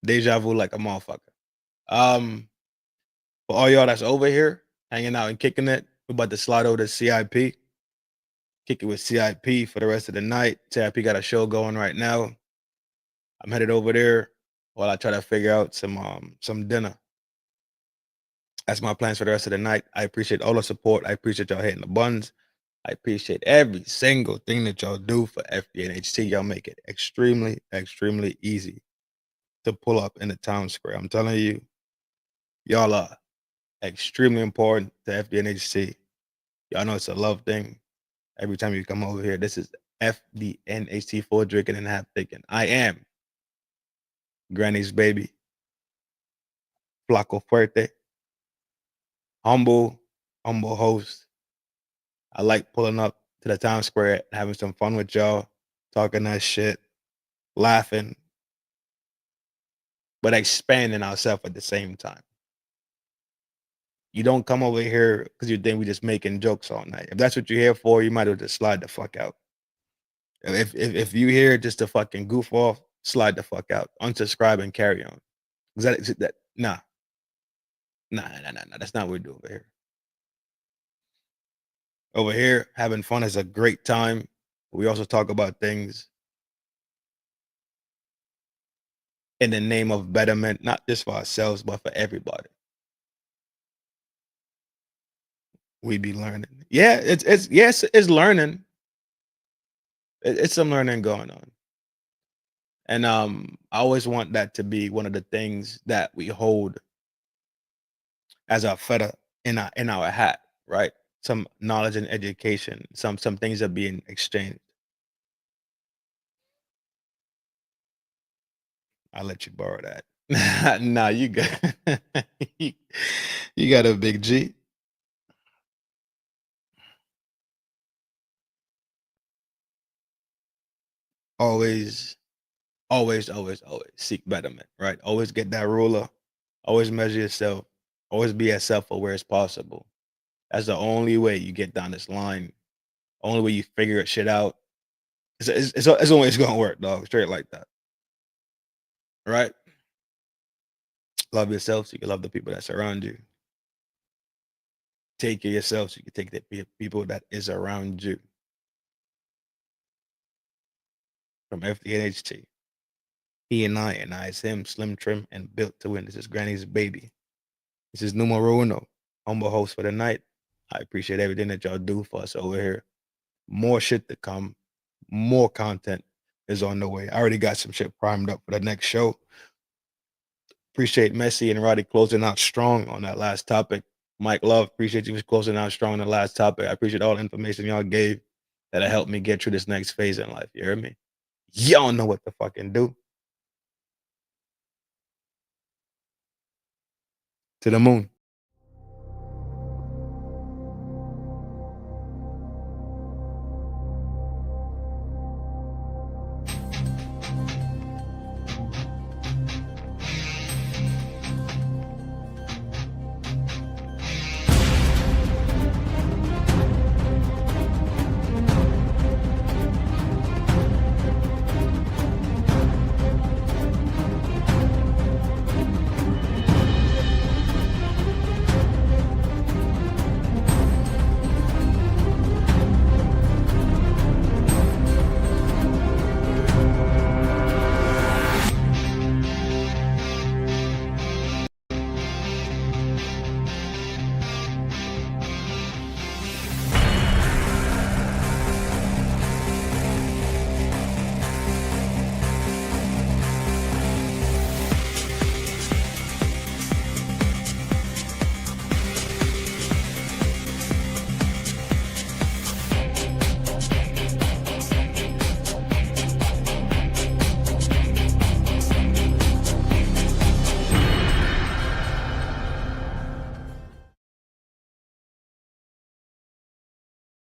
S4: Deja vu like a motherfucker. For all y'all that's over here hanging out and kicking it, we're about to slide over to CIP. Kick it with CIP for the rest of the night. CIP got a show going right now. I'm headed over there while I try to figure out some dinner. That's my plans for the rest of the night. I appreciate all the support. I appreciate y'all hitting the buttons. I appreciate every single thing that y'all do for FDNHT. Y'all make it extremely, extremely easy to pull up in the town square. I'm telling you, y'all are extremely important to FDNHT. Y'all know it's a love thing. Every time you come over here, this is FDNHT for drinking and half thinking. I am Granny's baby, Flaco Fuerte, humble host. I like pulling up to the town square and having some fun with y'all, talking that shit, laughing, but expanding ourselves at the same time. You don't come over here because you think we just making jokes all night. If that's what you're here for, you might as well just slide the fuck out. If you here just to fucking goof off, slide the fuck out. Unsubscribe and carry on. Nah. That's not what we do over here. Over here, having fun is a great time. We also talk about things in the name of betterment, not just for ourselves, but for everybody. We be learning. Yeah, it's learning. It's some learning going on. And I always want that to be one of the things that we hold as our feather in our hat, right? Some knowledge and education, some things are being exchanged. I'll let you borrow that. Nah, you got you got a big G. Always seek betterment, right? Always get that ruler. Always measure yourself. Always be as self-aware as possible. That's the only way you get down this line. Only way you figure shit out. It's always gonna work, dog. Straight like that. Right? Love yourself so you can love the people that surround you. Take care of yourself so you can take the people that is around you. From FDNHT. He and I is him, slim, trim, and built to win. This is Granny's baby. This is numero uno, humble host for the night. I appreciate everything that y'all do for us over here. More shit to come. More content is on the way. I already got some shit primed up for the next show. Appreciate Messi and Roddy closing out strong on that last topic. Mike Love, appreciate you for closing out strong on the last topic. I appreciate all the information y'all gave that'll help me get through this next phase in life. You hear me? Y'all know what to fucking do. To the moon.